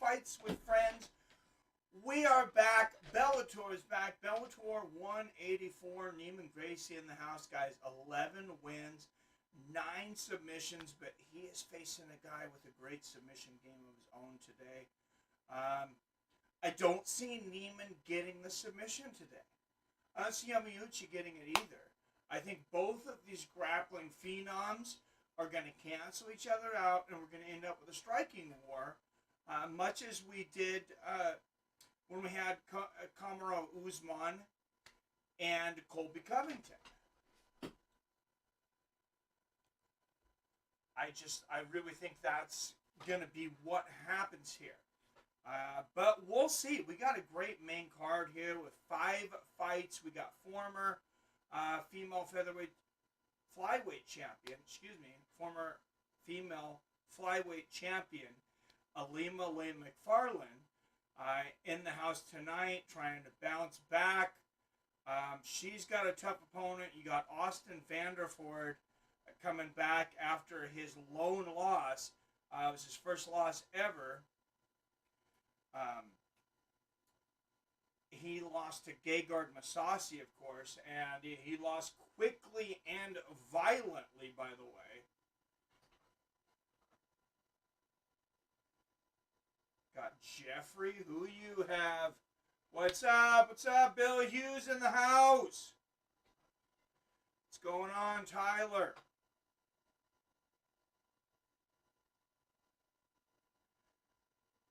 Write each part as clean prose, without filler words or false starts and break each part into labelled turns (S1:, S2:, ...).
S1: Fights with Friends. We are back. Bellator is back. Bellator 184. Neiman Gracie in the house, guys. 11 wins, 9 submissions, but he is facing a guy with a great submission game of his own today. I don't see Neiman getting the submission today. I don't see Yamauchi getting it either. I think both of these grappling phenoms are going to cancel each other out, and we're going to end up with a striking war, much as we did when we had Kamaru Usman and Colby Covington. I really think that's going to be what happens here. But we'll see. We got a great main card here with 5 fights. We got former female flyweight champion, former female flyweight champion, Ilima-Lei Macfarlane, in the house tonight, trying to bounce back. She's got a tough opponent. You got Austin Vanderford coming back after his lone loss. It was his first loss ever. He lost to Gegard Mousasi, of course, and he lost quickly and violently, by the way. Got Jeffrey. Who you have? What's up? What's up? Bill Hughes in the house. What's going on, Tyler?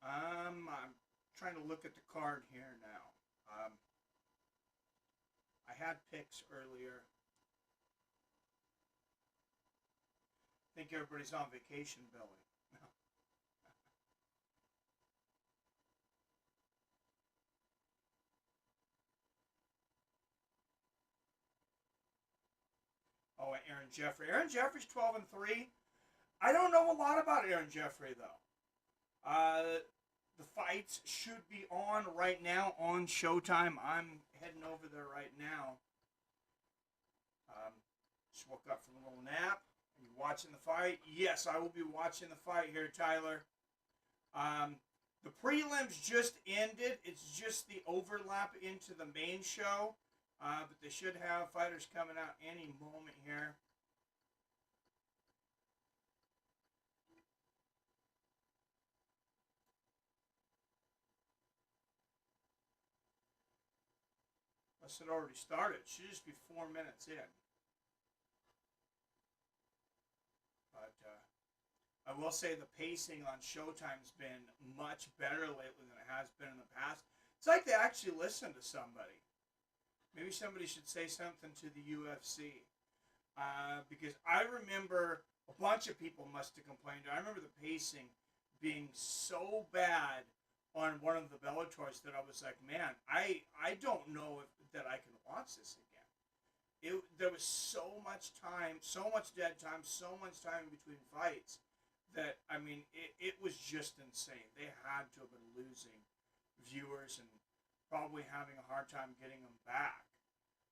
S1: I'm trying to look at the card here now. I had picks earlier. I think everybody's on vacation, Billy. No. Oh, Aaron Jeffery. Aaron Jeffrey's 12-3. I don't know a lot about Aaron Jeffery, though. The fights should be on right now on Showtime. I'm heading over there right now. Just woke up from a little nap. Are you watching the fight? Yes, I will be watching the fight here, Tyler. The prelims just ended. It's just the overlap into the main show. But they should have fighters coming out any moment here. Unless it already started. It should just be 4 minutes in. But I will say the pacing on Showtime's been much better lately than it has been in the past. It's like they actually listen to somebody. Maybe somebody should say something to the UFC. Because I remember a bunch of people must have complained. I remember the pacing being so bad on one of the Bellators that I was like, man, I don't know that I can watch this again. There was so much time, so much dead time, so much time in between fights that, I mean, it was just insane. They had to have been losing viewers and probably having a hard time getting them back.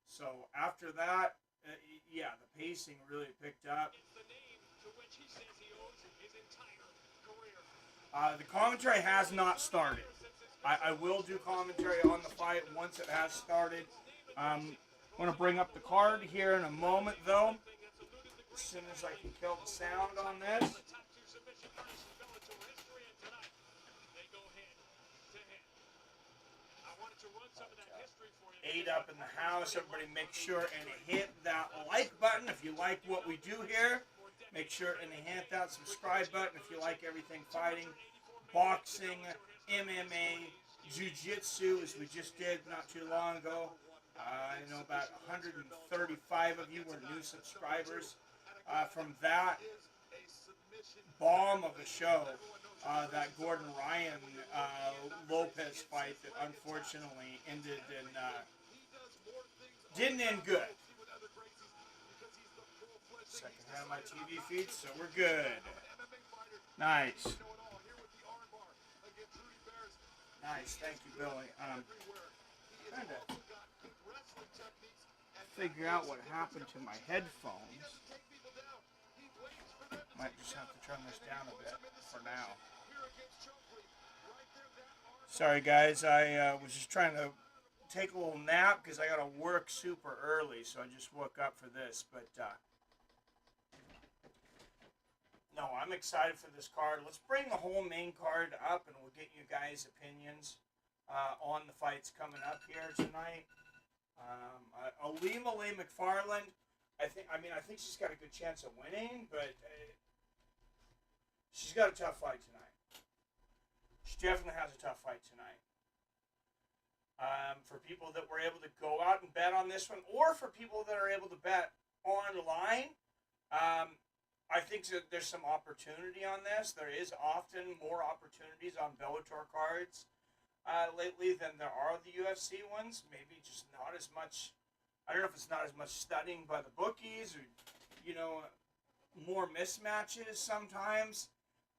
S1: So after that, yeah, the pacing really picked up.
S2: It's the name to which he says he owes his entire career.
S1: The commentary has not started. I will do commentary on the fight once it has started. I'm going to bring up the card here in a moment, though. As soon as I can kill the sound on this. 8 up in the house. Everybody make sure and hit that like button if you like what we do here. Make sure and hit that subscribe button if you like everything fighting, boxing, MMA, jiu-jitsu, as we just did not too long ago. I know about 135 of you were new subscribers from that bomb of a show, that Gordon Ryan Lopez fight that unfortunately ended in didn't end good. Second hand of my TV feed, so we're good. Nice. Nice, thank you, Billy. Trying to figure out what happened to my headphones. Might just have to turn this down a bit for now. Sorry, guys. I was just trying to take a little nap because I got to work super early, so I just woke up for this. But no, I'm excited for this card. Let's bring the whole main card up, and we'll get you guys' opinions on the fights coming up here tonight. Ilima-Lei Macfarlane. I think she's got a good chance of winning, but she's got a tough fight tonight. She definitely has a tough fight tonight. For people that were able to go out and bet on this one, or for people that are able to bet online, I think that there's some opportunity on this. There is often more opportunities on Bellator cards lately than there are the UFC ones. Maybe just not as much. I don't know if it's not as much studying by the bookies, or more mismatches sometimes.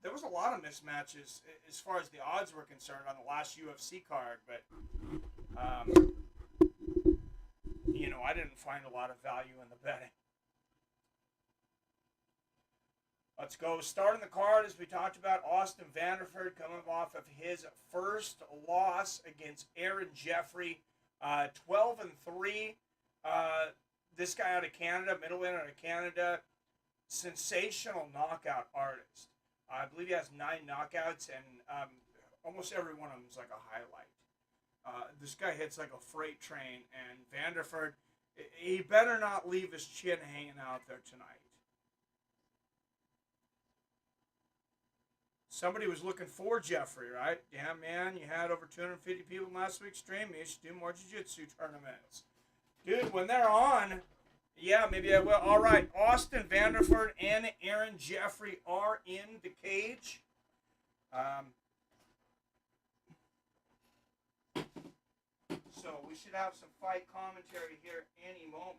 S1: There was a lot of mismatches as far as the odds were concerned on the last UFC card, but I didn't find a lot of value in the betting. Let's go. Starting the card, as we talked about, Austin Vanderford coming off of his first loss against Aaron Jeffery, 12-3. This guy out of Canada, middleweight out of Canada, sensational knockout artist. I believe he has 9 knockouts, and almost every one of them is like a highlight. This guy hits like a freight train, and Vanderford, he better not leave his chin hanging out there tonight. Somebody was looking for Jeffrey, right? Damn, man, you had over 250 people last week's stream. You should do more jiu-jitsu tournaments. Dude, when they're on, yeah, maybe I will. All right, Austin Vanderford and Aaron Jeffery are in the cage. So we should have some fight commentary here any moment.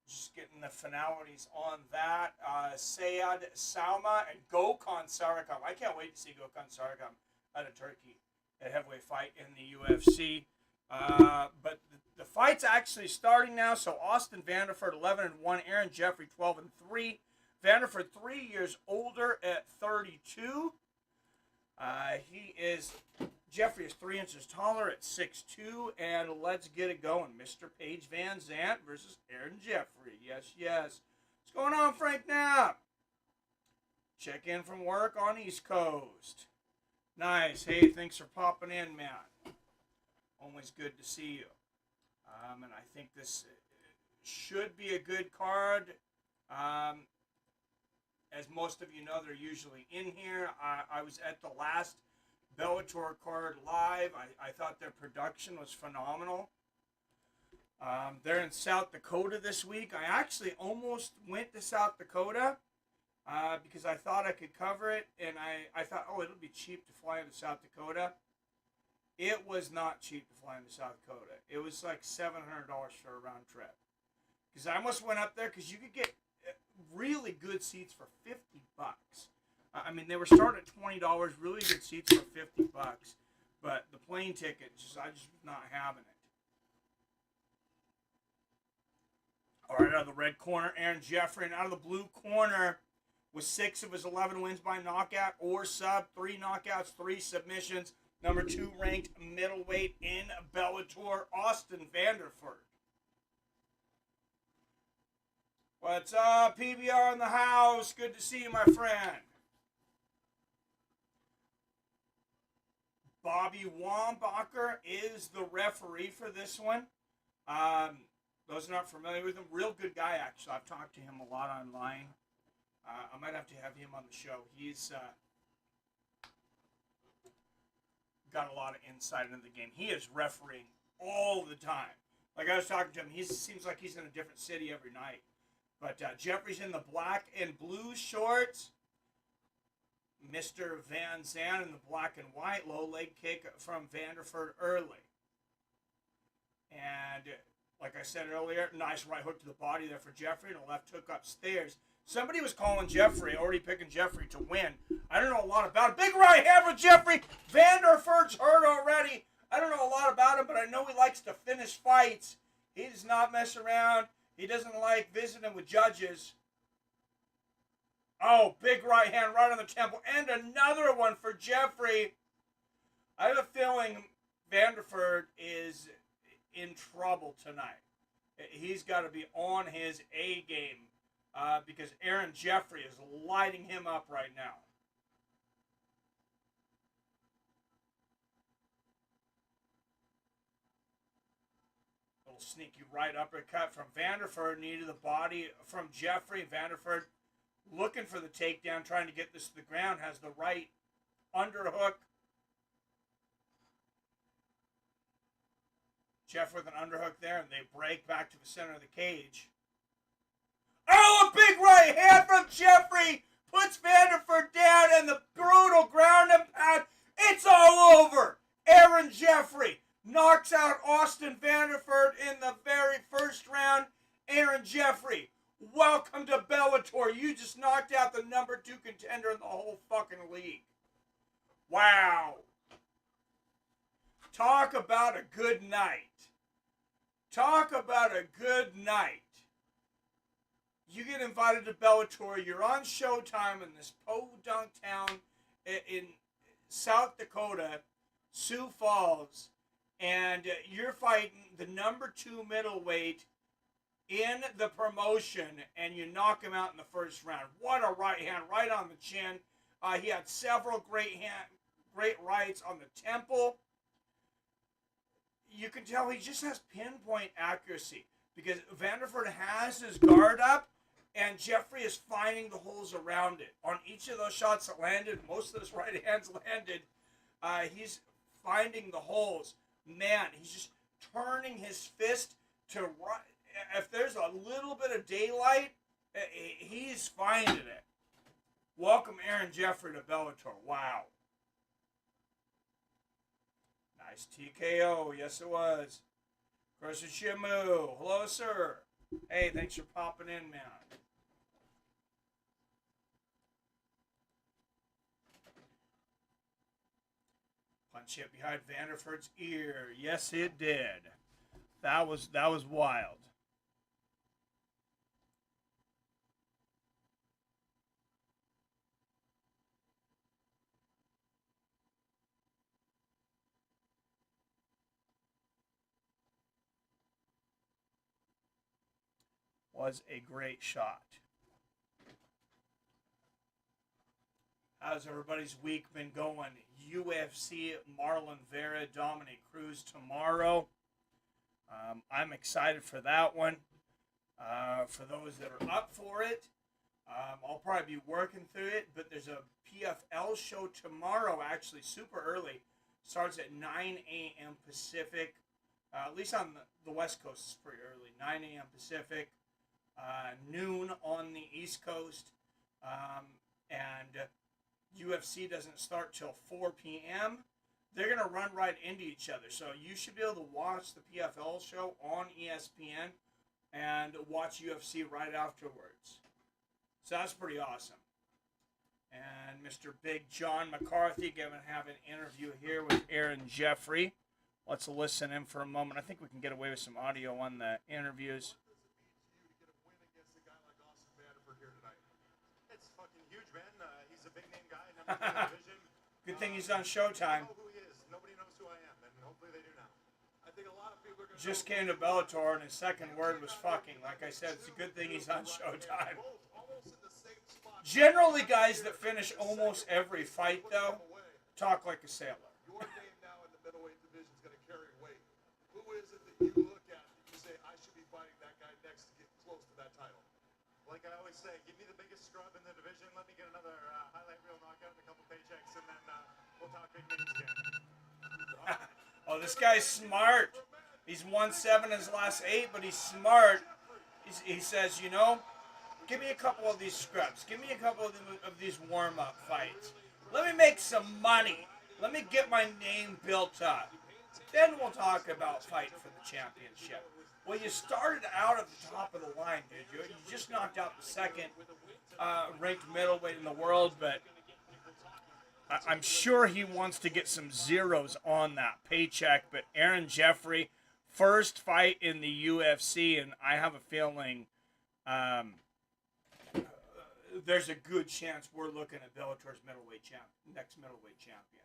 S1: Just getting the finalities on that. Said Sowma and Gokhan Saricam. I can't wait to see Gokhan Saricam out of Turkey, a heavyweight fight in the UFC. But the fight's actually starting now. So Austin Vanderford 11-1, Aaron Jeffery 12-3. Vanderford 3 years older at 32. Jeffrey is 3 inches taller at 6'2", and let's get it going. Mr. Paige Van Zandt versus Aaron Jeffery. Yes, yes. What's going on, Frank Knapp? Check in from work on East Coast. Nice. Hey, thanks for popping in, man. Always good to see you. And I think this should be a good card. As most of you know, they're usually in here. I was at the last Bellator card live. I thought their production was phenomenal. They're in South Dakota this week. I actually almost went to South Dakota because I thought I could cover it, and I thought, oh, it'll be cheap to fly into South Dakota. It was not cheap to fly into South Dakota. It was like $700 for a round trip. Because I almost went up there because you could get really good seats for $50. I mean, they were starting at $20, really good seats for $50. But the plane ticket, I just was not having it. All right, out of the red corner, Aaron Jeffery. And out of the blue corner, with 6 of his 11 wins by knockout or sub, 3 knockouts, 3 submissions. Number 2 ranked middleweight in Bellator, Austin Vanderford. What's up, PBR in the house? Good to see you, my friend. Bobby Wambacher is the referee for this one. Those not familiar with him, real good guy, actually. I've talked to him a lot online. I might have to have him on the show. He's got a lot of insight into the game. He is refereeing all the time. Like I was talking to him, he seems like he's in a different city every night. But Jeffrey's in the black and blue shorts. Mr. Van Zandt in the black and white. Low leg kick from Vanderford early. And like I said earlier, nice right hook to the body there for Jeffrey and a left hook upstairs. Somebody was calling Jeffrey, already picking Jeffrey to win. I don't know a lot about it. Big right hand for Jeffrey. Vanderford's hurt already. I don't know a lot about him, but I know he likes to finish fights. He does not mess around. He doesn't like visiting with judges. Oh, big right hand right on the temple. And another one for Jeffery. I have a feeling Vanderford is in trouble tonight. He's got to be on his A game because Aaron Jeffery is lighting him up right now. Little sneaky right uppercut from Vanderford. Knee to the body from Jeffery. Vanderford looking for the takedown, trying to get this to the ground. Has the right underhook. Jeff with an underhook there, and they break back to the center of the cage. Oh, a big right hand from Jeffery puts Vanderford down, and the brutal ground and pound. It's all over. Aaron Jeffery knocks out Austin Vanderford in the very first round. Aaron Jeffery, welcome to Bellator. You just knocked out the number 2 contender in the whole fucking league. Wow. Talk about a good night. Talk about a good night. You get invited to Bellator. You're on Showtime in this podunk town in South Dakota, Sioux Falls, and you're fighting the number 2 middleweight in the promotion, and you knock him out in the first round. What a right hand, right on the chin. He had several great rights on the temple. You can tell he just has pinpoint accuracy because Vanderford has his guard up and Jeffery is finding the holes around it. On each of those shots that landed, most of those right hands landed, he's finding the holes. Man, he's just turning his fist to right. If there's a little bit of daylight, he's finding it. Welcome Aaron Jeffery to Bellator. Wow. Nice TKO. Yes, it was. Carson Shimu. Hello, sir. Hey, thanks for popping in, man. Punch hit behind Vanderford's ear. Yes, it did. That was wild. Was a great shot. How's everybody's week been going? UFC, Marlon Vera, Dominic Cruz tomorrow. I'm excited for that one. For those that are up for it, I'll probably be working through it, but there's a PFL show tomorrow, actually super early. Starts at 9 a.m. Pacific. At least on the West Coast, it's pretty early. 9 a.m. Pacific. Noon on the East Coast, and UFC doesn't start till 4 p.m. They're going to run right into each other, so you should be able to watch the PFL show on ESPN and watch UFC right afterwards. So that's pretty awesome. And Mr. Big John McCarthy going to have an interview here with Aaron Jeffery. Let's listen in for a moment. I think we can get away with some audio on the interviews. Good thing he's on Showtime. Just came to Bellator and his second word was fucking. Like I said, it's a good thing he's on Showtime. Generally, guys that finish almost every fight, though, talk like a sailor.
S3: Your name now in the middleweight division is going to carry weight. Who is it that you look at and you say, I should be fighting that guy next to get close to that title? Like I always say, give me the biggest scrub in the division. Let me get another highlight reel knockout and a couple paychecks, and then we'll talk big names again.
S1: Oh, this guy's smart. He's won 7 in his last 8, but he's smart. He says, you know, give me a couple of these scrubs. Give me a couple of these warm-up fights. Let me make some money. Let me get my name built up. Then we'll talk about fighting for the championship. Well, you started out at the top of the line, dude. You just knocked out the second ranked middleweight in the world, but I'm sure he wants to get some zeros on that paycheck. But Aaron Jeffery first fight in the UFC, and I have a feeling there's a good chance we're looking at Bellator's next middleweight champion.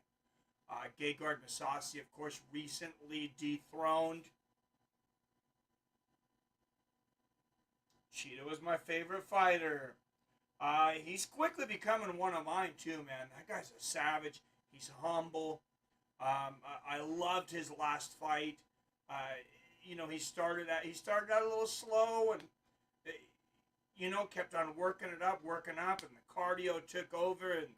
S1: Gegard Mousasi, of course, recently dethroned. Cheetah was my favorite fighter. He's quickly becoming one of mine too, man. That guy's a savage. He's humble. I loved his last fight. He started out a little slow and kept on working up, and the cardio took over, and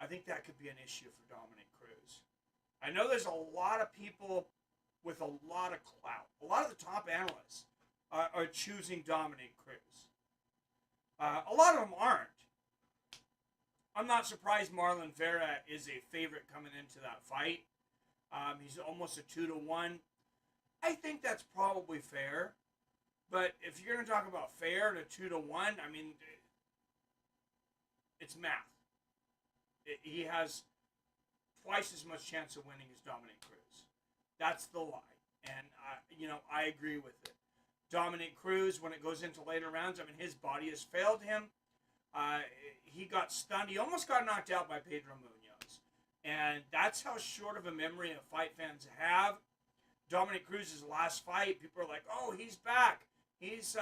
S1: I think that could be an issue for Dominic Cruz. I know there's a lot of people with a lot of clout. A lot of the top analysts are choosing Dominic Cruz. A lot of them aren't. I'm not surprised Marlon Vera is a favorite coming into that fight. He's almost a 2-1. I think that's probably fair. But if you're going to talk about fair and a 2-1, I mean, it's math. He has twice as much chance of winning as Dominic Cruz. That's the lie. And, I agree with it. Dominic Cruz, when it goes into later rounds, I mean, his body has failed him. He got stunned. He almost got knocked out by Pedro Munoz. And that's how short of a memory of fight fans have. Dominic Cruz's last fight, people are like, oh, he's back. He's,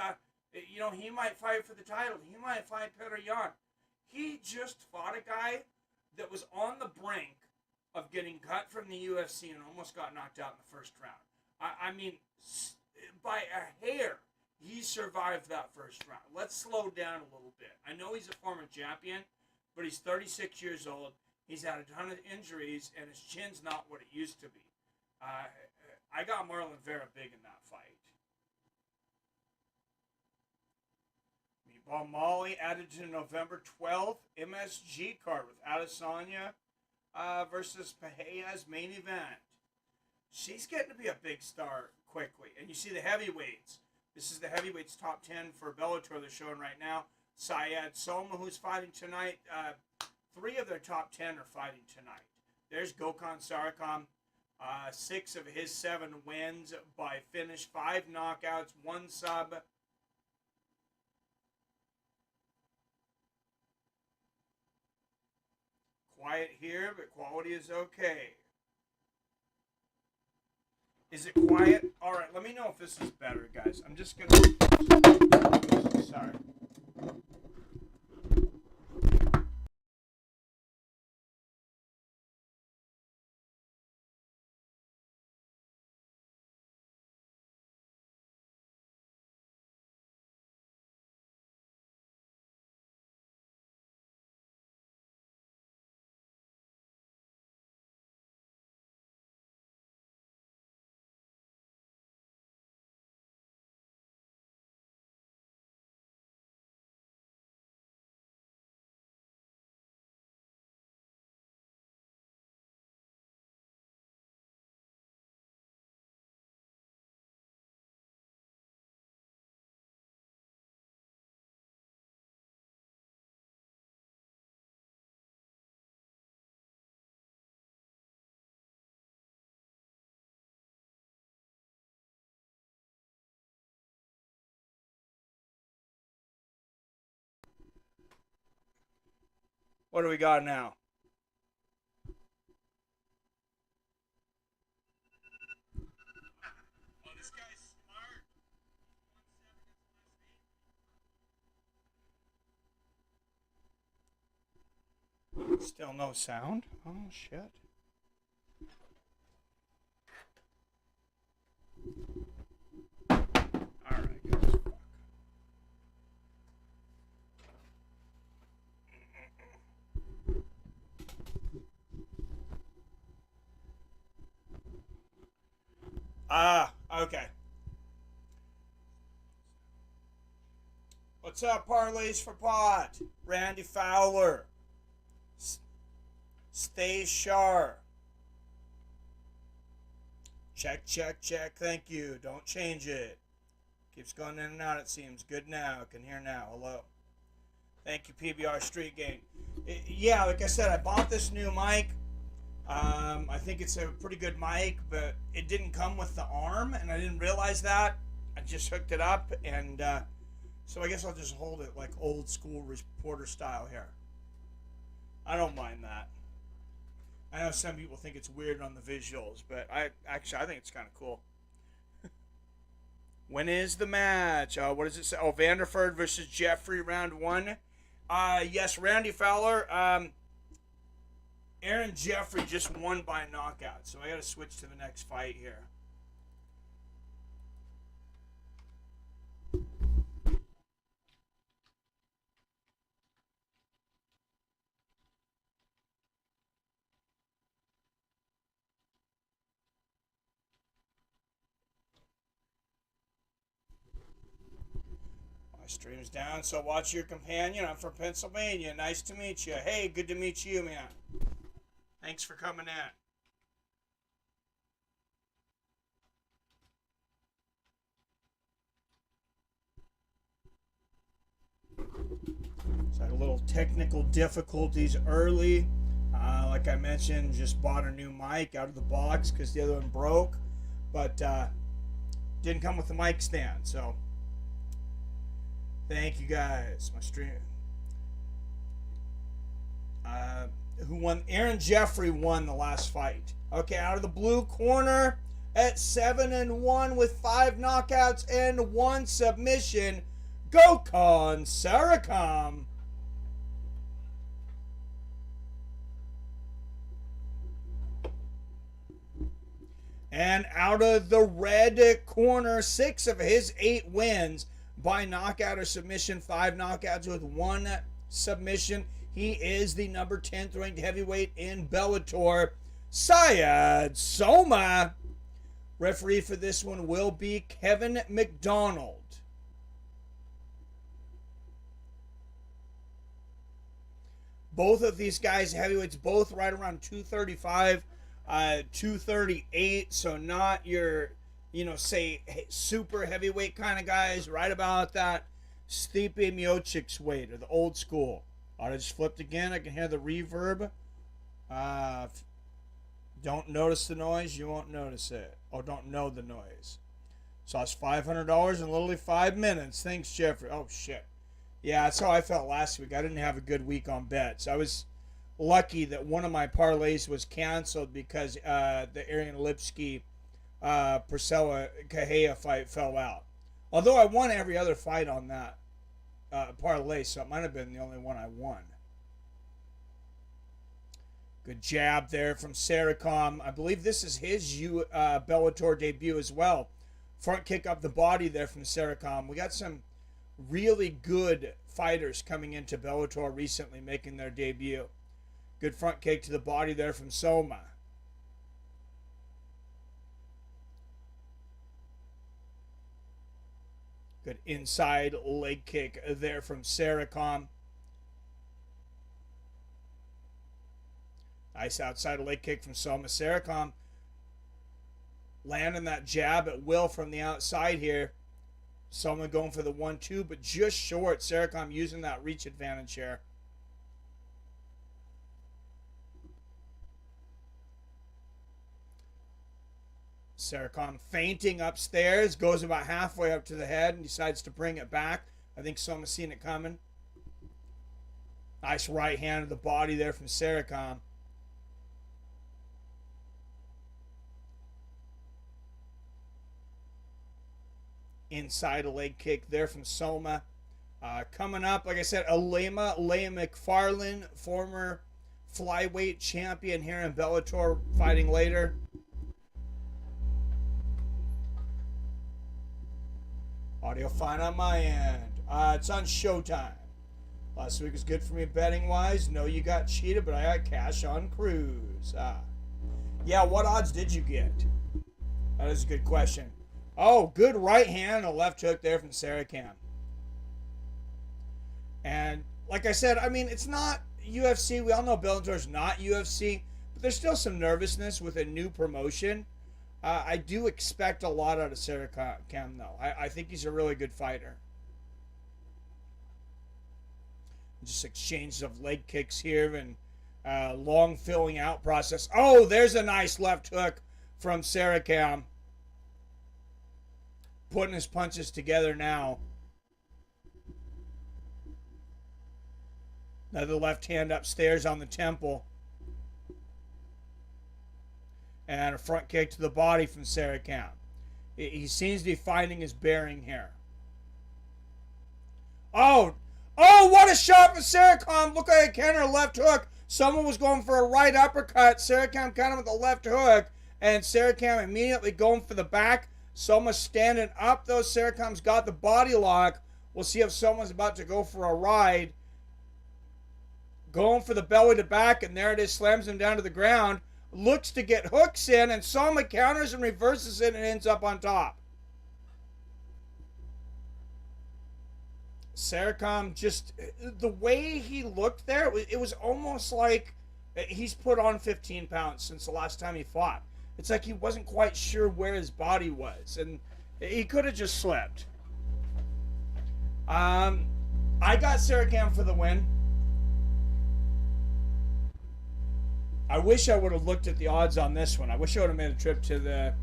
S1: he might fight for the title. He might fight Petr Yan. He just fought a guy that was on the brink of getting cut from the UFC and almost got knocked out in the first round. I mean, by a hair, he survived that first round. Let's slow down a little bit. I know he's a former champion, but he's 36 years old. He's had a ton of injuries, and his chin's not what it used to be. I got Marlon Vera big in that fight. Meatball Molly added to November 12th MSG card with Adesanya versus Pahea's main event. She's getting to be a big star quickly. And you see the heavyweights. This is the heavyweights top 10 for Bellator they're showing right now. Said Sowma, who's fighting tonight. 3 of their top 10 are fighting tonight. There's Gokhan Saricam. 6 of his 7 wins by finish. 5 knockouts, 1 sub. Quiet here, but quality is okay. Is it quiet? All right, let me know if this is better, guys. I'm just going to... Sorry. What do we got now?
S2: Oh, this guy's smart.
S1: Still no sound? Oh, shit. Alright, guys. Okay. What's up, Parlays for Pot? Randy Fowler. Stay sharp. Check, check, check. Thank you. Don't change it. Keeps going in and out, it seems. Good now. Can hear now. Hello. Thank you, PBR Street Game. Yeah, like I said, I bought this new mic. I think it's a pretty good mic, but it didn't come with the arm, and I didn't realize that. I just hooked it up, and so I guess I'll just hold it like old school reporter style here. I don't mind that. I know some people think it's weird on the visuals, but I think it's kind of cool. When is the match? What does it say? Oh, Vanderford versus Jeffery, round 1. Yes, Randy Fowler. Aaron Jeffery just won by knockout, so I got to switch to the next fight here. Stream's down, so watch your companion. I'm from Pennsylvania. Nice to meet you. Hey, good to meet you, man. Thanks for coming in. So I had a little technical difficulties early. Like I mentioned, just bought a new mic out of the box because the other one broke, but didn't come with the mic stand, so thank you guys. My stream. Who won? Aaron Jeffery won the last fight. Okay, out of the blue corner at 7-1 with 5 knockouts and 1 submission, Gokhan Saricam. And out of the red corner, 6 of his 8 wins by knockout or submission, 5 knockouts with 1 submission. He is the number 10th ranked heavyweight in Bellator, Said Sowma. Referee for this one will be Kevin McDonald. Both of these guys, heavyweights, both right around 235, 238, so not your, say super heavyweight kind of guys, right about that Stipe Miocic's weight, or the old school. I just flipped again. I can hear the reverb. Don't notice the noise, you won't notice it. Or don't know the noise. So it's $500 in literally 5 minutes. Thanks, Jeffrey. Oh, shit. Yeah, that's how I felt last week. I didn't have a good week on bets. I was lucky that one of my parlays was canceled because the Arian Lipsky Priscilla Kahea fight fell out. Although I won every other fight on that parlay, so it might have been the only one I won. Good jab there from Saricam. I believe this is his Bellator debut as well. Front kick up the body there from Saricam. We got some really good fighters coming into Bellator recently making their debut. Good front kick to the body there from Sowma. Good inside leg kick there from Saricam. Nice outside leg kick from Sowma. Saricam landing that jab at will from the outside here. Sowma going for the 1-2, but just short. Saricam using that reach advantage here. Saricam feinting upstairs, goes about halfway up to the head and decides to bring it back. I think Sowma's seen it coming. Nice right hand to the body there from Saricam. Inside a leg kick there from Sowma. Coming up, like I said, Ilima-Lei Macfarlane, former flyweight champion here in Bellator, fighting later. Audio fine on my end. It's on Showtime. Last week was good for me betting-wise. No, you got cheated, but I got cash on cruise. Yeah, what odds did you get? That is a good question. Oh, good right hand and a left hook there from Saricam. And like I said, I mean, it's not UFC. We all know Bellator's not UFC, but there's still some nervousness with a new promotion. I do expect a lot out of Saricam, though. I think he's a really good fighter. Just exchanges of leg kicks here, and long filling out process. Oh, there's a nice left hook from Saricam. Putting his punches together now. Another left hand upstairs on the temple. And a front kick to the body from Saricam. He seems to be finding his bearing here. Oh, what a shot from Saricam. Look like a counter left hook. Someone was going for a right uppercut. Saricam countered with a left hook. And Saricam immediately going for the back. Sowma standing up, though. Saricam's got the body lock. We'll see if Sowma's about to go for a ride. Going for the belly to back, and there it is. Slams him down to the ground. Looks to get hooks in, and Sowma counters and reverses it and ends up on top. Saricam, just the way he looked there, it was almost like he's put on 15 pounds since the last time he fought. It's like he wasn't quite sure where his body was, and he could have just slipped. I got Saricam for the win. I wish I would have looked at the odds on this one. I wish I would have made a trip to the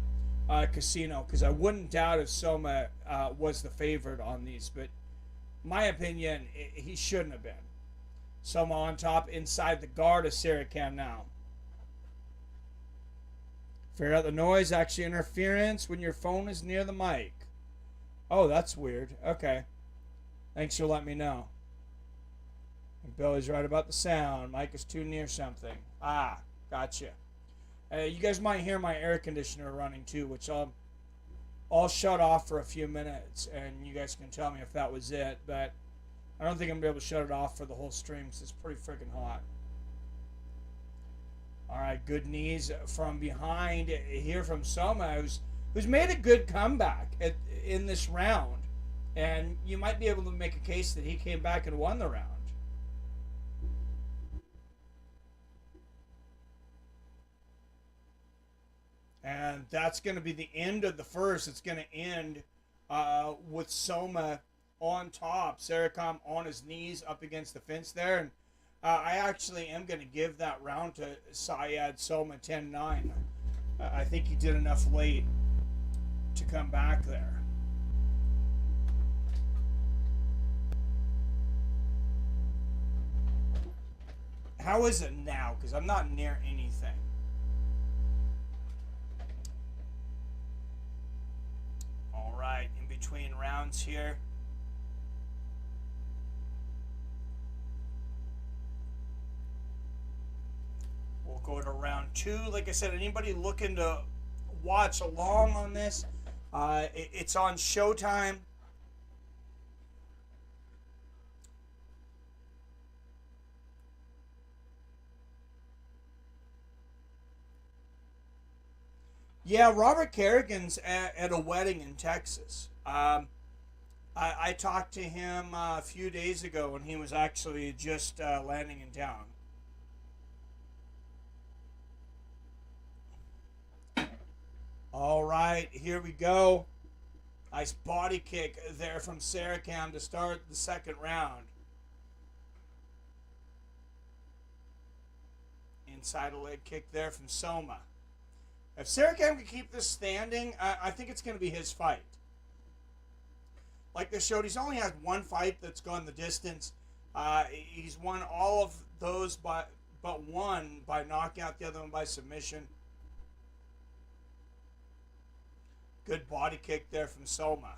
S1: casino, because I wouldn't doubt if Sowma was the favorite on these. But my opinion, he shouldn't have been. Sowma on top inside the guard of Saricam now. Figure out the noise, actually interference when your phone is near the mic. Oh, that's weird. Okay. Thanks for letting me know. And Billy's right about the sound. Mic is too near something. Ah, gotcha. You guys might hear my air conditioner running too, which I'll shut off for a few minutes, and you guys can tell me if that was it. But I don't think I'm going to be able to shut it off for the whole stream because it's pretty freaking hot. All right, good knees from behind here from Sowma, who's made a good comeback in this round. And you might be able to make a case that he came back and won the round. And that's going to be the end of the first. It's going to end with Sowma on top. Saricam on his knees up against the fence there. And I actually am going to give that round to Said Sowma 10-9. I think he did enough late to come back there. How is it now? Because I'm not near anything. All right, in between rounds here. We'll go to round 2. Like I said, anybody looking to watch along on this, it's on Showtime. Yeah, Robert Kerrigan's at a wedding in Texas. I talked to him a few days ago, and he was actually just landing in town. All right, here we go. Nice body kick there from Saricam to start the second round. Inside a leg kick there from Sowma. If Saricam can keep this standing, I think it's going to be his fight. Like they showed, he's only had one fight that's gone the distance. He's won all of those but one by knockout, the other one by submission. Good body kick there from Sowma.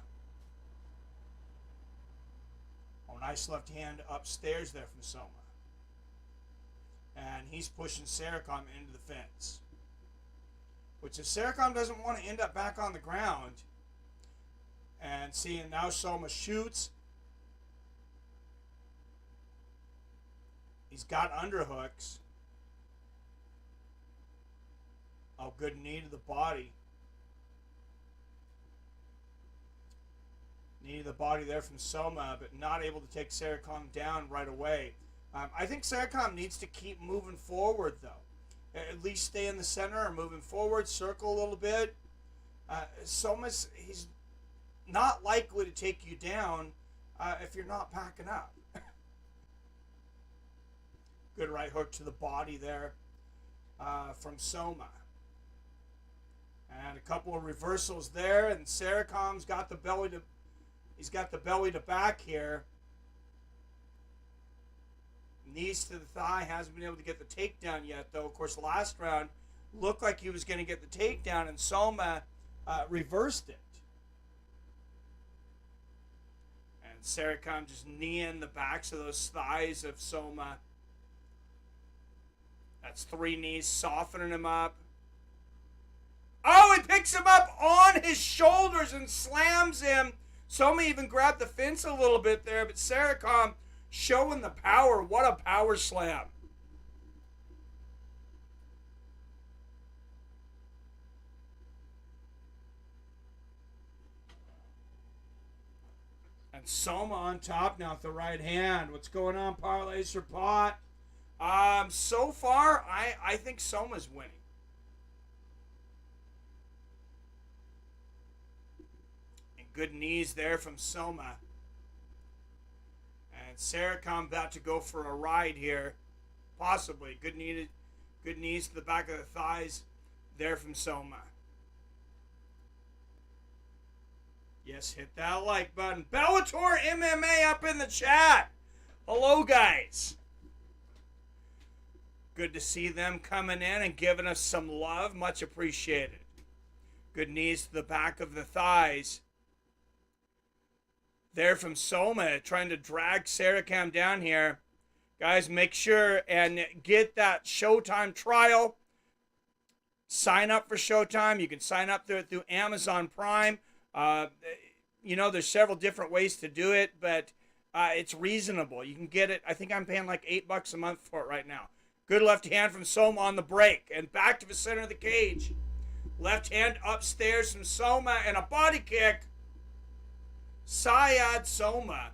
S1: Oh, nice left hand upstairs there from Sowma. And he's pushing Saricam into the fence. Which if Saricam doesn't want to end up back on the ground, and seeing now Sowma shoots. He's got underhooks. Oh, good knee to the body. Knee to the body there from Sowma, but not able to take Saricam down right away. I think Saricam needs to keep moving forward, though. At least stay in the center or moving forward, circle a little bit. Sowma's, he's not likely to take you down if you're not packing up. Good right hook to the body there from Sowma. And a couple of reversals there, and Saricam's got the belly to, he's got the belly to back here. Knees to the thigh, hasn't been able to get the takedown yet, though. Of course, last round looked like he was going to get the takedown, and Sowma reversed it. And Saricam just kneeing the backs of those thighs of Sowma. That's 3 knees, softening him up. Oh, he picks him up on his shoulders and slams him. Sowma even grabbed the fence a little bit there, but Saricam showing the power. What a power slam. And Sowma on top now with the right hand. What's going on, parlays for pot? So far, I think Soma's winning. And good knees there from Sowma. And Saricam about to go for a ride here. Possibly. Good knees to the back of the thighs there from Sowma. Yes, hit that like button. Bellator MMA up in the chat. Hello, guys. Good to see them coming in and giving us some love. Much appreciated. Good knees to the back of the thighs. There from Sowma, trying to drag Saricam down here. Guys, make sure and get that Showtime trial. Sign up for Showtime. You can sign up there through Amazon Prime. You know, there's several different ways to do it, but it's reasonable. You can get it. I think I'm paying like $8 a month for it right now. Good left hand from Sowma on the break. And back to the center of the cage. Left hand upstairs from Sowma and a body kick. Said Sowma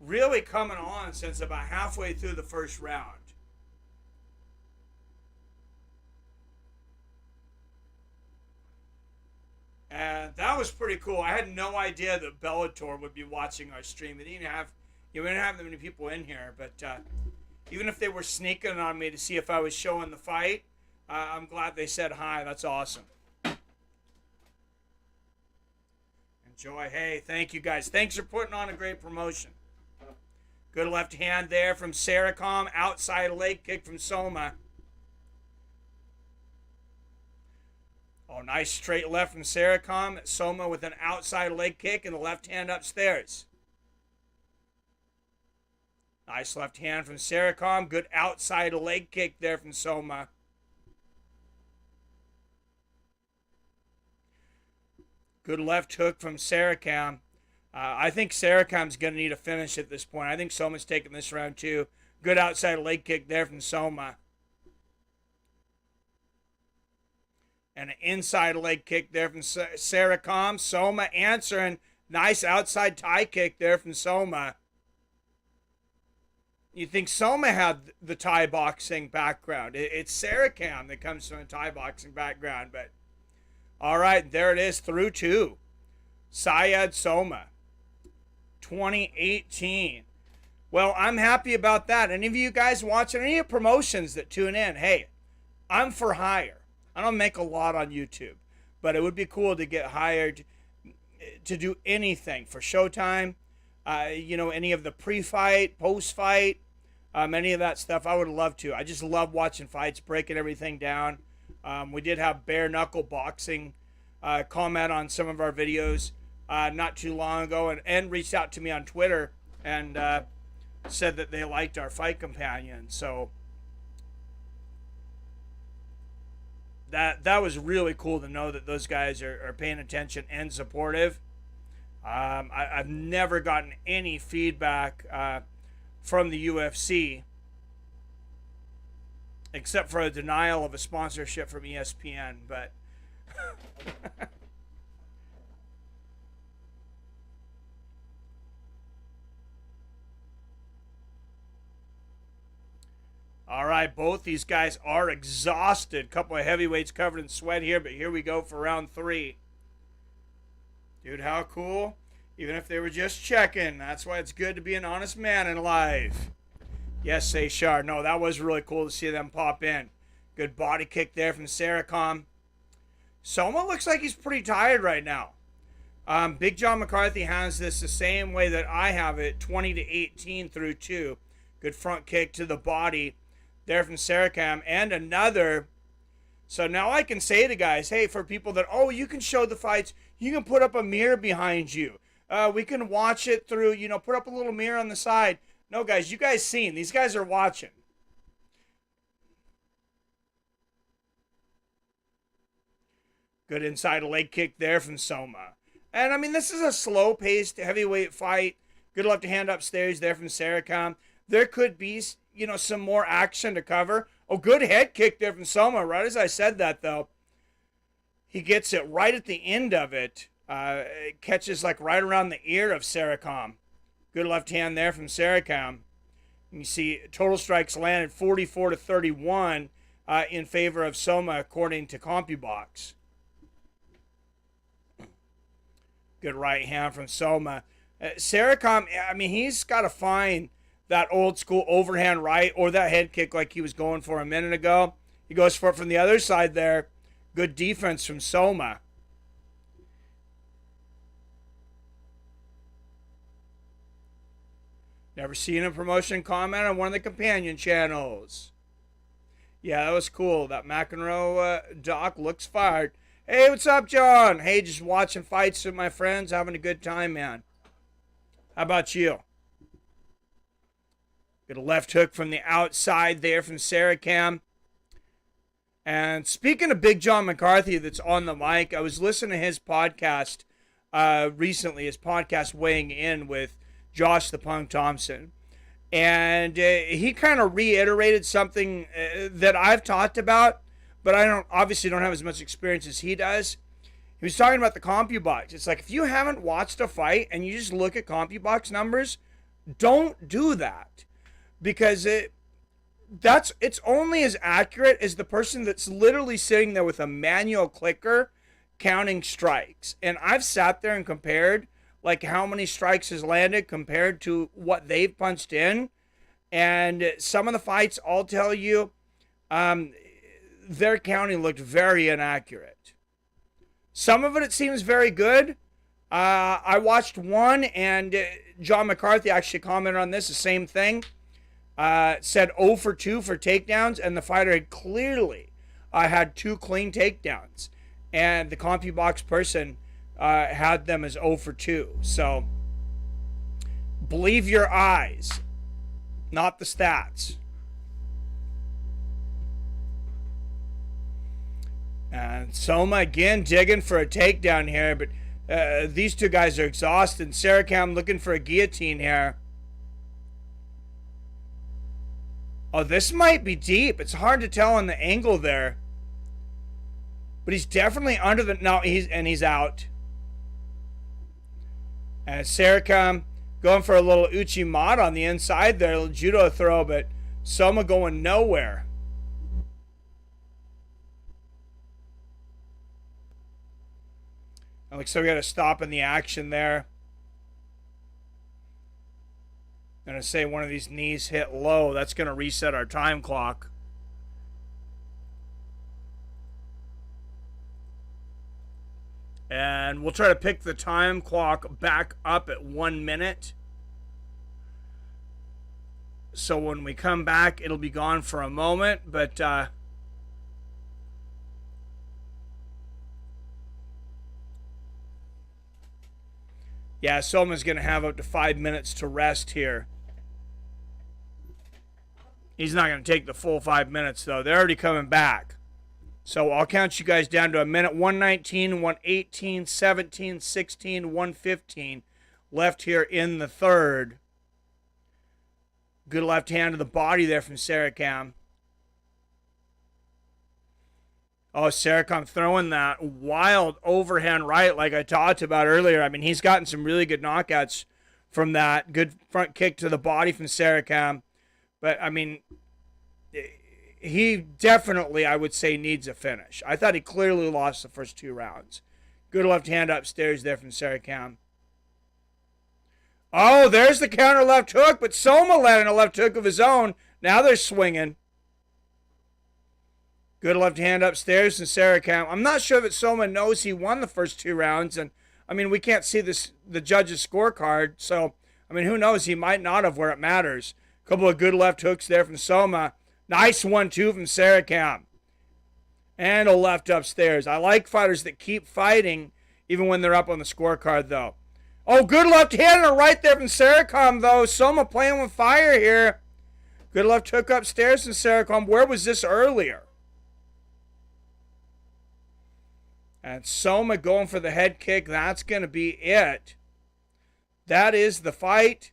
S1: really coming on since about halfway through the first round. And that was pretty cool. I had no idea that Bellator would be watching our stream. We didn't have that many people in here, but even if they were sneaking on me to see if I was showing the fight, I'm glad they said hi. That's awesome. Enjoy. Hey, thank you guys. Thanks for putting on a great promotion. Good left hand there from Saricam. Outside leg kick from Sowma. Oh, nice straight left from Saricam. Sowma with an outside leg kick and the left hand upstairs. Nice left hand from Saricam. Good outside leg kick there from Sowma. Good left hook from Saricam. I think Saricam's going to need a finish at this point. I think Soma's taking this round too. Good outside leg kick there from Sowma. And an inside leg kick there from Saricam. Sowma answering. Nice outside tie kick there from Sowma. You think Sowma had the Thai boxing background. It's Saricam that comes from a Thai boxing background. But all right, there it is, through 2. Said Sowma, 2018. Well, I'm happy about that. Any of you guys watching any of promotions that tune in, hey, I'm for hire. I don't make a lot on YouTube, but it would be cool to get hired to do anything for Showtime. You know, any of the pre-fight, post-fight, any of that stuff, I would love to. I just love watching fights, breaking everything down. We did have bare knuckle boxing comment on some of our videos not too long ago, and reached out to me on Twitter and said that they liked our fight companion. So that was really cool to know that those guys are paying attention and supportive. I've never gotten any feedback from the UFC except for a denial of a sponsorship from ESPN, but all right, both these guys are exhausted. Couple of heavyweights covered in sweat here, but here we go for round 3. Dude, how cool. Even if they were just checking, that's why it's good to be an honest man in life. Yes, say Shar. No, that was really cool to see them pop in. Good body kick there from Saricam. Sowma looks like he's pretty tired right now. Big John McCarthy has this the same way that I have it, 20-18 through 2. Good front kick to the body there from Saricam. And another. So now I can say to guys, hey, for people that, oh, you can show the fights, you can put up a mirror behind you. We can watch it through, put up a little mirror on the side. No, guys, you guys seen. These guys are watching. Good inside leg kick there from Sowma. And, I mean, this is a slow-paced heavyweight fight. Good left hand upstairs there from Saricam. There could be, some more action to cover. Oh, good head kick there from Sowma. Right as I said that, though, he gets it right at the end of it. It catches, right around the ear of Saricam. Good left hand there from Saricam. You see total strikes landed 44-31 in favor of Sowma, according to CompuBox. Good right hand from Sowma. Saricam, I mean, he's got to find that old school overhand right or that head kick like he was going for a minute ago. He goes for it from the other side there. Good defense from Sowma. Never seen a promotion comment on one of the companion channels. Yeah, that was cool. That McEnroe doc looks fired. Hey, what's up, John? Hey, just watching fights with my friends, having a good time, man. How about you? Get a left hook from the outside there from Saricam. And speaking of Big John McCarthy that's on the mic, I was listening to his podcast recently, his podcast Weighing In with Josh the Punk Thompson. And he kind of reiterated something that I've talked about, but I obviously don't have as much experience as he does. He was talking about the CompuBox. It's like if you haven't watched a fight and you just look at CompuBox numbers, don't do that. Because it's only as accurate as the person that's literally sitting there with a manual clicker counting strikes. And I've sat there and compared how many strikes has landed compared to what they've punched in. And some of the fights, I'll tell you, their counting looked very inaccurate. Some of it seems very good. I watched one, and John McCarthy actually commented on this, the same thing. Said 0 for 2 for takedowns, and the fighter had clearly had 2 clean takedowns. And the CompuBox person had them as 0 for 2. So, believe your eyes, not the stats. And Sowma again digging for a takedown here, but these two guys are exhausted. Saricam looking for a guillotine here. Oh, this might be deep. It's hard to tell on the angle there. But he's definitely under the... No, he's out. And Saricam going for a little Uchimata on the inside there. A little judo throw, but Sowma going nowhere. Looks like we got to stop in the action there. I'm going to say one of these knees hit low. That's going to reset our time clock. And we'll try to pick the time clock back up at 1 minute. So when we come back, it'll be gone for a moment. But... yeah, Sowma's going to have up to 5 minutes to rest here. He's not going to take the full 5 minutes, though. They're already coming back. So I'll count you guys down to a minute. 119, 118, 17, 16, 115 left here in the third. Good left hand to the body there from Saricam. Oh, Saricam throwing that wild overhand right like I talked about earlier. I mean, he's gotten some really good knockouts from that. Good front kick to the body from Saricam. But, I mean, he definitely, I would say, needs a finish. I thought he clearly lost the first 2 rounds. Good left hand upstairs there from Saricam.
S4: Oh, there's the counter left hook, but Sowma landing a left hook of his own. Now they're swinging. Good left hand upstairs from Saricam. I'm not sure that Sowma knows he won the first 2 rounds. And, I mean, we can't see the judge's scorecard. So, I mean, who knows? He might not have where it matters. A couple of good left hooks there from Sowma. Nice 1-2 from Saricam. And a left upstairs. I like fighters that keep fighting even when they're up on the scorecard, though. Oh, good left hand right there from Saricam, though. Sowma playing with fire here. Good left hook upstairs from Saricam. Where was this earlier? And Sowma going for the head kick. That's going to be it. That is the fight.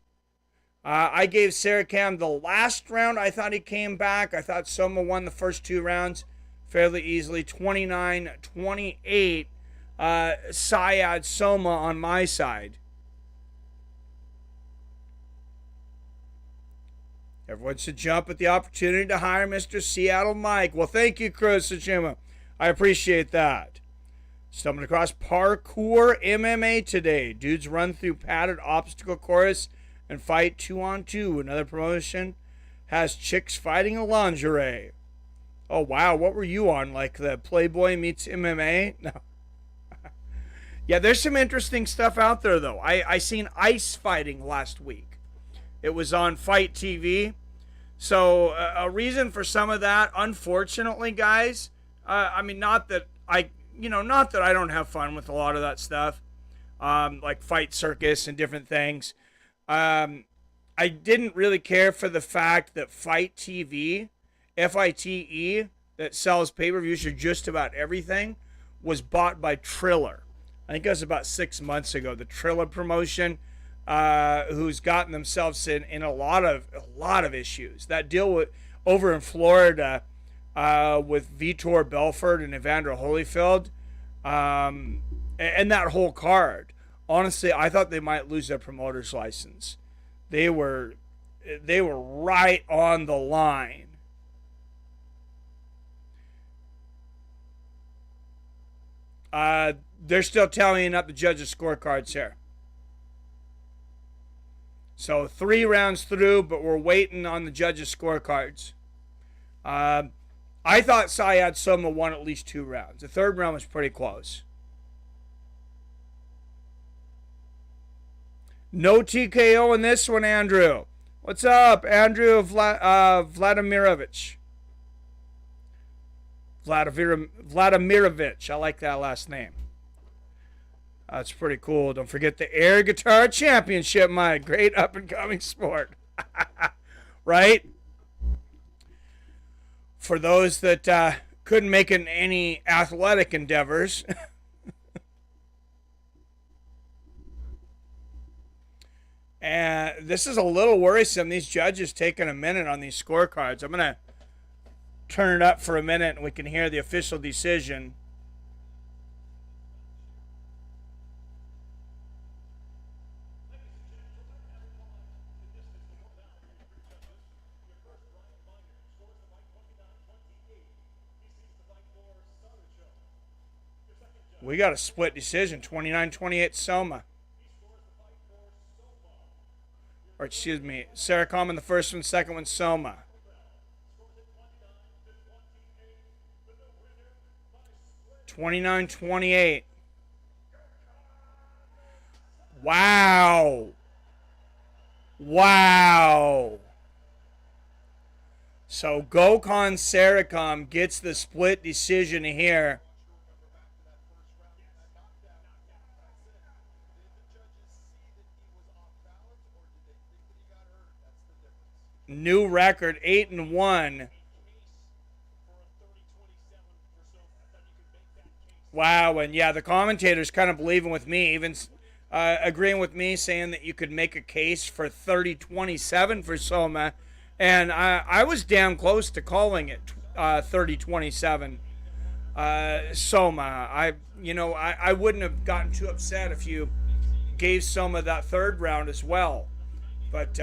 S4: I gave Saricam the last round. I thought he came back. I thought Sowma won the first 2 rounds fairly easily. 29-28. Said Sowma on my side. Everyone should jump at the opportunity to hire Mr. Seattle Mike. Well, thank you, Chris Tsushima. I appreciate that. Stumbling across Parkour MMA today. Dudes run through padded obstacle course and fight 2-on-2. Another promotion has chicks fighting in lingerie. Oh, wow. What were you on? Like the Playboy meets MMA? No. Yeah, there's some interesting stuff out there, though. I seen ice fighting last week. It was on Fight TV. So a reason for some of that, unfortunately, guys, I mean, not that I don't have fun with a lot of that stuff, like Fight Circus and different things. I didn't really care for the fact that Fight TV, FITE, that sells pay-per-views for just about everything, was bought by Triller. I think it was about 6 months ago. The Triller promotion, who's gotten themselves in a lot of issues. That deal over in Florida with Vitor Belfort and Evander Holyfield, and that whole card. Honestly, I thought they might lose their promoter's license. They were right on the line. They're still tallying up the judges' scorecards here. So 3 rounds through, but we're waiting on the judges' scorecards. I thought Said Sowma won at least 2 rounds. The 3rd round was pretty close. No TKO in this one, Andrew. What's up, Andrew Vladimirovich? Vladimirovich. I like that last name. That's pretty cool. Don't forget the Air Guitar Championship, my great up-and-coming sport. Right? For those that couldn't make it in any athletic endeavors. And this is a little worrisome. These judges taking a minute on these scorecards. I'm going to turn it up for a minute and we can hear the official decision. We got a split decision, 29-28 Sowma. Or excuse me, Saricam in the first one, second one Sowma. $29-28. Wow. Wow. So Gokhan Saricam gets the split decision here. New record, 8-1. Wow, and yeah, the commentators kind of believing with me, even agreeing with me, saying that you could make a case for 30-27 for Sowma, and I was damn close to calling it 30-27 Sowma. I wouldn't have gotten too upset if you gave Sowma that 3rd round as well, but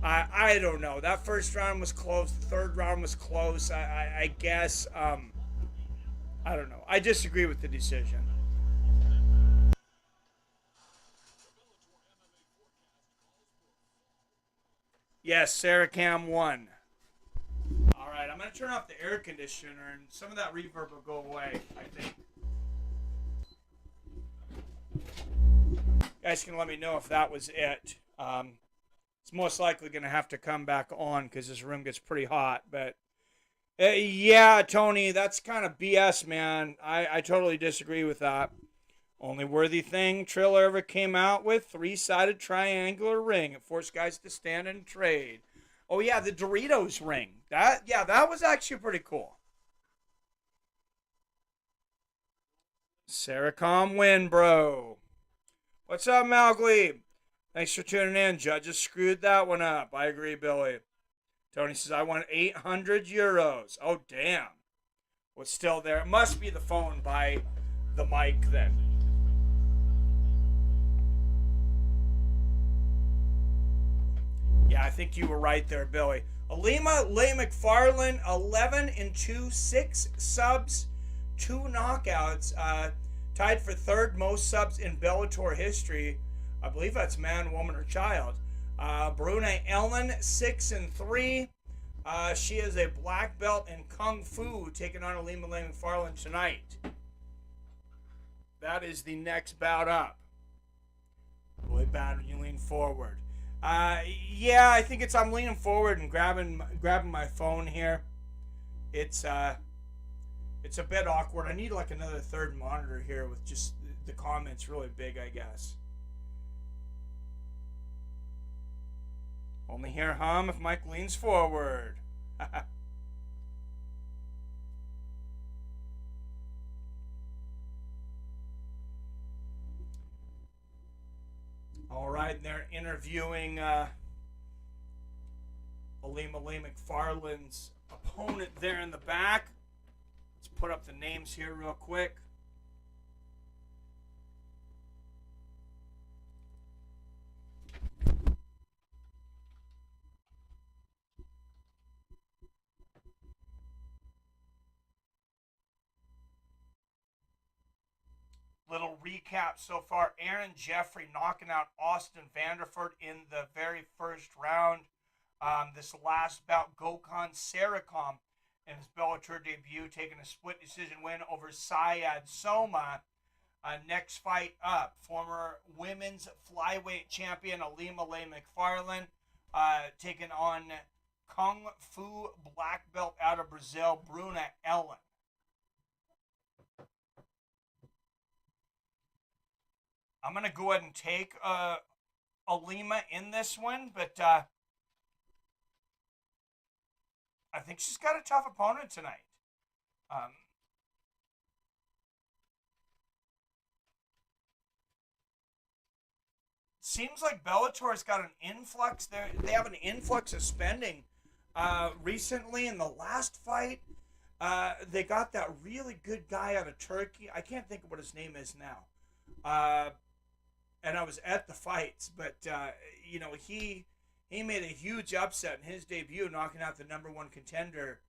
S4: I don't know. That first round was close. The 3rd round was close. I guess. I don't know. I disagree with the decision. Yes, Saricam won. All right, I'm going to turn off the air conditioner, and some of that reverb will go away, I think. You guys can let me know if that was it. It's most likely going to have to come back on because this room gets pretty hot. But, yeah, Tony, that's kind of BS, man. I totally disagree with that. Only worthy thing Triller ever came out with, three-sided triangular ring. It forced guys to stand and trade. Oh, yeah, the Doritos ring. That was actually pretty cool. Saricam win, bro. What's up, Malgley? Thanks for tuning in. Judges screwed that one up. I agree, Billy. Tony says, I won 800 euros. Oh, damn. What's still there? It must be the phone by the mic then. Yeah, I think you were right there, Billy. Ilima-Lei Macfarlane, 11-2, 6 subs, 2 knockouts. Tied for third most subs in Bellator history. I believe that's man, woman, or child. Bruna Ellen, 6-3. She is a black belt in Kung Fu, taking on Ilima-Lei Macfarlane tonight. That is the next bout up. Really bad when you lean forward. Yeah, I think I'm leaning forward and grabbing my phone here. It's a bit awkward. I need like another third monitor here with just the comments really big, I guess. Only hear hum if Mike leans forward. All right, and they're interviewing Ilima-Lei Macfarlane's opponent there in the back. Let's put up the names here real quick. Little recap so far. Aaron Jeffery knocking out Austin Vanderford in the very first round. This last bout, Gokhan Saricam in his Bellator debut, taking a split decision win over Said Sowma. Next fight up, former women's flyweight champion Ilima-Lei Macfarlane, taking on Kung Fu black belt out of Brazil, Bruna Ellen. I'm going to go ahead and take Ilima in this one, but I think she's got a tough opponent tonight. Seems like Bellator's got an influx there. They have an influx of spending. Recently, in the last fight, they got that really good guy out of Turkey. I can't think of what his name is now. And I was at the fights, but you know, he made a huge upset in his debut, knocking out the #1 contender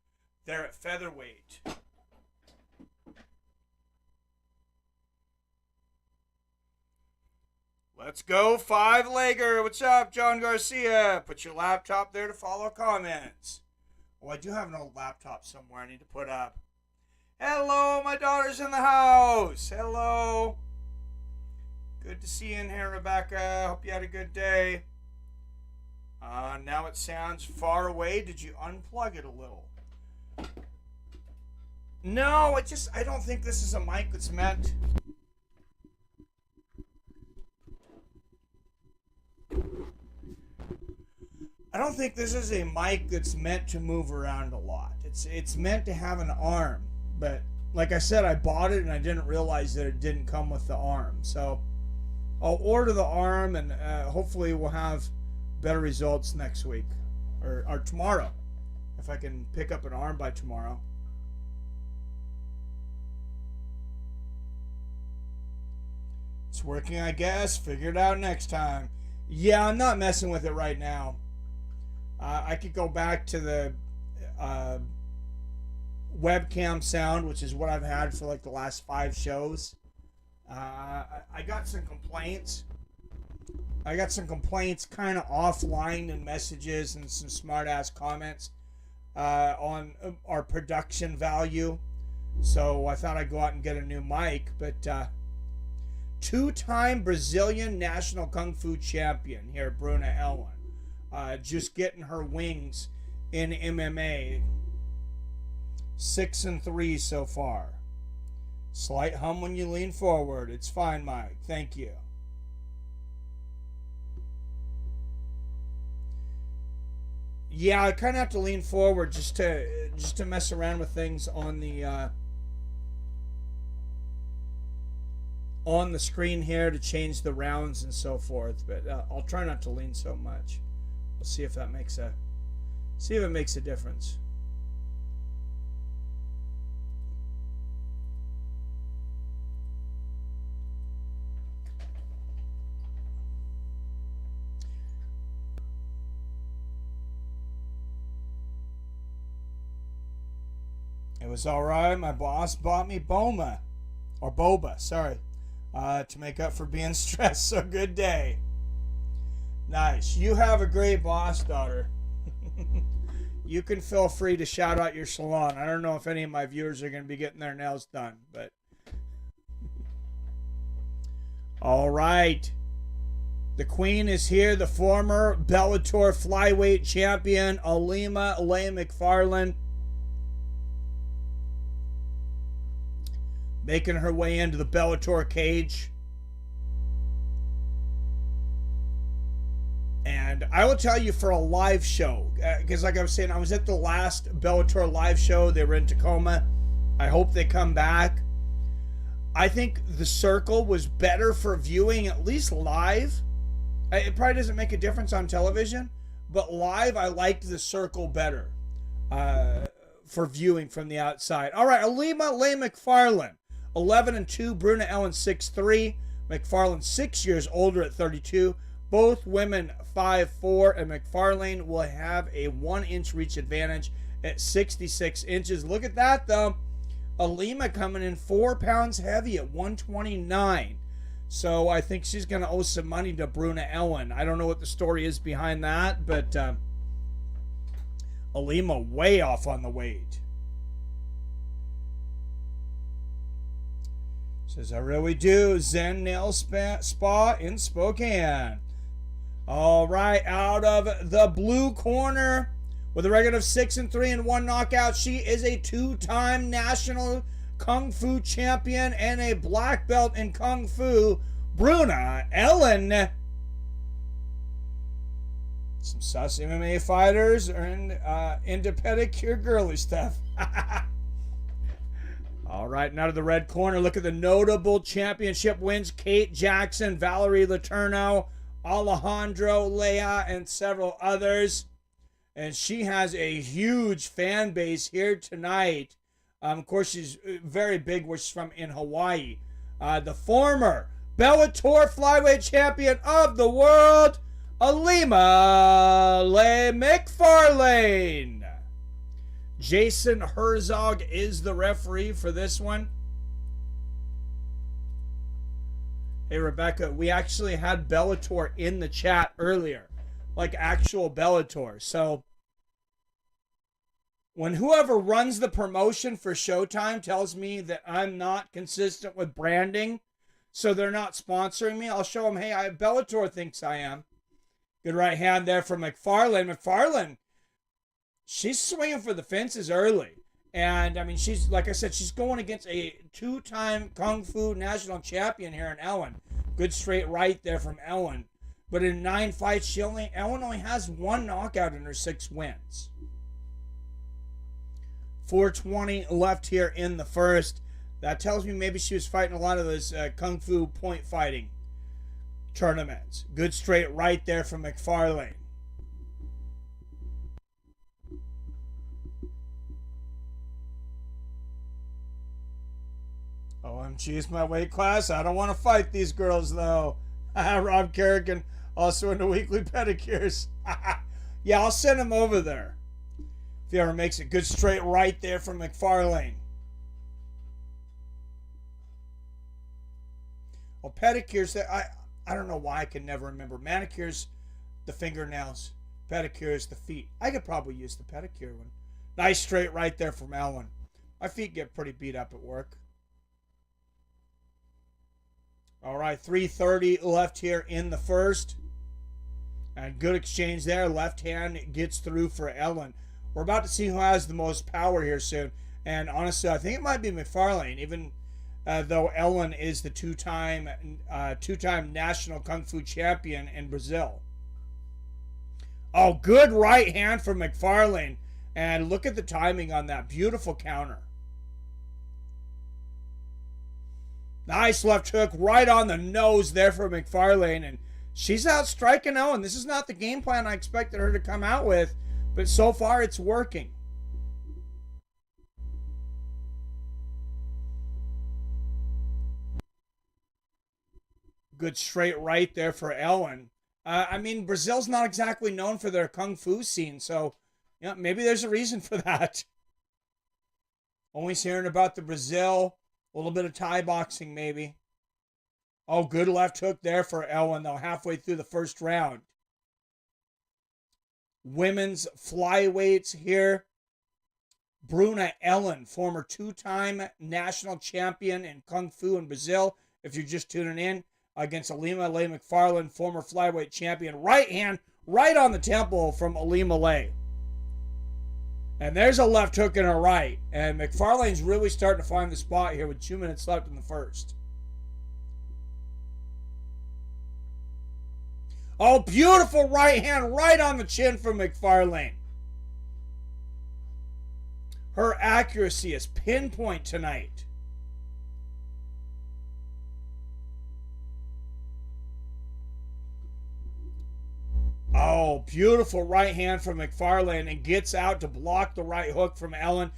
S4: there at featherweight. Let's go, 5-legger. What's up, John Garcia? Put your laptop there to follow comments. Oh, I do have an old laptop somewhere I need to put up. Hello, my daughter's in the house. Hello. Good to see you in here, Rebecca. Hope you had a good day. Now it sounds far away. Did you unplug it a little? No, I don't think this is a mic that's meant. I don't think this is a mic that's meant to move around a lot. It's meant to have an arm, but like I said, I bought it and I didn't realize that it didn't come with the arm. So I'll order the arm, and hopefully we'll have better results next week or tomorrow, if I can pick up an arm by tomorrow. It's working, I guess. Figure it out next time. Yeah, I'm not messing with it right now. I could go back to the webcam sound, which is what I've had for like the last 5 shows. I got some complaints I got some complaints kind of offline and messages and some smart ass comments on our production value. So I thought I'd go out and get a new mic. But two-time Brazilian national kung fu champion here, Bruna Ellen, just getting her wings in MMA. 6-3 so far. Slight hum when you lean forward. It's fine, Mike. Thank you. Yeah, I kind of have to lean forward just to mess around with things on the screen here to change the rounds and so forth. But I'll try not to lean so much. We'll see if that makes a difference. It was all right. My boss bought me boba, sorry, to make up for being stressed. So good day. Nice. You have a great boss, daughter. You can feel free to shout out your salon. I don't know if any of my viewers are going to be getting their nails done, but all right. The queen is here. The former Bellator Flyweight champion, Ilima-Lei Macfarlane, making her way into the Bellator cage. And I will tell you, for a live show, because like I was saying, I was at the last Bellator live show. They were in Tacoma. I hope they come back. I think the circle was better for viewing, at least live. It probably doesn't make a difference on television, but live, I liked the circle better for viewing from the outside. All right, Ilima-Lei Macfarlane, 11-2, Bruna Ellen 6'3", Macfarlane 6 years older at 32. Both women 5'4", and Macfarlane will have a 1-inch reach advantage at 66 inches. Look at that, though. Ilima coming in 4 pounds heavy at 129. So I think she's going to owe some money to Bruna Ellen. I don't know what the story is behind that, but Ilima way off on the weight. Says, I really do. Zen Nail Spa in Spokane. All right, out of the blue corner with a record of 6-3 and 1 knockout. She is a 2-time national Kung Fu champion and a black belt in Kung Fu, Bruna Ellen. Some sus MMA fighters are into pedicure girly stuff. All right, now to the red corner. Look at the notable championship wins. Kate Jackson, Valerie Letourneau, Alejandro Lea, and several others. And she has a huge fan base here tonight. Of course, she's very big where she's from in Hawaii. The former Bellator Flyweight Champion of the World, Ilima-Lei Macfarlane. Jason Herzog is the referee for this one. Hey, Rebecca, we actually had Bellator in the chat earlier, like actual Bellator. So when whoever runs the promotion for Showtime tells me that I'm not consistent with branding, so they're not sponsoring me, I'll show them, hey, Bellator thinks I am. Good right hand there for Macfarlane. Macfarlane, she's swinging for the fences early. And, I mean, she's, like I said, she's going against a 2-time Kung Fu national champion here in Ellen. Good straight right there from Ellen. But in 9 fights, Ellen only has 1 knockout in her 6 wins. 4:20 left here in the first. That tells me maybe she was fighting a lot of those Kung Fu point fighting tournaments. Good straight right there from Macfarlane. OMG is my weight class. I don't want to fight these girls, though. Rob Kerrigan, also into weekly pedicures. Yeah, I'll send him over there if he ever makes it. Good straight right there from Macfarlane. Well, pedicures, I don't know why I can never remember. Manicure's the fingernails. Pedicure's the feet. I could probably use the pedicure one. Nice straight right there from Ellen. My feet get pretty beat up at work. All right, 3:30 left here in the first. And good exchange there. Left hand gets through for Ellen. We're about to see who has the most power here soon. And honestly, I think it might be Macfarlane, even though Ellen is the two-time national Kung Fu champion in Brazil. Oh, good right hand from Macfarlane. And look at the timing on that. Beautiful counter. Nice left hook right on the nose there for Macfarlane. And she's out striking Ellen. This is not the game plan I expected her to come out with, but so far it's working. Good straight right there for Ellen. I mean, Brazil's not exactly known for their Kung Fu scene, so yeah, maybe there's a reason for that. Always hearing about the Brazil, a little bit of Thai boxing maybe. Oh, good left hook there for Ellen, though, halfway through the first round. Women's flyweights here. Bruna Ellen, former two-time national champion in Kung Fu in Brazil, if you're just tuning in, against Ilima-Lei Macfarlane, former flyweight champion. Right hand, right on the temple from Ilima-Lei. And there's a left hook in her right. And Macfarlane's really starting to find the spot here with 2 minutes left in the first. Oh, beautiful right hand right on the chin from Macfarlane. Her accuracy is pinpoint tonight. Oh, beautiful right hand from Macfarlane, and gets out to block the right hook from Ellen.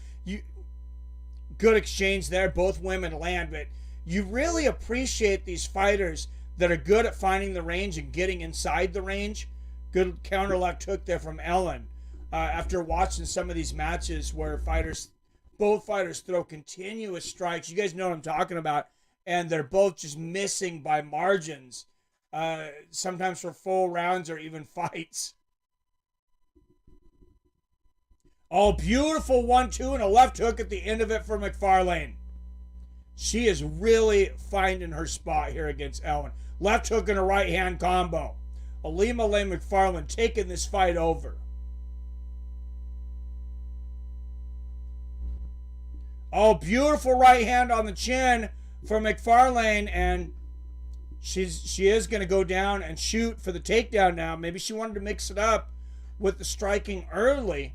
S4: Good exchange there. Both women land, but you really appreciate these fighters that are good at finding the range and getting inside the range. Good counter left hook there from Ellen. After watching some of these matches where both fighters throw continuous strikes, you guys know what I'm talking about, and they're both just missing by margins. Sometimes for full rounds or even fights. Oh, beautiful 1-2 and a left hook at the end of it for Macfarlane. She is really finding her spot here against Ellen. Left hook and a right hand combo. Ilima-Lei Macfarlane taking this fight over. Oh, beautiful right hand on the chin for Macfarlane, and she is going to go down and shoot for the takedown now. Maybe she wanted to mix it up with the striking early.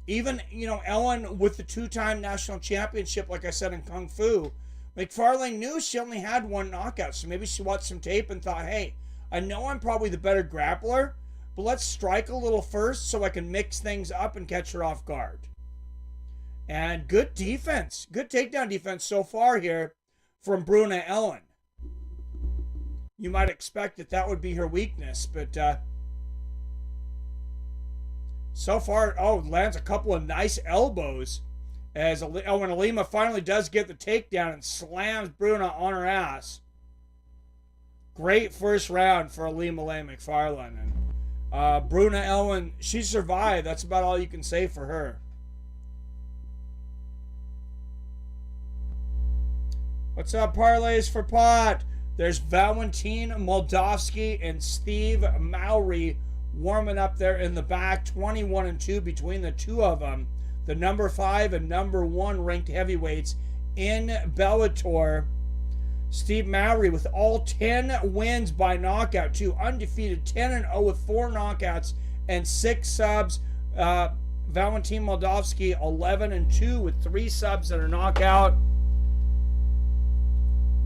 S4: Even, Ellen with the two-time national championship, like I said, in Kung Fu, Macfarlane knew she only had one knockout. So maybe she watched some tape and thought, hey, I know I'm probably the better grappler, but let's strike a little first so I can mix things up and catch her off guard. And good defense. Good takedown defense so far here from Bruna Ellen. You might expect that would be her weakness, but so far, lands a couple of nice elbows as when Ilima finally does get the takedown and slams Bruna on her ass. Great first round for Ilima-Lei Macfarlane. And Bruna Ellen, she survived. That's about all you can say for her. What's up, parlays for pot? There's Valentin, Moldavsky, and Steve Mowry warming up there in the back. 21-2 between the two of them. The number 5 and number 1 ranked heavyweights in Bellator. Steve Mowry with all 10 wins by knockout, too. Undefeated, 10-0 with 4 knockouts and 6 subs. Valentin Moldavsky, 11-2 with 3 subs and a knockout.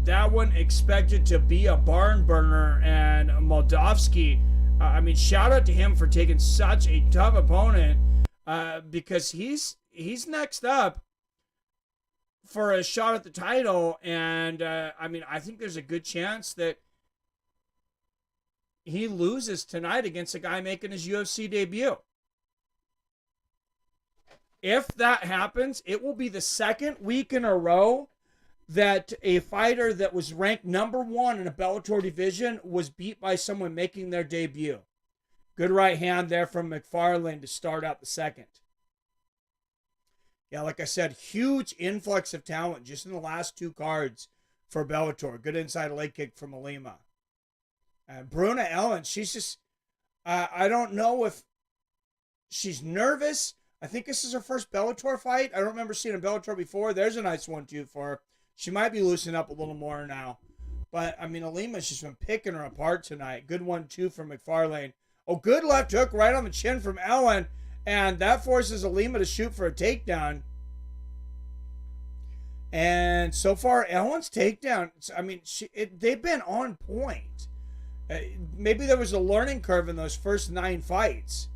S4: That one expected to be a barn burner, and Moldavsky, shout out to him for taking such a tough opponent, because he's next up for a shot at the title, and I think there's a good chance that he loses tonight against a guy making his UFC debut. If that happens, it will be the second week in a row that a fighter that was ranked number 1 in a Bellator division was beat by someone making their debut. Good right hand there from Macfarlane to start out the second. Yeah, like I said, huge influx of talent just in the last 2 cards for Bellator. Good inside leg kick from Ilima. And Bruna Ellen, she's just, I don't know if she's nervous. I think this is her first Bellator fight. I don't remember seeing a Bellator before. There's a nice 1-2 for her. She might be loosening up a little more now. But, I mean, Ilima's just been picking her apart tonight. Good 1-2 from Macfarlane. Oh, good left hook right on the chin from Ellen. And that forces Ilima to shoot for a takedown. And so far, Ellen's takedown, I mean, they've been on point. Maybe there was a learning curve in those first 9 fights.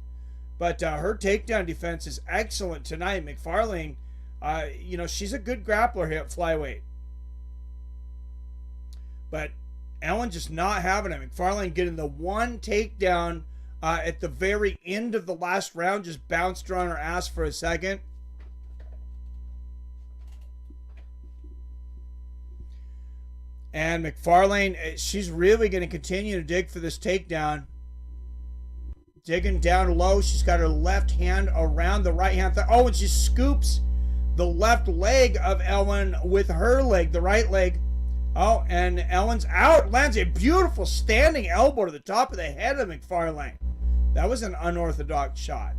S4: But her takedown defense is excellent tonight. Macfarlane, you know, she's a good grappler here at Flyweight. But Ellen just not having it. Macfarlane getting the 1 takedown at the very end of the last round. Just bounced her on her ass for a second. And Macfarlane, she's really going to continue to dig for this takedown. Digging down low. She's got her left hand around the right hand. Oh, and she scoops the left leg of Ellen with her leg, the right leg. Oh, and Ellen's out. Lands a beautiful standing elbow to the top of the head of Macfarlane. That was an unorthodox shot.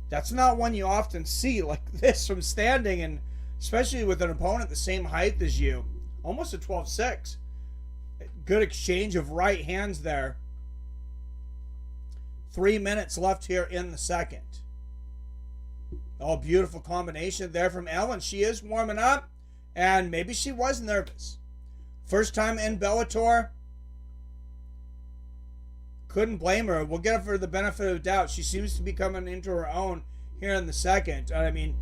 S4: That's not one you often see like this from standing, and especially with an opponent the same height as you. Almost a 12-6. Good exchange of right hands there. 3 minutes left here in the second. Oh, beautiful combination there from Ellen. She is warming up, and maybe she was nervous. First time in Bellator. Couldn't blame her. We'll give her the benefit of the doubt. She seems to be coming into her own here in the second. I mean,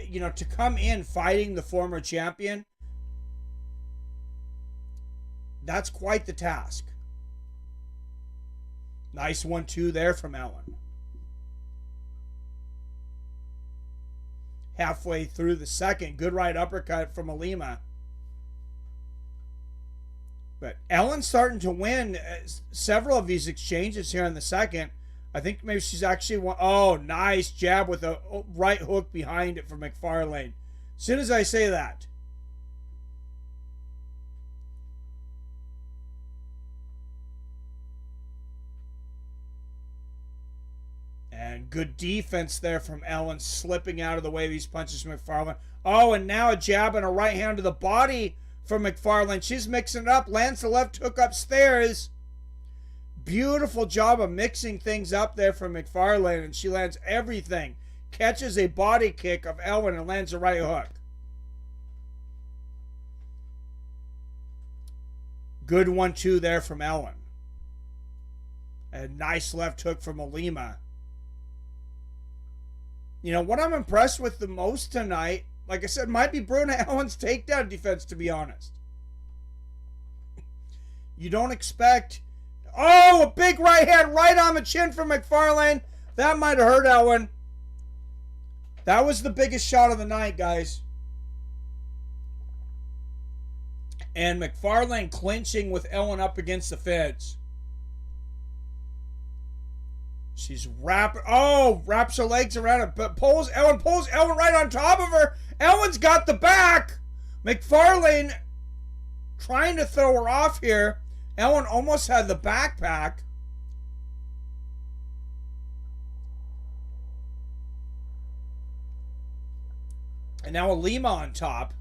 S4: you know, to come in fighting the former champion, that's quite the task. Nice 1-2 there from Ellen. Halfway through the second, good right uppercut from Ilima. But Ellen's starting to win several of these exchanges here in the second. I think maybe she's actually won. Oh, nice jab with a right hook behind it from Macfarlane. As soon as I say that. And good defense there from Ellen, slipping out of the way of these punches from Macfarlane. Oh, and now a jab and a right hand to the body from Macfarlane. She's mixing it up, lands the left hook upstairs. Beautiful job of mixing things up there from Macfarlane, and she lands everything. Catches a body kick of Ellen and lands a right hook. Good 1-2 there from Ellen. A nice left hook from Ilima. You know, what I'm impressed with the most tonight, like I said, might be Bruna Ellen's takedown defense, to be honest. You don't expect... Oh, a big right hand right on the chin from Macfarlane. That might have hurt Ellen. That was the biggest shot of the night, guys. And Macfarlane clinching with Ellen up against the fence. She's wraps her legs around it, but pulls Ellen right on top of her. Ellen's got the back. Macfarlane trying to throw her off here. Ellen almost had the backpack. And now Ilima on top.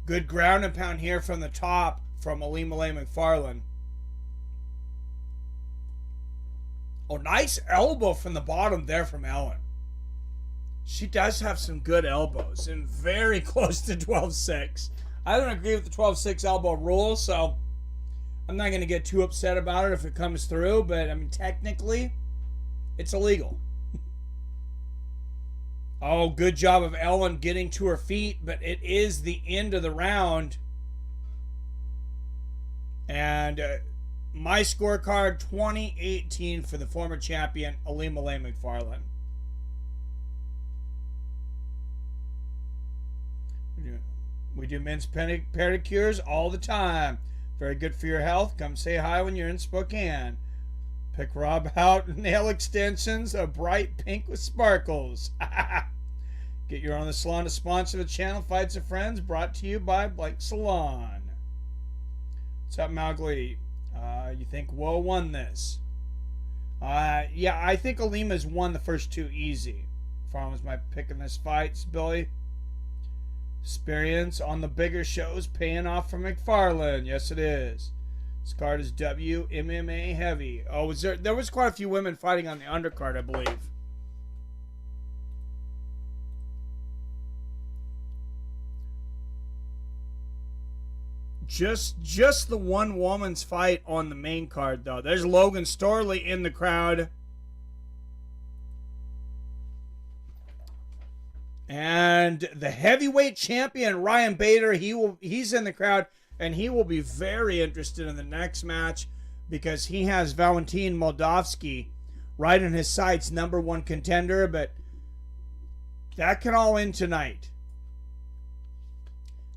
S4: Good ground and pound here from the top from Ilima-Lei Macfarlane. Oh, nice elbow from the bottom there from Ellen. She does have some good elbows and very close to 12-6. I don't agree with the 12-6 elbow rule, so I'm not going to get too upset about it if it comes through, but I mean, technically, it's illegal. Oh, good job of Ellen getting to her feet, but it is the end of the round. And my scorecard 2018 for the former champion Ilima-Lei Macfarlane. We do men's pedicures all the time. Very good for your health. Come say hi when you're in Spokane. Pick Rob out nail extensions, a bright pink with sparkles. Get your own salon to sponsor the channel. Fights of Friends, brought to you by Blake Salon. What's up, Mowgli? You think Woe won this? Yeah, I think Ilima's won the first two easy. Farm was my pick in this fight, Billy. Experience on the bigger shows paying off for Macfarlane. Yes, it is. This card is WMMA heavy. Oh, there was quite a few women fighting on the undercard, I believe. Just the one woman's fight on the main card, though. There's Logan Storley in the crowd. And the heavyweight champion, Ryan Bader, he's in the crowd, and he will be very interested in the next match because he has Valentin Moldavsky right in his sights, #1 contender, but that can all end tonight.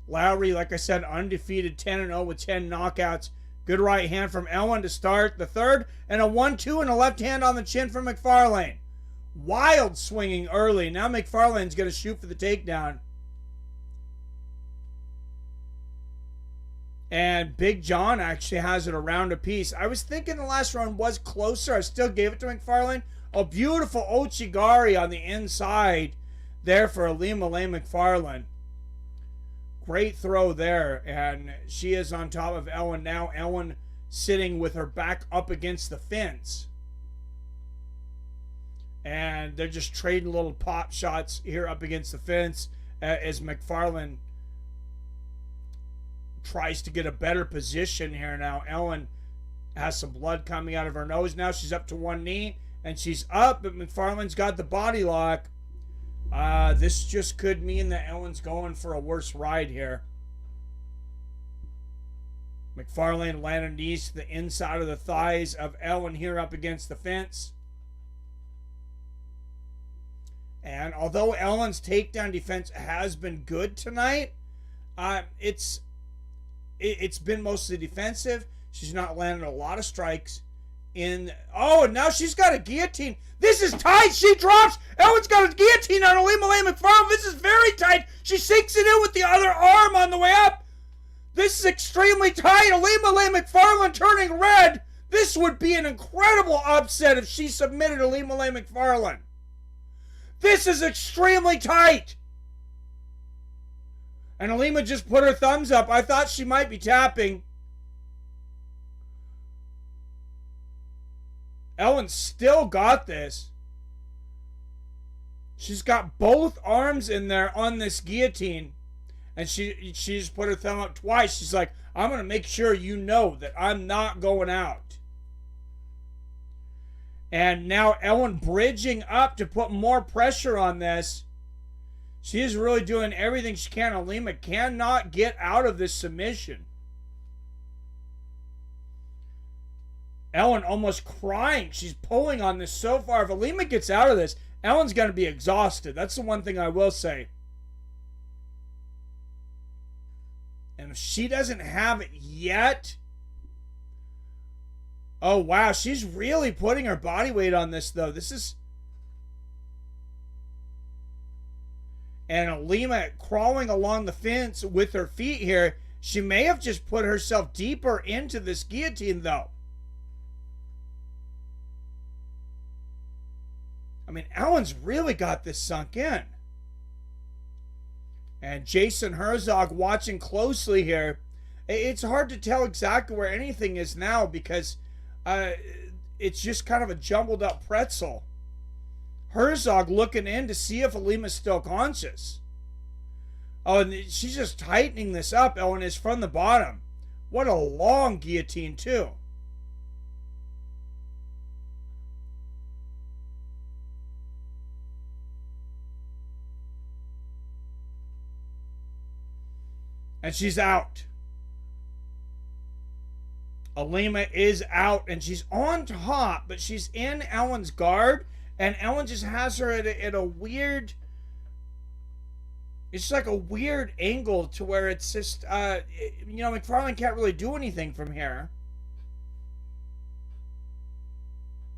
S4: Lowry, like I said, undefeated, 10-0 with 10 knockouts. Good right hand from Ellen to start the third, and a 1-2 and a left hand on the chin from Macfarlane. Wild swinging early. Now Macfarlane's going to shoot for the takedown. And Big John actually has it a round apiece. I was thinking the last round was closer. I still gave it to Macfarlane. A beautiful Ochigari on the inside there for Ilima-Lei Macfarlane. Great throw there. And she is on top of Ellen now. Ellen sitting with her back up against the fence. And they're just trading little pop shots here up against the fence as Macfarlane tries to get a better position here now. Ellen has some blood coming out of her nose now. She's up to one knee, and she's up, but Macfarlane's got the body lock. This just could mean that Ellen's going for a worse ride here. Macfarlane landed knees to the inside of the thighs of Ellen here up against the fence. And although Ellen's takedown defense has been good tonight, it's been mostly defensive. She's not landed a lot of strikes. And now she's got a guillotine. This is tight. She drops. Ellen's got a guillotine on Ilima-Lei Macfarlane. This is very tight. She sinks it in with the other arm on the way up. This is extremely tight. Ilima-Lei Macfarlane turning red. This would be an incredible upset if she submitted Ilima-Lei Macfarlane. This is extremely tight. And Ilima just put her thumbs up. I thought she might be tapping. Ellen still got this. She's got both arms in there on this guillotine. And she just put her thumb up twice. She's like, I'm going to make sure you know that I'm not going out. And now Ellen bridging up to put more pressure on this. She is really doing everything she can. Ilima cannot get out of this submission. Ellen almost crying. She's pulling on this so far. If Ilima gets out of this, Ellen's going to be exhausted. That's the one thing I will say. And if she doesn't have it yet... Oh, wow. She's really putting her body weight on this, though. This is... And Ilima crawling along the fence with her feet here. She may have just put herself deeper into this guillotine, though. I mean, Ellen's really got this sunk in. And Jason Herzog watching closely here. It's hard to tell exactly where anything is now because... it's just kind of a jumbled up pretzel. Herzog looking in to see if Ilima's still conscious. Oh, and she's just tightening this up. Ellen is from the bottom. What a long guillotine, too. And she's out. Ilima is out, and she's on top, but she's in Ellen's guard, and Ellen just has her at a weird... It's just like a weird angle to where it's just, Macfarlane can't really do anything from here.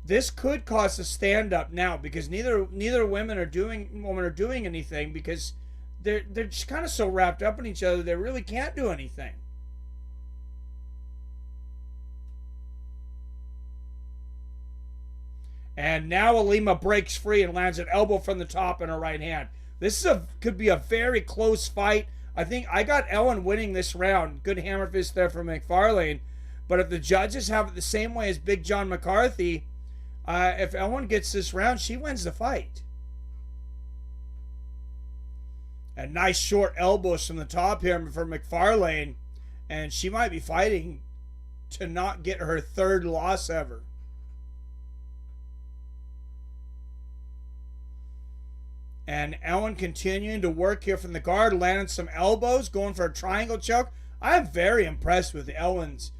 S4: This could cause a stand-up now because neither women are doing anything because they're just kind of so wrapped up in each other they really can't do anything. And now Ilima breaks free and lands an elbow from the top in her right hand. This could be a very close fight. I think I got Ellen winning this round. Good hammer fist there from Macfarlane. But if the judges have it the same way as Big John McCarthy, if Ellen gets this round, she wins the fight. And nice short elbows from the top here for Macfarlane. And she might be fighting to not get her third loss ever. And Ellen continuing to work here from the guard, landing some elbows, going for a triangle choke. I'm very impressed with Ellen's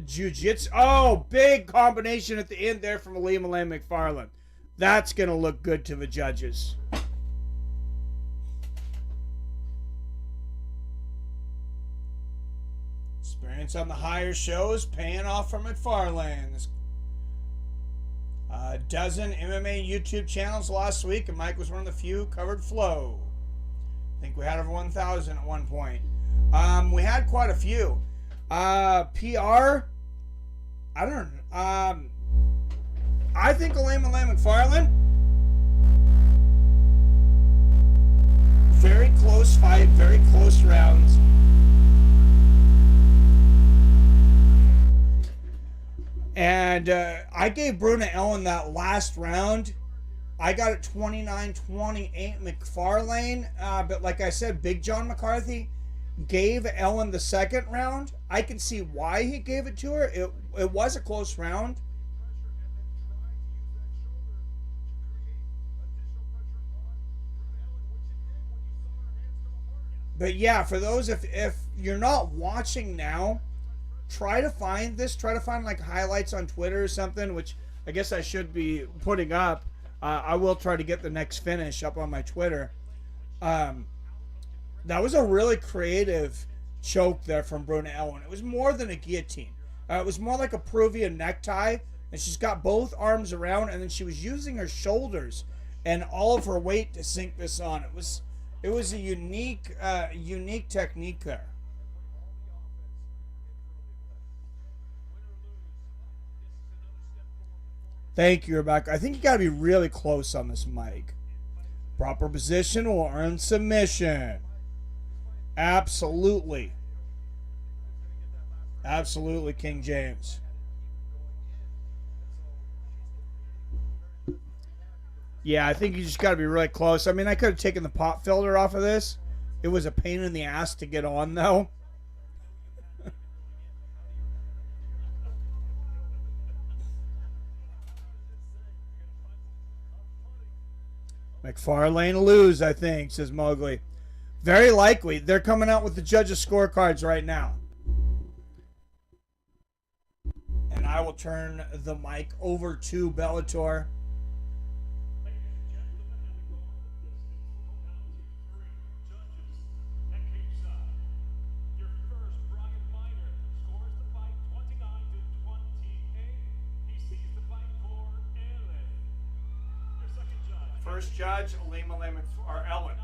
S4: jiu-jitsu. Oh, big combination at the end there from Ilima-Lei Macfarlane. That's going to look good to the judges. Experience on the higher shows paying off for Macfarlane. A dozen MMA YouTube channels last week, and Mike was one of the few covered Flow. I think we had over 1,000 at one point. We had quite a few. PR, I don't know. I think Ilima-Lei Macfarlane, very close fight, very close rounds. And I gave Bruna Ellen that last round. I got it 29-28 Macfarlane. But like I said, Big John McCarthy gave Ellen the second round. I can see why he gave it to her. It was a close round. But yeah, for those, if you're not watching now, try to find this. Try to find like highlights on Twitter or something, which I guess I should be putting up. I will try to get the next finish up on my Twitter. That was a really creative choke there from Bruna Ellen. It was more than a guillotine. It was more like a Peruvian necktie, and she's got both arms around, and then she was using her shoulders and all of her weight to sink this on. It was a unique technique there. Thank you, Rebecca. I think you got to be really close on this mic. Proper position will earn submission. Absolutely. Absolutely, King James. Yeah, I think you just got to be really close. I mean, I could have taken the pop filter off of this. It was a pain in the ass to get on, though. Macfarlane lose, I think, says Mowgli. Very likely. They're coming out with the judges' scorecards right now. And I will turn the mic over to Bellator. First judge, Ilima-Lei or Ellen.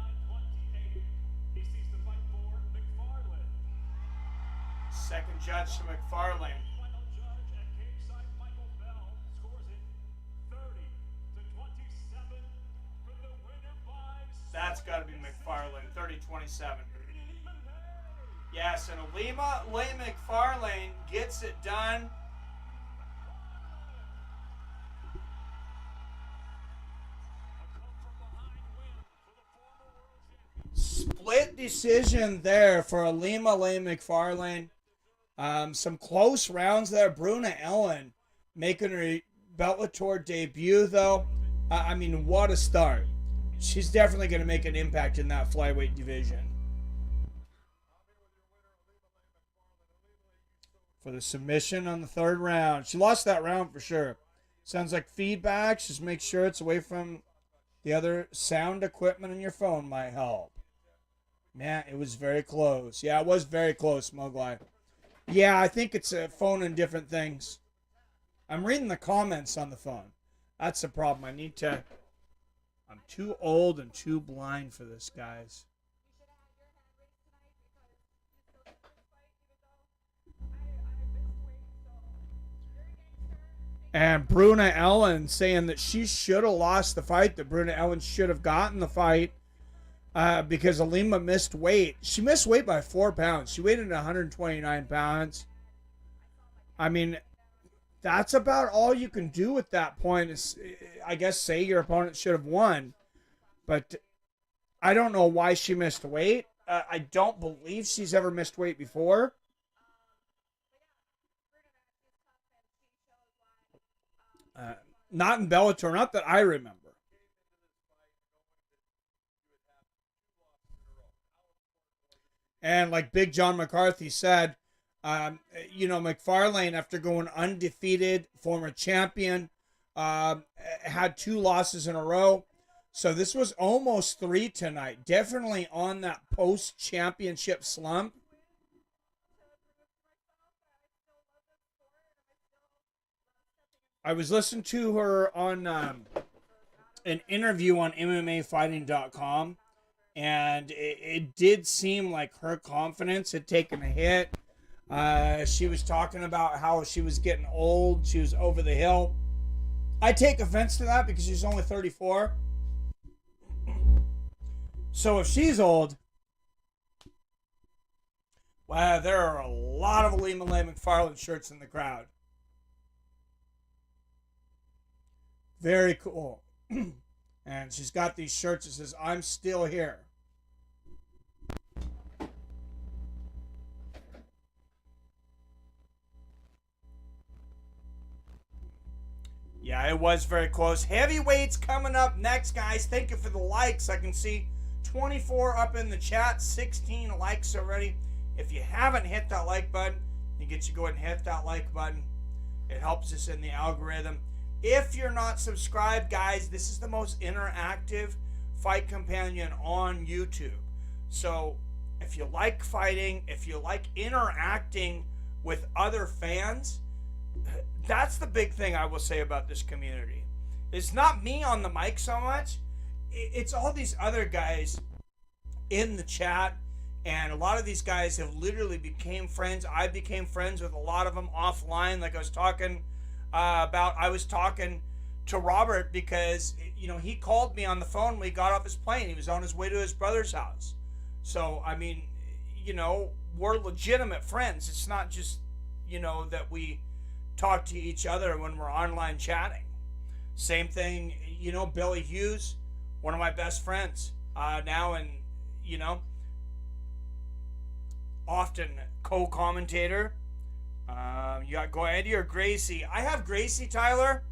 S4: Second judge to Macfarlane. That's got to be Macfarlane, 30-27. Yes, and Ilima-Lei Macfarlane gets it done. Split decision there for Ilima-Lei Macfarlane. Some close rounds there. Bruna Ellen making her Bellator debut, though. I mean, what a start. She's definitely going to make an impact in that flyweight division. for the submission on the third round. She lost that round for sure. Sounds like feedback. Just make sure it's away from the other sound equipment in your phone might help. Man, it was very close. Yeah, it was very close, Mowgli. Yeah, I think it's a phone and different things. I'm reading the comments on the phone. That's the problem. I'm too old and too blind for this, guys. And Bruna Ellen saying that she should have lost the fight, that Bruna Ellen should have gotten the fight because Ilima missed weight. She missed weight by 4 pounds. She weighed in 129 pounds. I mean, that's about all you can do at that point. Is, I guess, say your opponent should have won. But I don't know why she missed weight. I don't believe she's ever missed weight before. Not in Bellator, not that I remember. And like Big John McCarthy said, Macfarlane, after going undefeated, former champion, had 2 losses in a row. So this was almost 3 tonight. Definitely on that post-championship slump. I was listening to her on an interview on MMAfighting.com, and it did seem like her confidence had taken a hit. She was talking about how she was getting old. She was over the hill. I take offense to that because she's only 34. So if she's old, well, there are a lot of Ilima-Lei Macfarlane shirts in the crowd. Very cool. And she's got these shirts that says, "I'm still here." Yeah, it was very close. Heavyweights coming up next, guys. Thank you for the likes. I can see 24 up in the chat, 16 likes already. If you haven't hit that like button, you get you go ahead and hit that like button. It helps us in the algorithm. If you're not subscribed, guys, this is the most interactive fight companion on YouTube. So if you like fighting, if you like interacting with other fans, that's the big thing I will say about this community. It's not me on the mic so much. It's all these other guys in the chat. And a lot of these guys have literally became friends. I became friends with a lot of them offline. Like I was talking I was talking to Robert because, he called me on the phone when he got off his plane. He was on his way to his brother's house. So, I mean, we're legitimate friends. It's not just, that we talk to each other when we're online chatting. Same thing, Billy Hughes, one of my best friends now, and, often co-commentator. You got Goiti or Gracie? I have Gracie, Tyler.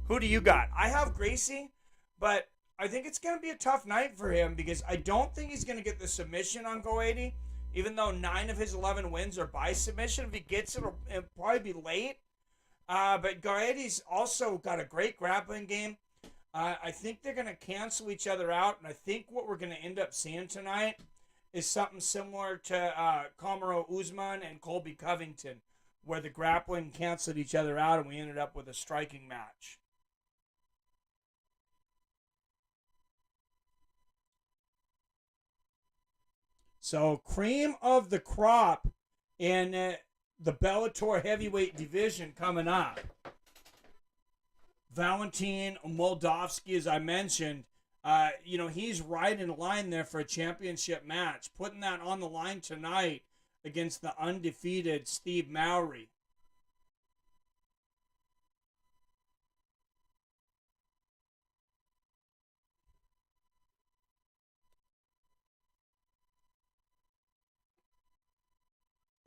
S4: Who do you got? I have Gracie, but I think it's going to be a tough night for him because I don't think he's going to get the submission on Goiti, even though 9 of his 11 wins are by submission. If he gets it, it'll probably be late. But Goiti's also got a great grappling game. I think they're going to cancel each other out, and I think what we're going to end up seeing tonight is something similar to Kamaru Usman and Colby Covington, where the grappling canceled each other out and we ended up with a striking match. So, cream of the crop in the Bellator heavyweight division coming up. Valentin Moldavsky, as I mentioned, he's right in line there for a championship match, putting that on the line tonight against the undefeated Steve Mowry.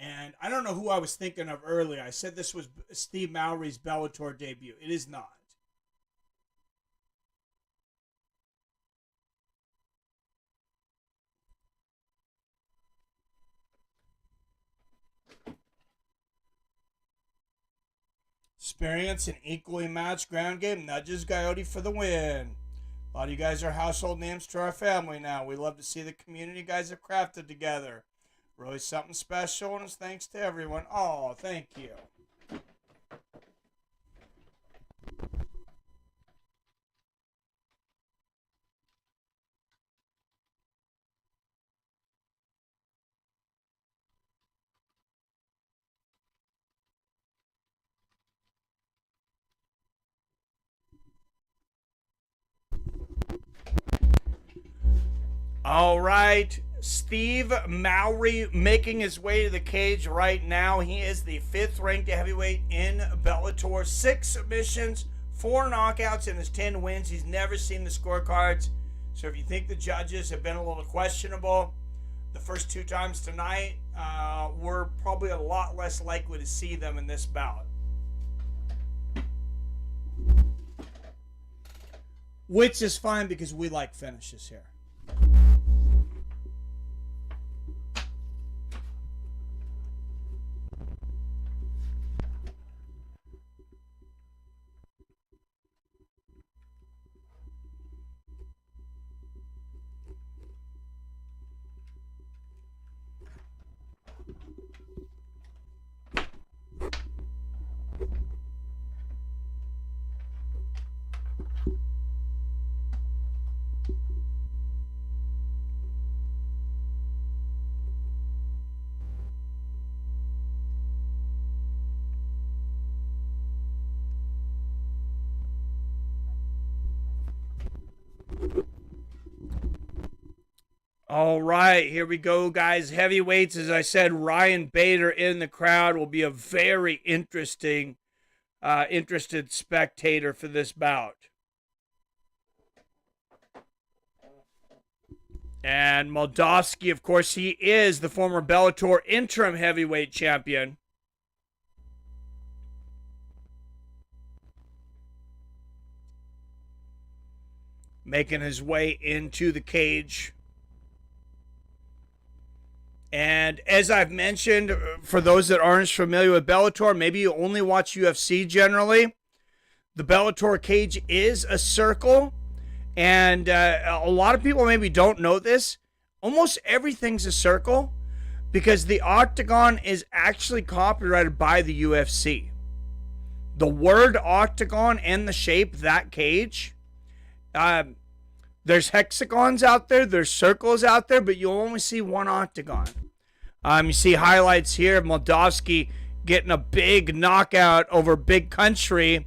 S4: And I don't know who I was thinking of earlier. I said this was Steve Mowry's Bellator debut. It is not. Experience and equally matched ground game nudges Goiti for the win. A lot of you guys are household names to our family now. We love to see the community guys have crafted together. Really something special, and it's thanks to everyone. Oh, thank you. All right, Steve Mowry making his way to the cage right now. He is the 5th ranked heavyweight in Bellator. 6 submissions, 4 knockouts in his 10 wins. He's never seen the scorecards. So if you think the judges have been a little questionable the first 2 times tonight, we're probably a lot less likely to see them in this bout. Which is fine because we like finishes here. All right, here we go, guys. Heavyweights, as I said, Ryan Bader in the crowd will be a very interested spectator for this bout. And Moldavsky, of course, he is the former Bellator interim heavyweight champion. Making his way into the cage. And as I've mentioned, for those that aren't as familiar with Bellator, maybe you only watch UFC generally, the Bellator cage is a circle. And a lot of people maybe don't know this. Almost everything's a circle because the octagon is actually copyrighted by the UFC. The word octagon and the shape, that cage, there's hexagons out there, there's circles out there, but you'll only see one octagon. You see highlights here of Moldavsky getting a big knockout over Big Country,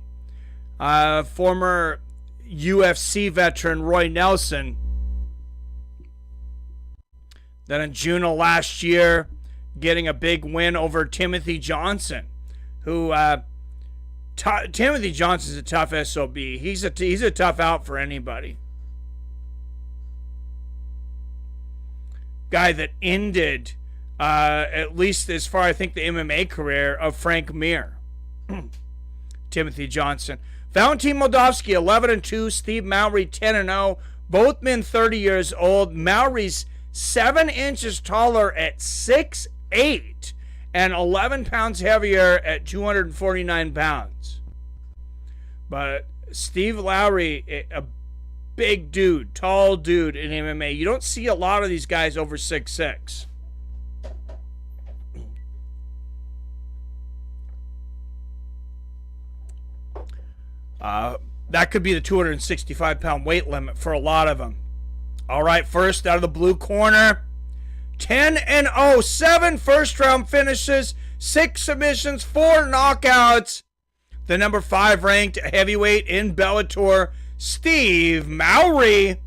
S4: former UFC veteran Roy Nelson. Then in June of last year, getting a big win over Timothy Johnson, who Timothy Johnson's a tough SOB. He's a tough out for anybody. Guy that ended, at least as far I think the MMA career of Frank Mir. Timothy Johnson. Valentin Moldavsky 11-2, Steve Mowry 10-0. Both men 30 years old. Mowry's 7 inches taller at 6'8" and 11 pounds heavier at 249 pounds. But Steve Lowry, a big dude, tall dude in MMA. You don't see a lot of these guys over 6'6". That could be the 265-pound weight limit for a lot of them. All right, first out of the blue corner, 10-0, 7 first-round finishes, 6 submissions, 4 knockouts. The number 5 ranked heavyweight in Bellator, Steve Mowry.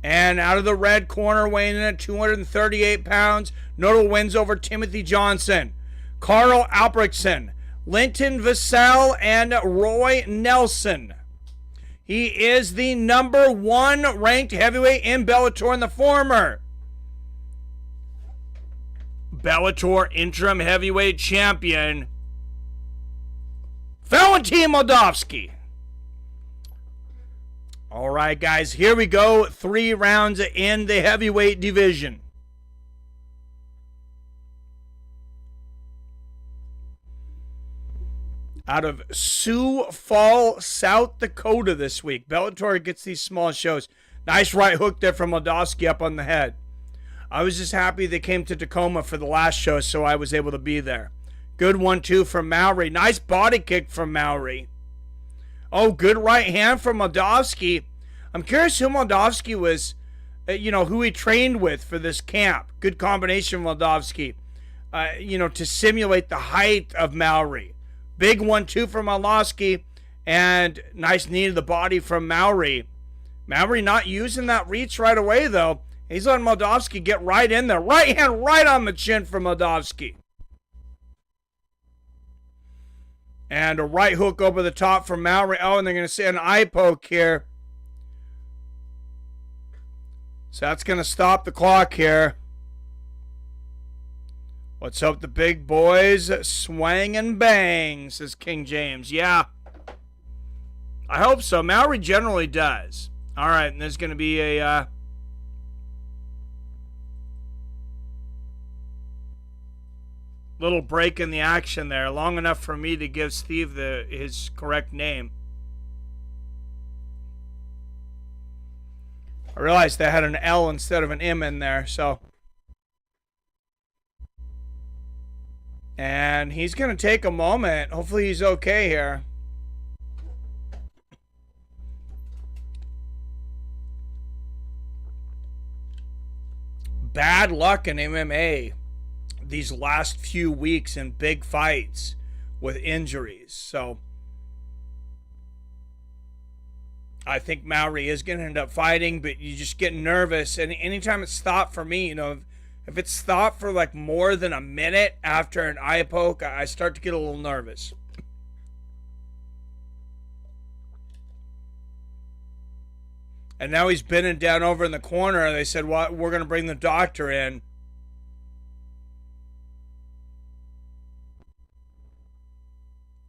S4: And out of the red corner, weighing in at 238 pounds, notable wins over Timothy Johnson, Carl Albrechtsen, Linton Vassell, and Roy Nelson. He is the number 1 ranked heavyweight in Bellator and the former Bellator interim heavyweight champion, Valentin Moldavsky. All right, guys, here we go. 3 rounds in the heavyweight division. out of Sioux Falls, South Dakota this week. Bellator gets these small shows. Nice right hook there from Moldavsky up on the head. I was just happy they came to Tacoma for the last show, so I was able to be there. Good 1-2 from Mowry. Nice body kick from Mowry. Oh, good right hand from Moldavsky. I'm curious who Moldavsky was, who he trained with for this camp. Good combination, Moldavsky, to simulate the height of Mowry. Big 1-2 from Moldavsky, and nice knee to the body from Mowry. Mowry not using that reach right away, though. He's letting Moldavsky get right in there. Right hand right on the chin for Moldavsky. And a right hook over the top from Mowry. Oh, and they're going to see an eye poke here. So that's going to stop the clock here. Let's hope the big boys swang and bang, says King James. Yeah, I hope so. Mowry generally does. All right, and there's going to be a little break in the action there, long enough for me to give Steve his correct name. I realized they had an L instead of an M in there, so. And he's going to take a moment. Hopefully he's okay here. Bad luck in MMA these last few weeks in big fights with injuries. So I think Mowry is going to end up fighting, but you just get nervous. And anytime it's stopped for me, if it's stopped for like more than a minute after an eye poke, I start to get a little nervous. And now he's bending down over in the corner. They said, well, we're going to bring the doctor in.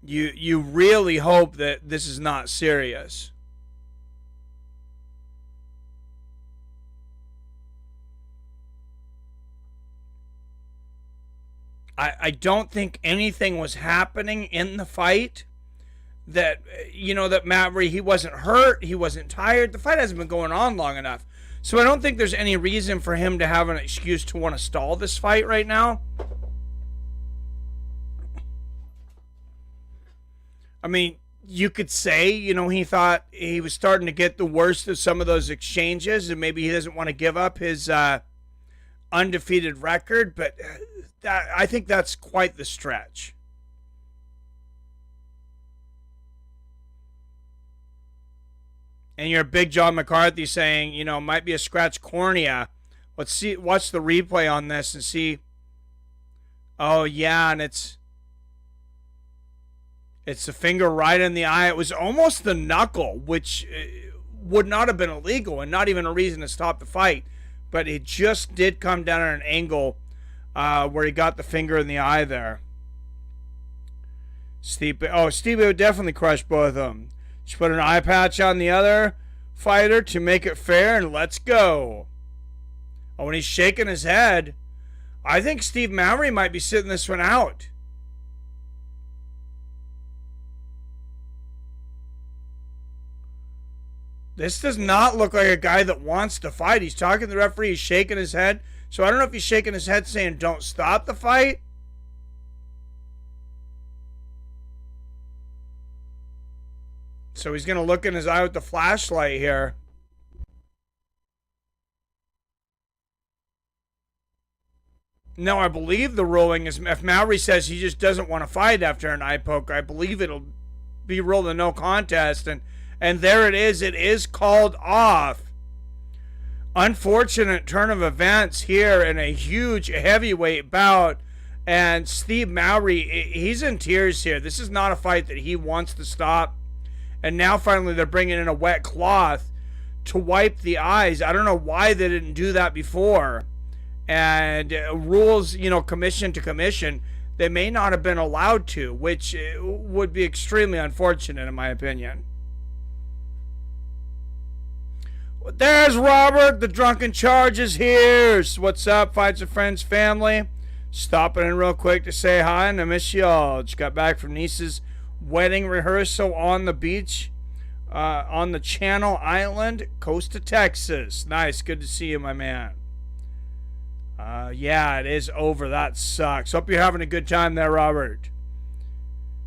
S4: You really hope that this is not serious. I don't think anything was happening in the fight that, that Mowry, he wasn't hurt, he wasn't tired. The fight hasn't been going on long enough. So I don't think there's any reason for him to have an excuse to want to stall this fight right now. I mean, you could say, he thought he was starting to get the worst of some of those exchanges, and maybe he doesn't want to give up his undefeated record, but I think that's quite the stretch. And you're Big John McCarthy saying, might be a scratch cornea. Watch the replay on this and see. Oh, yeah, and it's the finger right in the eye. It was almost the knuckle, which would not have been illegal and not even a reason to stop the fight. But it just did come down at an angle where he got the finger in the eye there. Steve would definitely crush both of them. Just put an eye patch on the other fighter to make it fair, and let's go. Oh, when he's shaking his head, I think Steve Mowry might be sitting this one out. This does not look like a guy that wants to fight. He's talking to the referee. He's shaking his head. So I don't know if he's shaking his head saying, don't stop the fight. So he's going to look in his eye with the flashlight here. No, I believe the ruling is if Mowry says he just doesn't want to fight after an eye poke, I believe it'll be ruled a no contest. And there it is called off. Unfortunate turn of events here in a huge heavyweight bout. And Steve Mowry, he's in tears here. This is not a fight that he wants to stop. And now finally they're bringing in a wet cloth to wipe the eyes. I don't know why they didn't do that before. And rules, commission to commission, they may not have been allowed to, which would be extremely unfortunate in my opinion. There's Robert, the Drunken Charge is here. What's up, Fights and Friends family? Stopping in real quick to say hi and I miss y'all. Just got back from Niece's wedding rehearsal on the beach on the Channel Island, coast of Texas. Nice. Good to see you, my man. Yeah, it is over. That sucks. Hope you're having a good time there, Robert.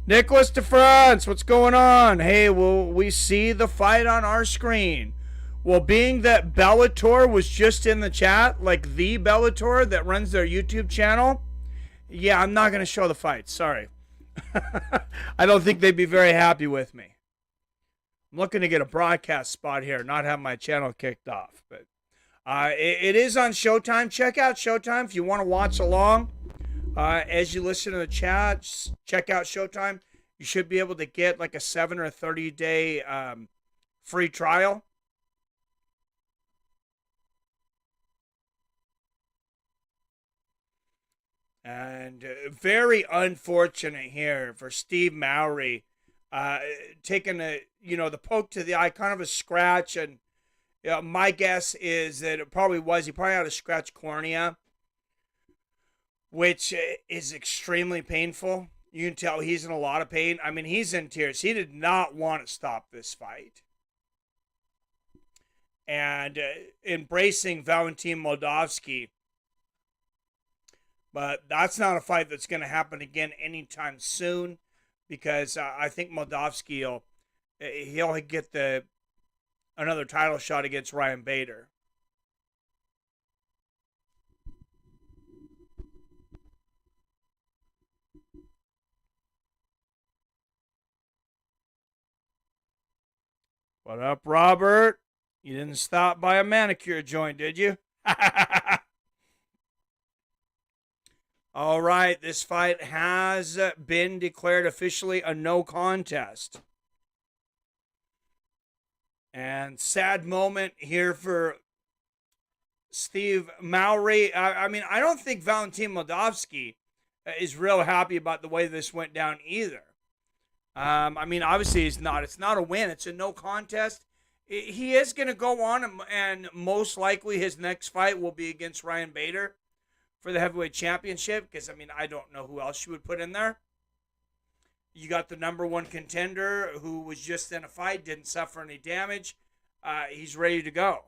S4: Nicholas de France, what's going on? Hey, will we see the fight on our screen? Well, being that Bellator was just in the chat, like the Bellator that runs their YouTube channel, yeah, I'm not going to show the fight. Sorry. I don't think they'd be very happy with me. I'm looking to get a broadcast spot here, not have my channel kicked off. But it is on Showtime. Check out Showtime if you want to watch along. As you listen to the chat, check out Showtime. You should be able to get like a 7 or 30-day free trial. And very unfortunate here for Steve Mowry, taking the poke to the eye, kind of a scratch. And my guess is that it probably was. He probably had a scratch cornea, which is extremely painful. You can tell he's in a lot of pain. I mean, he's in tears. He did not want to stop this fight. And embracing Valentin Moldavsky. But that's not a fight that's going to happen again anytime soon, because I think Moldavsky he'll get another title shot against Ryan Bader. What up, Robert? You didn't stop by a manicure joint, did you? All right, this fight has been declared officially a no contest. And sad moment here for Steve Mowry. I mean, I don't think Valentin Moldavsky is real happy about the way this went down either. I mean, obviously it's not a win. It's a no contest. He is going to go on, and most likely his next fight will be against Ryan Bader for the heavyweight championship, because, I mean, I don't know who else you would put in there. You got the number one contender who was just in a fight, didn't suffer any damage. He's ready to go.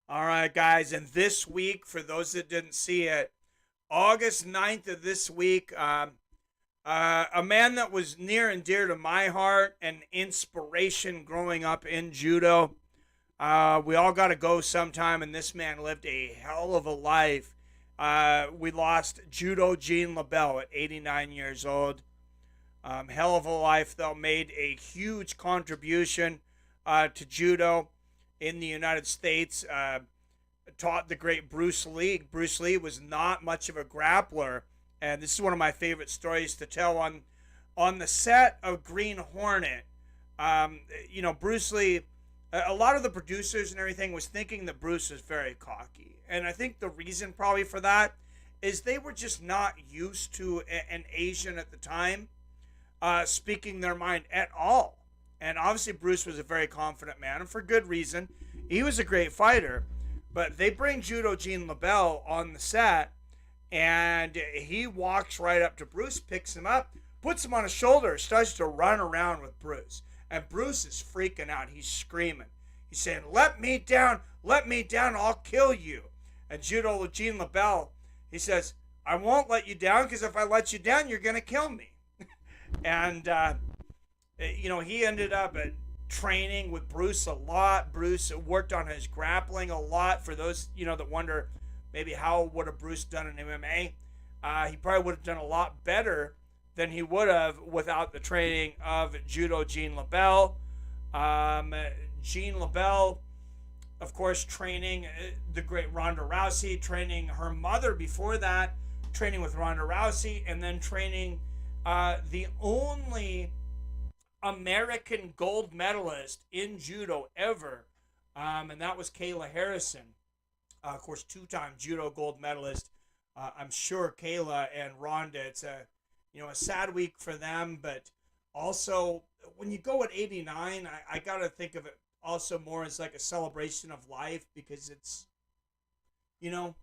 S4: All right, guys, and this week, for those that didn't see it, August 9th of this week, a man that was near and dear to my heart, an inspiration growing up in judo. We all got to go sometime, and this man lived a hell of a life. We lost Judo Jean LaBelle at 89 years old. Hell of a life, though, made a huge contribution to judo in the United States. Taught the great Bruce Lee. Bruce Lee was not much of a grappler, and this is one of my favorite stories to tell. On the set of Green Hornet, Bruce Lee, a lot of the producers and everything was thinking that Bruce was very cocky. And I think the reason probably for that is they were just not used to an Asian at the time speaking their mind at all. And obviously Bruce was a very confident man, and for good reason. He was a great fighter. But they bring Judo Jean LaBelle on the set, and he walks right up to Bruce, picks him up, puts him on his shoulder, starts to run around with Bruce. And Bruce is freaking out. He's screaming. He's saying, let me down, I'll kill you. And Judo Jean LaBelle, he says, I won't let you down, because if I let you down, you're going to kill me. And, he ended up training with Bruce a lot. Bruce worked on his grappling a lot. For those, that wonder maybe how would have Bruce done in MMA, he probably would have done a lot better than he would have without the training of Judo Jean LaBelle. Jean LaBelle, of course, training the great Ronda Rousey, training her mother before that, training with Ronda Rousey, and then training the only American gold medalist in judo ever, and that was Kayla Harrison. Of course, two-time judo gold medalist. I'm sure Kayla and Ronda, it's a sad week for them, but also when you go at 89, I got to think of it also more as like a celebration of life, because it's, you know,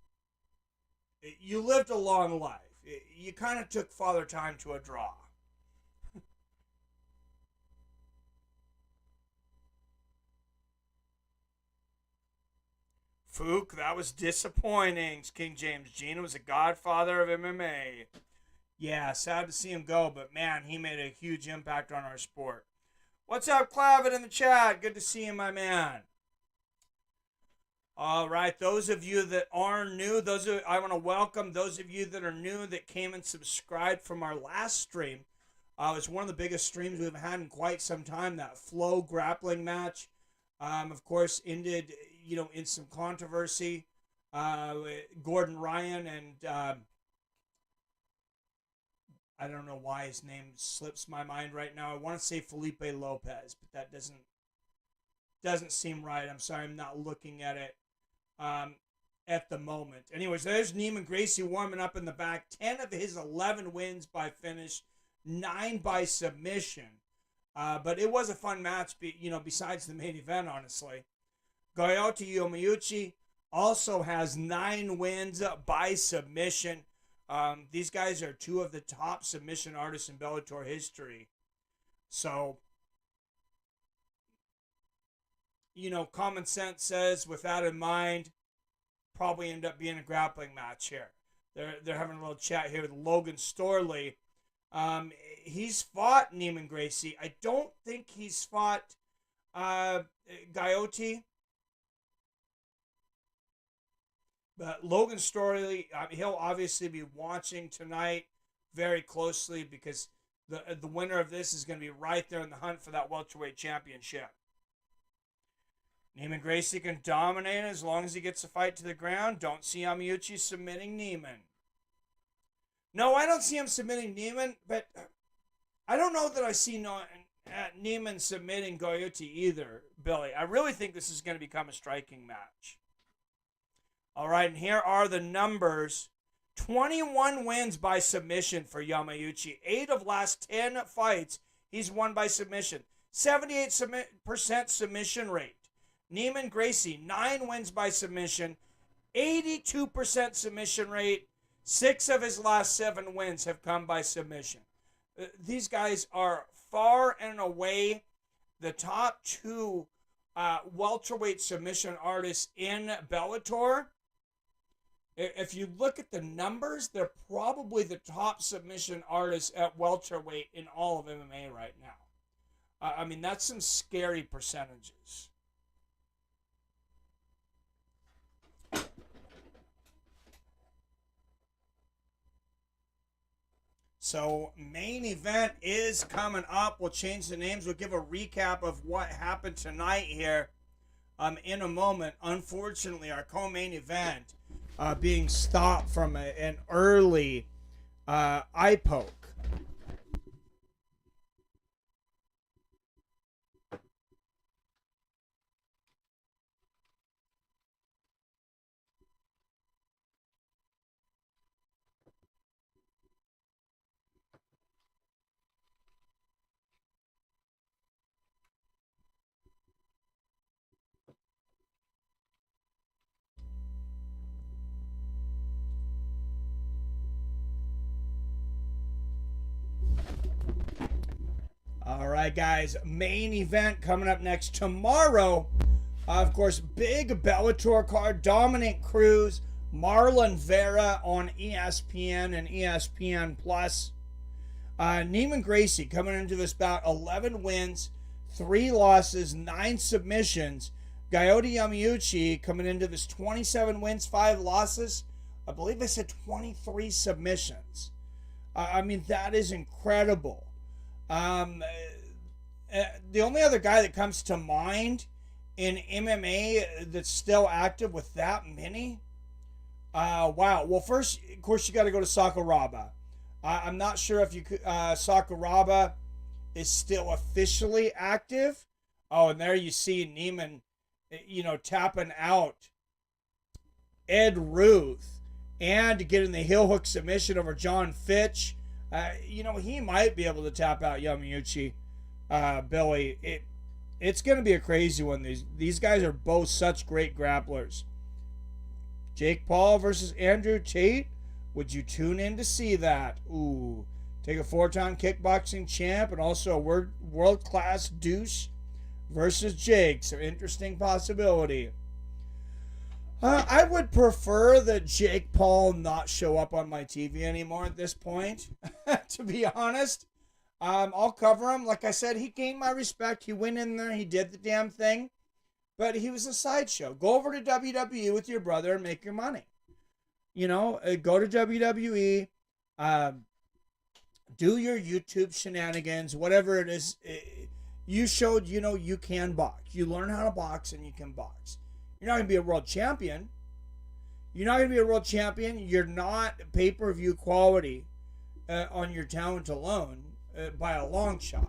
S4: you lived a long life. You kind of took Father Time to a draw. Fook, that was disappointing. King James Gina was a godfather of MMA. Yeah, sad to see him go, but man, he made a huge impact on our sport. What's up, Clavin in the chat? Good to see you, my man. All right, those of you that are new, I want to welcome those of you that are new that came and subscribed from our last stream. It was one of the biggest streams we've had in quite some time. That Flow grappling match, of course, ended in some controversy. Gordon Ryan and I don't know why his name slips my mind right now. I want to say Felipe Lopez, but that doesn't seem right. I'm sorry, I'm not looking at it at the moment. Anyways, there's Neiman Gracie warming up in the back. 10 of his 11 wins by finish, 9 by submission. But it was a fun match, besides the main event, honestly. Goiti Yamuachi also has 9 wins by submission. These guys are 2 of the top submission artists in Bellator history. So, common sense says, with that in mind, probably end up being a grappling match here. They're having a little chat here with Logan Storley. He's fought Neiman Gracie. I don't think he's fought Goiti. But Logan Storley, he'll obviously be watching tonight very closely because the winner of this is going to be right there in the hunt for that welterweight championship. Neiman Gracie can dominate as long as he gets the fight to the ground. Don't see Yamauchi submitting Neiman. No, I don't see him submitting Neiman, but I don't know that I see Neiman submitting Goiti either, Billy. I really think this is going to become a striking match. All right, and here are the numbers. 21 wins by submission for Yamauchi. 8 of last 10 fights, he's won by submission. 78% submission rate. Neiman Gracie, 9 wins by submission. 82% submission rate. 6 of his last 7 wins have come by submission. These guys are far and away the top 2 welterweight submission artists in Bellator. If you look at the numbers, they're probably the top submission artists at welterweight in all of MMA right now. I mean, that's some scary percentages. So, main event is coming up. We'll change the names. We'll give a recap of what happened tonight here in a moment. Unfortunately, our co-main event being stopped from an early eye poke. All right, guys, main event coming up next tomorrow. Of course, big Bellator card, Dominic Cruz, Marlon Vera on ESPN and ESPN Plus. Neiman Gracie coming into this bout, 11 wins, 3 losses, 9 submissions. Goiti Yamuachi coming into this, 27 wins, 5 losses. I believe they said 23 submissions. I mean, that is incredible. The only other guy that comes to mind in MMA that's still active with that many, wow. Well, first, of course, you got to go to Sakuraba. I'm not sure if Sakuraba is still officially active. Oh, and there you see Neiman, tapping out Ed Ruth and getting the heel hook submission over John Fitch. He might be able to tap out Yamauchi, Billy. It's going to be a crazy one. These guys are both such great grapplers. Jake Paul versus Andrew Tate. Would you tune in to see that? Ooh. Take a 4-time kickboxing champ and also a world-class douche versus Jake. So interesting possibility. I would prefer that Jake Paul not show up on my TV anymore at this point, to be honest. I'll cover him. Like I said, he gained my respect. He went in there. He did the damn thing. But he was a sideshow. Go over to WWE with your brother and make your money. You know, go to WWE. Do your YouTube shenanigans, whatever it is. You showed, you know, you can box. You learn how to box and you can box. You're not going to be a world champion. You're not going to be a world champion. You're not pay-per-view quality on your talent alone by a long shot.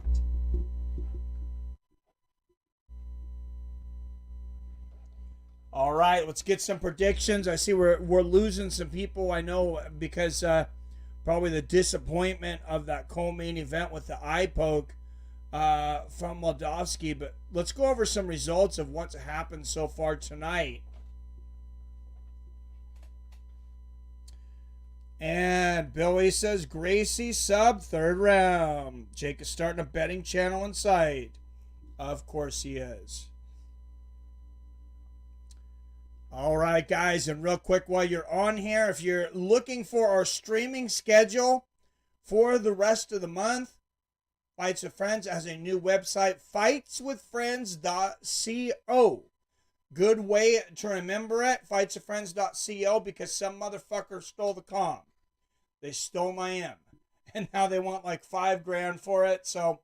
S4: All right, let's get some predictions. I see we're losing some people, I know, because probably the disappointment of that co-main event with the eye poke from Moldavsky. But let's go over some results of what's happened so far tonight. And Billy says Gracie sub 3rd round. Jake is starting a betting channel in sight. Of course he is. All right, guys, and real quick while you're on here, if you're looking for our streaming schedule for the rest of the month, Fights with Friends has a new website, fightswithfriends.co. Good way to remember it, fightswithfriends.co, because some motherfucker stole the com. They stole my M, and now they want like $5,000 for it, so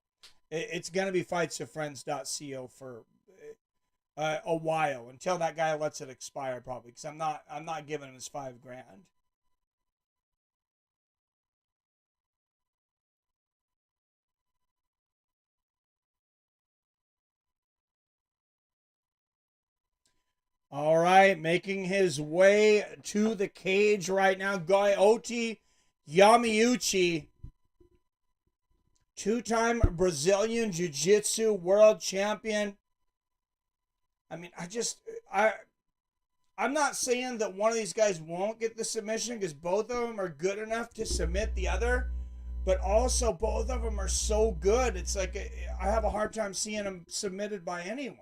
S4: it's going to be fightswithfriends.co for a while, until that guy lets it expire, probably, because I'm not giving him his $5,000. All right, making his way to the cage right now, Goiti Yamuachi, 2-time Brazilian Jiu-Jitsu world champion. I mean, I'm not saying that one of these guys won't get the submission, because both of them are good enough to submit the other, but also both of them are so good. It's like I have a hard time seeing them submitted by anyone.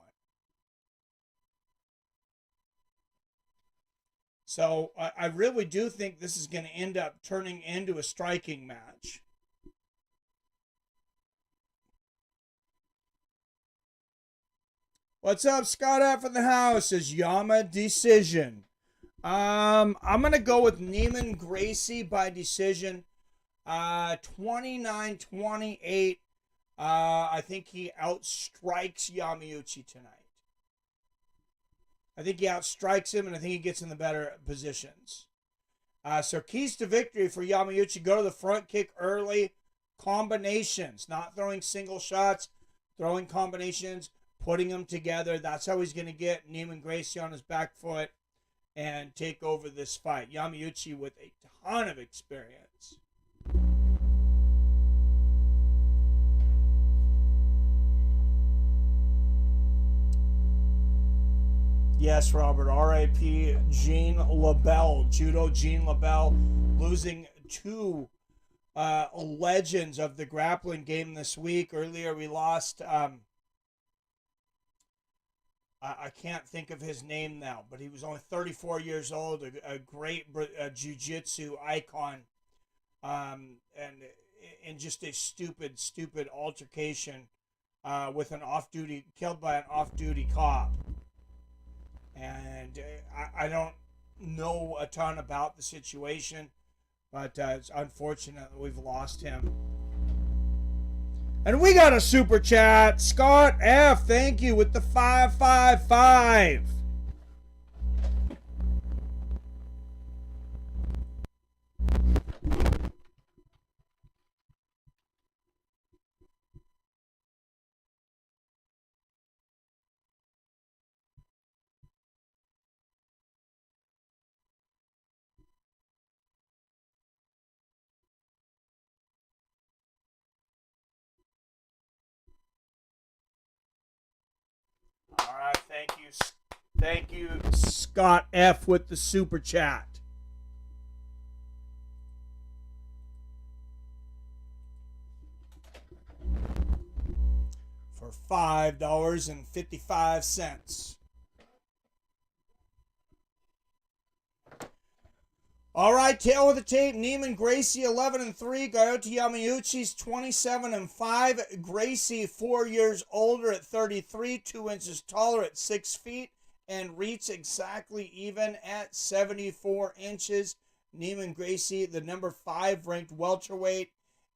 S4: So I really do think this is going to end up turning into a striking match. What's up, Scott F in the house? Is Yama decision. I'm gonna go with Neiman Gracie by decision. 29-28. I think he outstrikes Yamauchi tonight. I think he outstrikes him, and I think he gets in the better positions. So keys to victory for Yamauchi: go to the front kick early, combinations, not throwing single shots, throwing combinations, putting them together. That's how he's going to get Neiman Gracie on his back foot and take over this fight. Yamauchi with a ton of experience. Yes, Robert. R.I.P. Jean LaBelle. Judo Jean LaBelle losing two legends of the grappling game this week. Earlier we lost... I can't think of his name now, but he was only 34 years old, a great jiu-jitsu icon, and just a stupid altercation with an off-duty, killed by an off-duty cop. And I don't know a ton about the situation, but it's unfortunate that we've lost him. And we got a super chat. Scott F, thank you, with the 555. All right, Thank you, Scott F. with the super chat. For $5.55. All right, tail of the tape. Neiman Gracie 11-3. Goiti Yamuachi's 27-5. Gracie 4 years older at 33, 2 inches taller at 6 feet, and reach exactly even at 74 inches. Neiman Gracie, the number 5 ranked welterweight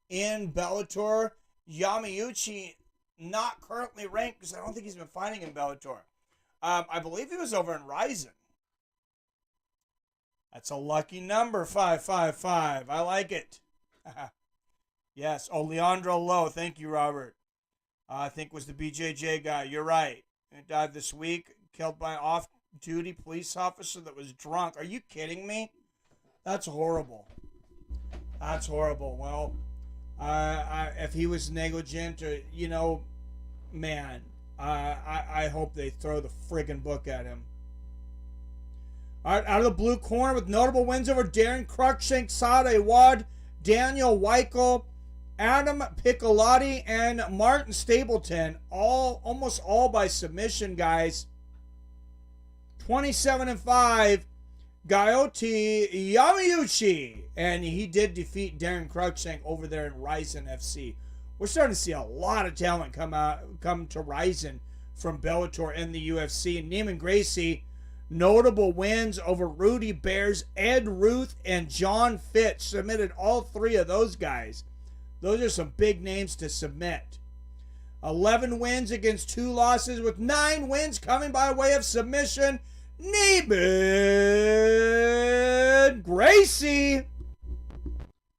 S4: in Bellator. Yamauchi not currently ranked because I don't think he's been fighting in Bellator. I believe he was over in Ryzen. That's a lucky number, 555. I like it. Yes. Oh, Leandro Lowe. Thank you, Robert. I think was the BJJ guy. You're right. He died this week, killed by an off-duty police officer that was drunk. Are you kidding me? That's horrible. That's horrible. Well, if he was negligent or, man, I hope they throw the friggin' book at him. All right, out of the blue corner with notable wins over Darren Cruikshank, Saad Awad, Daniel Weichel, Adam Piccolotti, and Martin Stapleton. Almost all by submission, guys. 27-5, Goiti Yamuachi. And he did defeat Darren Cruikshank over there in Ryzen FC. We're starting to see a lot of talent come to Ryzen from Bellator and the UFC. And Neiman Gracie, notable wins over Rudy Bears, Ed Ruth, and John Fitch. Submitted all 3 of those guys. Those are some big names to submit. 11 wins against 2 losses, with 9 wins coming by way of submission. Neiman Gracie.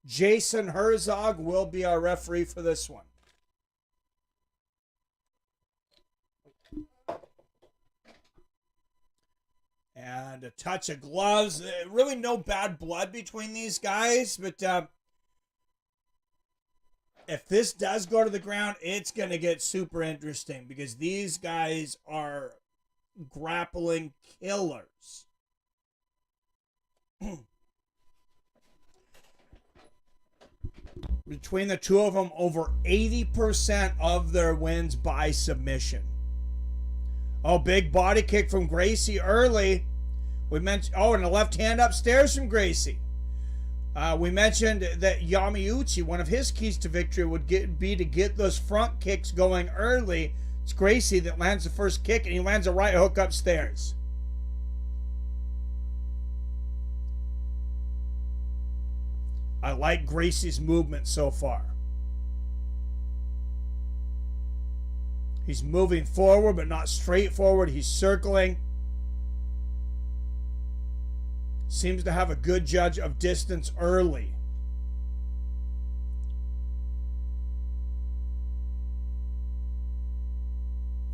S4: Jason Herzog will be our referee for this one. And a touch of gloves. Really no bad blood between these guys. But if this does go to the ground, it's going to get super interesting. Because these guys are grappling killers. Between the two of them, over 80% of their wins by submission. Oh, big body kick from Gracie early. We mentioned, and a left hand upstairs from Gracie. We mentioned that Yamauchi, one of his keys to victory would be to get those front kicks going early. It's Gracie that lands the first kick, and he lands a right hook upstairs. I like Gracie's movement so far. He's moving forward, but not straight forward. He's circling. Seems to have a good judge of distance early.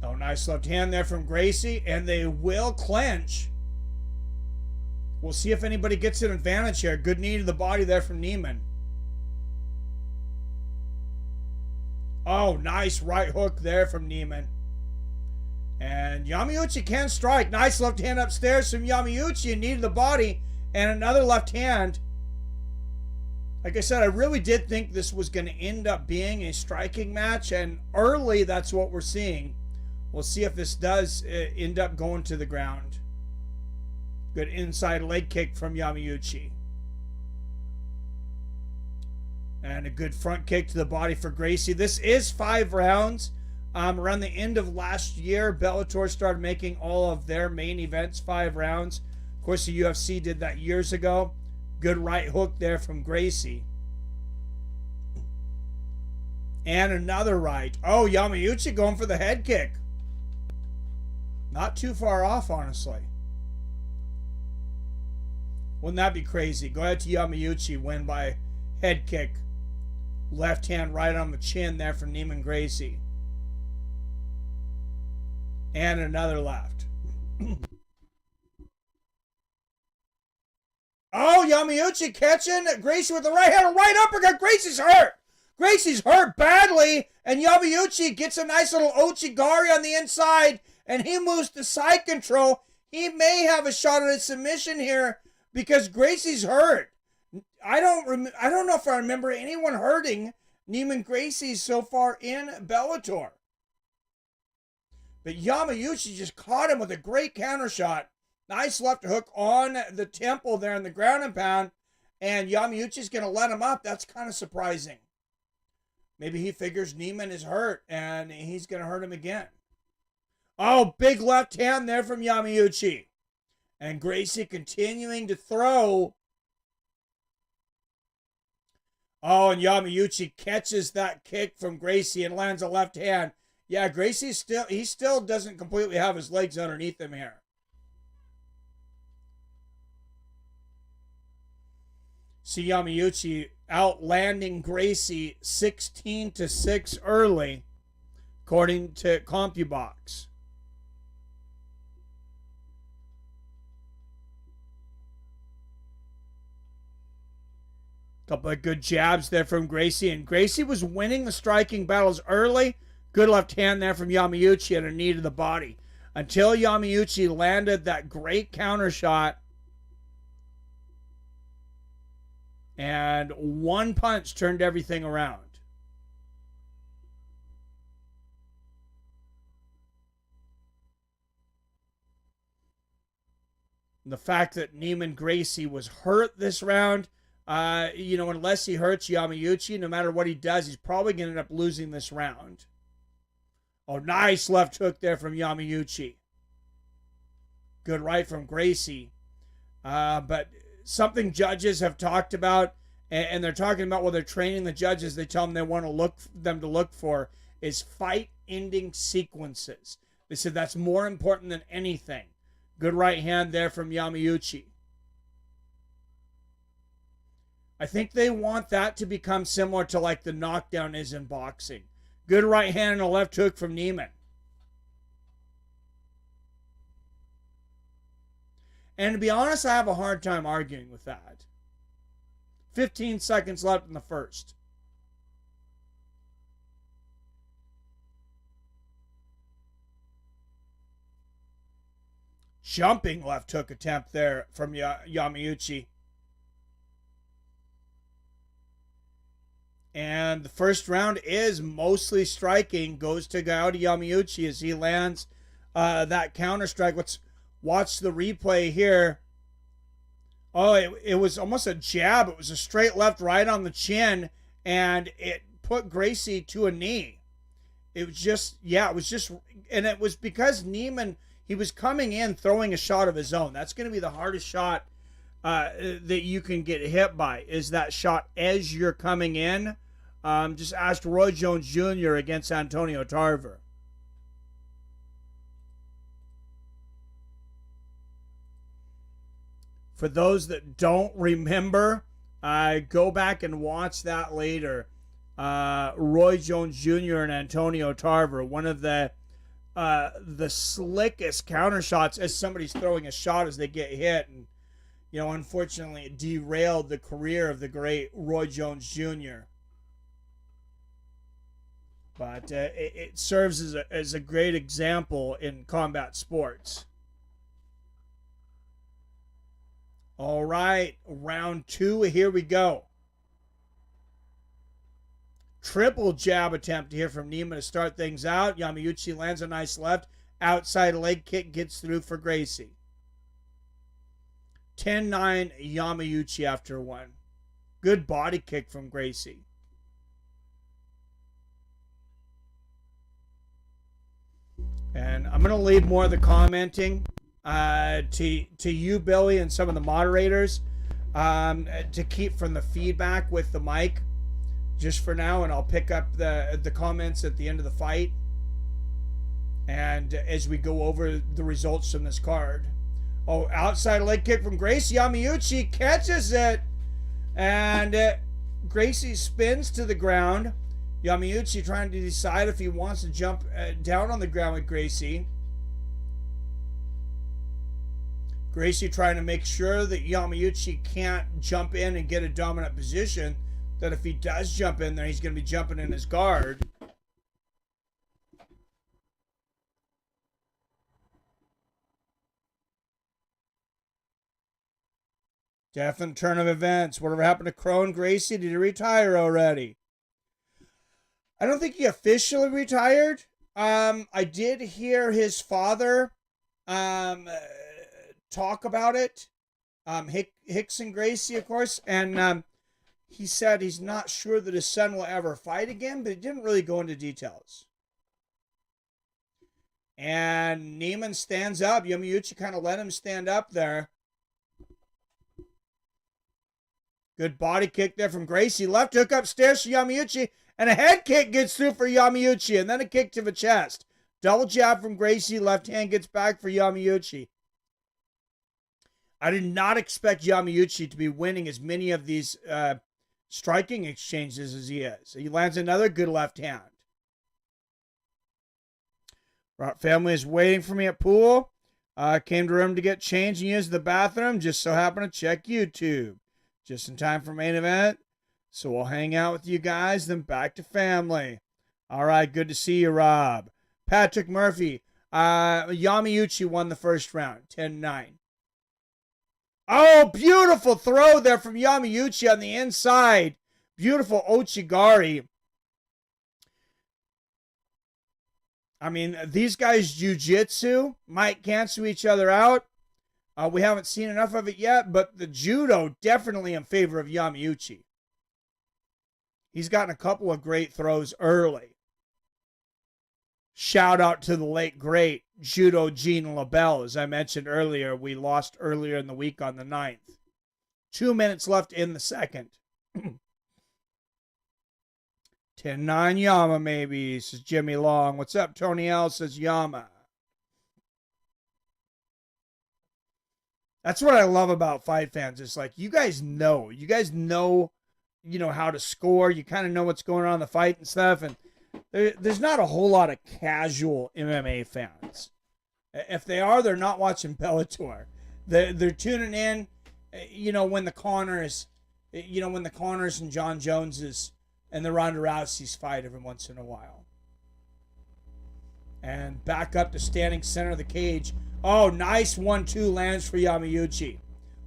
S4: Oh, nice left hand there from Gracie, and they will clinch. We'll see if anybody gets an advantage here. Good knee to the body there from Neiman. Oh, nice right hook there from Neiman. And Yamauchi can strike. Nice left hand upstairs from Yamauchi, and knee to the body, and another left hand. Like I said, I really did think this was going to end up being a striking match, and early that's what we're seeing. We'll see if this does end up going to the ground. Good inside leg kick from Yamauchi. And a good front kick to the body for Gracie. This is 5 rounds. Around the end of last year, Bellator started making all of their main events 5 rounds. Of course, the UFC did that years ago. Good right hook there from Gracie. And another right. Oh, Yamauchi going for the head kick. Not too far off, honestly. Wouldn't that be crazy? Go ahead to Yamauchi, win by head kick. Left hand right on the chin there from Neiman Gracie. And another left. Oh, Yamauchi catching Gracie with the right hand. A right uppercut. Gracie's hurt. Gracie's hurt badly. And Yamauchi gets a nice little Ochigari on the inside. And he moves to side control. he may have a shot at a submission here because Gracie's hurt. I don't know if I remember anyone hurting Neiman Gracie so far in Bellator. But Yamauchi just caught him with a great counter shot. Nice left hook on the temple there in the ground and pound. And Yamauchi's going to let him up. That's kind of surprising. Maybe he figures Neiman is hurt and he's going to hurt him again. Oh, big left hand there from Yamauchi. And Gracie continuing to throw. Oh, and Yamauchi catches that kick from Gracie and lands a left hand. Yeah, Gracie still doesn't completely have his legs underneath him here. See Yamauchi outlanding Gracie 16-6 early, according to CompuBox. Couple of good jabs there from Gracie, and Gracie was winning the striking battles early. Good left hand there from Yamauchi and a knee to the body. Until Yamauchi landed that great counter shot. And one punch turned everything around. The fact that Neiman Gracie was hurt this round, unless he hurts Yamauchi, no matter what he does, he's probably going to end up losing this round. Oh, nice left hook there from Yamauchi. Good right from Gracie. But something judges have talked about, and they're talking about while they're training the judges, they tell them they want them to look for is fight-ending sequences. They said that's more important than anything. Good right hand there from Yamauchi. I think they want that to become similar to like the knockdown is in boxing. Good right hand and a left hook from Neiman. And to be honest, I have a hard time arguing with that. 15 seconds left in the first. Jumping left hook attempt there from Yamauchi. And the first round is mostly striking. Goes to Goiti Yamuachi as he lands that counter strike. Let's watch the replay here. Oh, it was almost a jab. It was a straight left right on the chin, and it put Gracie to a knee. It was just, and it was because Neiman, he was coming in throwing a shot of his own. That's going to be the hardest shot that you can get hit by, is that shot as you're coming in. Just asked Roy Jones Jr. against Antonio Tarver. For those that don't remember, go back and watch that later. Roy Jones Jr. and Antonio Tarver, one of the slickest counter shots as somebody's throwing a shot as they get hit. And, unfortunately, it derailed the career of the great Roy Jones Jr. But it serves as a great example in combat sports. All right, round two, here we go. Triple jab attempt here from Neiman to start things out. Yamauchi lands a nice left. Outside leg kick gets through for Gracie. 10-9 Yamauchi after one. Good body kick from Gracie. And I'm going to leave more of the commenting to you, Billy, and some of the moderators to keep from the feedback with the mic just for now, and I'll pick up the comments at the end of the fight and as we go over the results from this card. Oh, outside leg kick from Gracie. Yamauchi catches it, and Gracie spins to the ground. Yamauchi trying to decide if he wants to jump down on the ground with Gracie. Gracie trying to make sure that Yamauchi can't jump in and get a dominant position, that if he does jump in there, he's going to be jumping in his guard. Definite turn of events. Whatever happened to Crone Gracie? Did he retire already? I don't think he officially retired. I did hear his father talk about it. Rickson Gracie, of course, and he said he's not sure that his son will ever fight again, but he didn't really go into details. And Neiman stands up. Yamauchi kind of let him stand up there. Good body kick there from Gracie. Left hook upstairs for Yamauchi. And a head kick gets through for Yamauchi. And then a kick to the chest. Double jab from Gracie. Left hand gets back for Yamauchi. I did not expect Yamauchi to be winning as many of these striking exchanges as he is. He lands another good left hand. Family is waiting for me at pool. Came to room to get changed and use the bathroom. Just so happened to check YouTube. Just in time for main event. So we'll hang out with you guys, then back to family. All right, good to see you, Rob. Patrick Murphy. Yamauchi won the first round, 10-9. Oh, beautiful throw there from Yamauchi on the inside. Beautiful Ochigari. I mean, these guys' jiu-jitsu might cancel each other out. We haven't seen enough of it yet, but the judo definitely in favor of Yamauchi. He's gotten a couple of great throws early. Shout out to the late, great Judo Gene LaBelle. As I mentioned earlier, we lost earlier in the week on the 9th. 2 minutes left in the second. 10-9 Yama, maybe, says Jimmy Long. What's up, Tony L, says Yama. That's what I love about fight fans. It's like, you guys know. You guys know, how to score. You kind of know what's going on in the fight and stuff. And there's not a whole lot of casual MMA fans. If they are, they're not watching Bellator. They're tuning in, when the Connors, when the Connors and John Joneses and the Ronda Rouseys fight every once in a while. And back up to standing center of the cage. Oh, nice 1-2 lands for Yamauchi.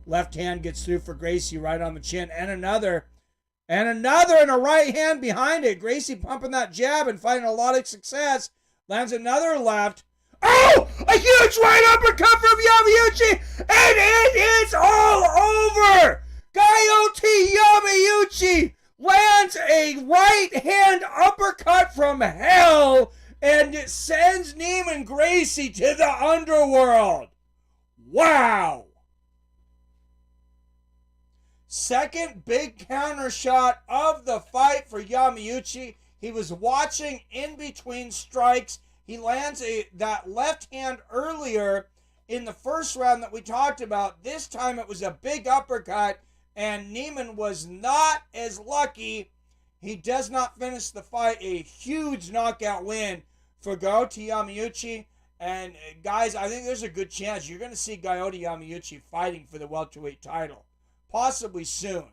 S4: Left hand gets through for Gracie right on the chin. And another and a right hand behind it. Gracie pumping that jab and finding a lot of success. Lands another left. Oh, a huge right uppercut from Yamauchi. And it is all over. Goiti Yamuachi lands a right hand uppercut from hell. And it sends Neiman Gracie to the underworld. Wow. Second big counter shot of the fight for Yamauchi. He was watching in between strikes. He lands that left hand earlier in the first round that we talked about. This time it was a big uppercut, and Neiman was not as lucky. He does not finish the fight. A huge knockout win for Goiti Yamuachi. And guys, I think there's a good chance you're going to see Goiti Yamuachi fighting for the welterweight title. Possibly soon.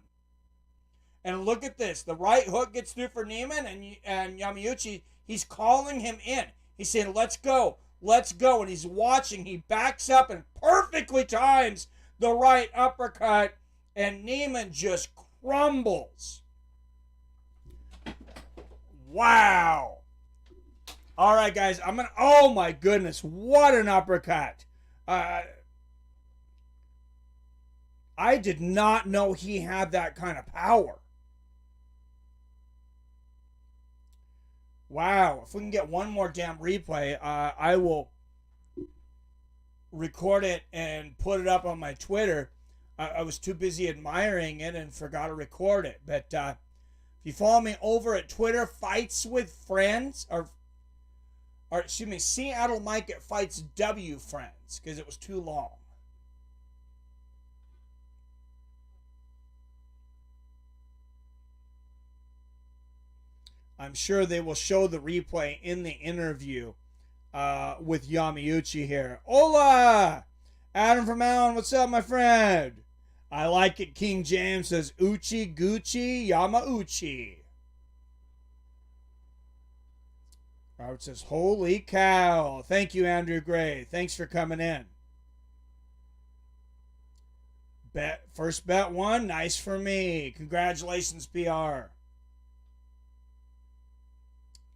S4: And look at this. The right hook gets through for Neiman, and Yamauchi, he's calling him in. He's saying, let's go. Let's go. And he's watching. He backs up and perfectly times the right uppercut. And Neiman just crumbles. Wow. All right, guys. Oh, my goodness. What an uppercut. I did not know he had that kind of power. Wow. If we can get one more damn replay, I will record it and put it up on my Twitter. I was too busy admiring it and forgot to record it. But if you follow me over at Twitter, Fights with Friends, or excuse me, Seattle Mike at Fights W Friends, because it was too long. I'm sure they will show the replay in the interview with Yamauchi here. Hola! Adam from Allen, what's up, my friend? I like it. King James says, Uchi Gucci Yamauchi. Robert says, holy cow. Thank you, Andrew Gray. Thanks for coming in. First bet won. Nice for me. Congratulations, PR.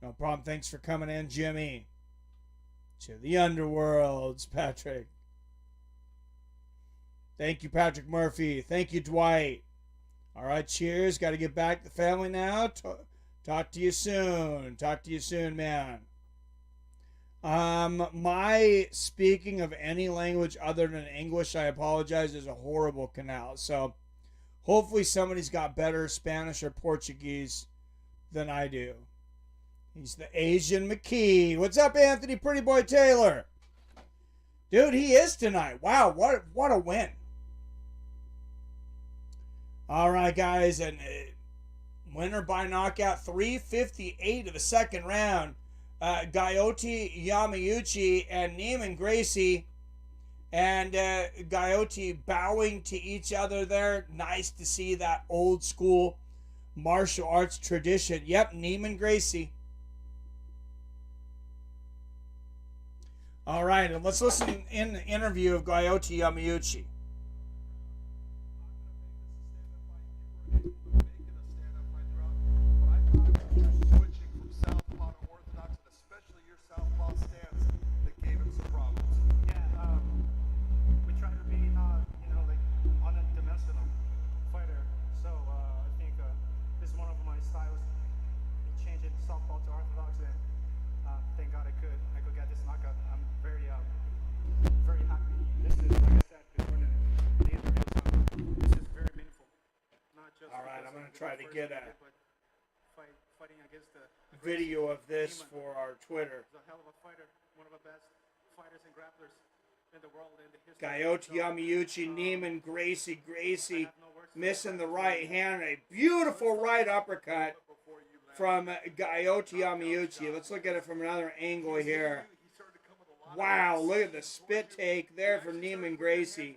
S4: No problem. Thanks for coming in, Jimmy. To the underworlds, Patrick. Thank you, Patrick Murphy. Thank you, Dwight. All right, cheers. Got to get back to the family now. Talk to you soon. Talk to you soon, man. My speaking of any language other than English, I apologize, is a horrible canal. So hopefully somebody's got better Spanish or Portuguese than I do. He's the Asian McKee. What's up, Anthony Pretty Boy Taylor? Dude, he is tonight. Wow, what a win. All right, guys, and winner by knockout, 3:58 of the second round. Goiti Yamuachi and Neiman Gracie, and Goiti bowing to each other there. Nice to see that old school martial arts tradition. Yep, Neiman Gracie. All right, and let's listen in the interview of Goiti Yamuachi. Try to get a video of this for our Twitter.
S5: He's a hell of a fighter, one of the best fighters and grapplers in the world in the history.
S4: Goiti Yamuachi, Neiman Gracie. Gracie missing the right hand. A beautiful right uppercut from Goiti Yamuachi. Let's look at it from another angle here. Wow, look at the spit take there from Neiman Gracie.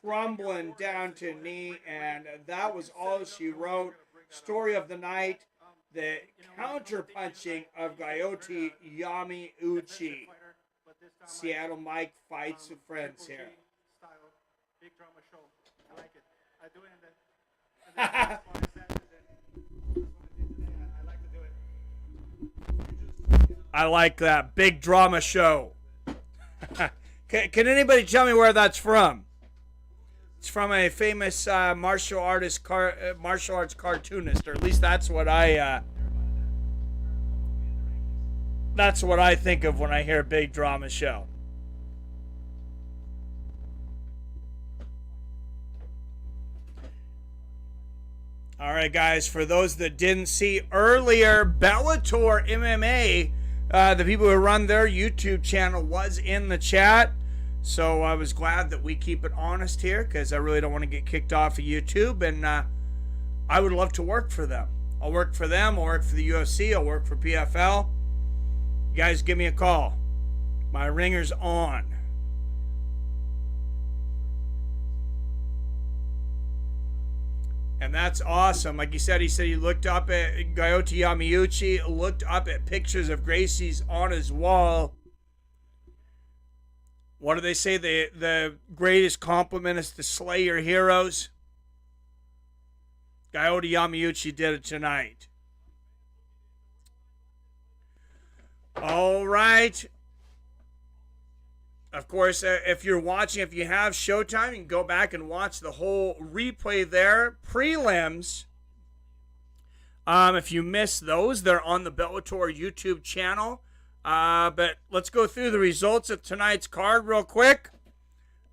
S4: Crumbling down to knee, and that was all she wrote. Story of the night, the counter-punching of Goiti Yamuachi. Seattle Mike Fights with Friends here.
S5: Big drama show. I like it. I do it I like to do it.
S4: I like that. Big drama show. Can anybody tell me where that's from? It's from a famous martial arts cartoonist, or at least that's what I think of when I hear big drama show. All right, guys. For those that didn't see earlier, Bellator MMA, the people who run their YouTube channel, was in the chat. So I was glad that we keep it honest here, because I really don't want to get kicked off of YouTube, and I would love to work for them. I'll work for them. I'll work for the UFC. I'll work for PFL. You guys give me a call. My ringer's on. And that's awesome. Like he said he looked up at Goiti Yamuachi, looked up at pictures of Gracie's on his wall. What do they say? The greatest compliment is to slay your heroes. Goiti Yamuachi did it tonight. All right. Of course, if you're watching, if you have Showtime, you can go back and watch the whole replay there. Prelims. If you missed those, they're on the Bellator YouTube channel. But let's go through the results of tonight's card real quick,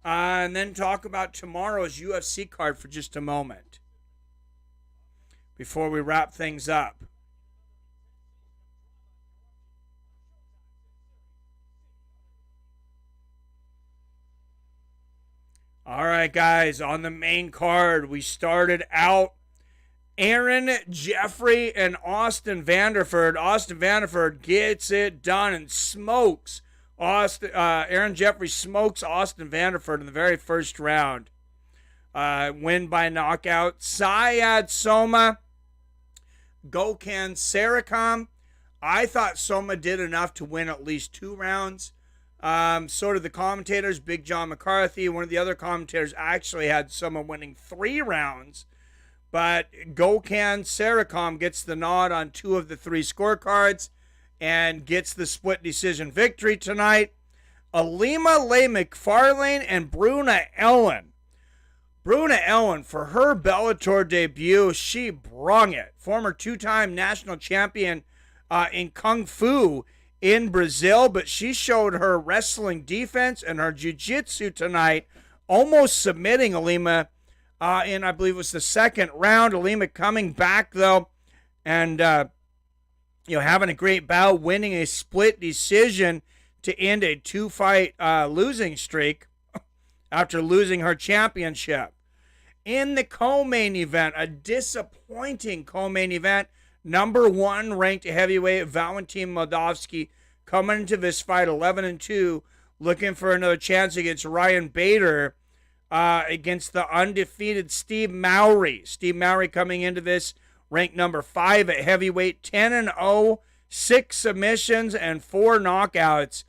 S4: and then talk about tomorrow's UFC card for just a moment before we wrap things up. All right, guys, on the main card, we started out Aaron Jeffery and Austin Vanderford. Austin Vanderford gets it done and smokes Aaron Jeffery smokes Austin Vanderford in the very first round. Win by knockout. Said Sowma, Gokhan Saricam. I thought Sowma did enough to win at least 2 rounds. So did the commentators, Big John McCarthy. One of the other commentators actually had someone winning 3 rounds. But Gokhan Saricam gets the nod on 2 of the 3 scorecards and gets the split decision victory tonight. Ilima-Lei Macfarlane and Bruna Ellen. Bruna Ellen, for her Bellator debut, she brung it. Former 2-time national champion in Kung Fu in Brazil, but she showed her wrestling defense and her jiu-jitsu tonight, almost submitting Ilima in, I believe it was the 2nd round. Ilima coming back, though, and having a great bout, winning a split decision to end a 2-fight losing streak after losing her championship. In the co-main event, a disappointing co-main event, number 1 ranked heavyweight Valentin Moldavsky coming into this fight 11-2, looking for another chance against Ryan Bader against the undefeated Steve Mowry. Steve Mowry coming into this ranked number 5 at heavyweight, 10-0, 6 submissions and 4 knockouts.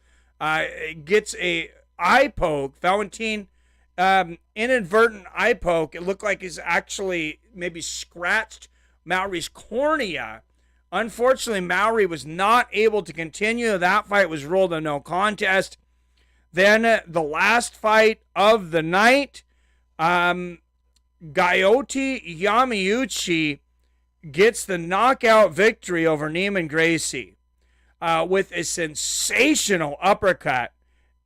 S4: Gets a eye poke. Valentin, inadvertent eye poke. It looked like he's actually maybe scratched Mowry's cornea. Unfortunately, Mowry was not able to continue. That fight was ruled a no contest. Then the last fight of the night, Goiti Yamuachi gets the knockout victory over Neiman Gracie with a sensational uppercut.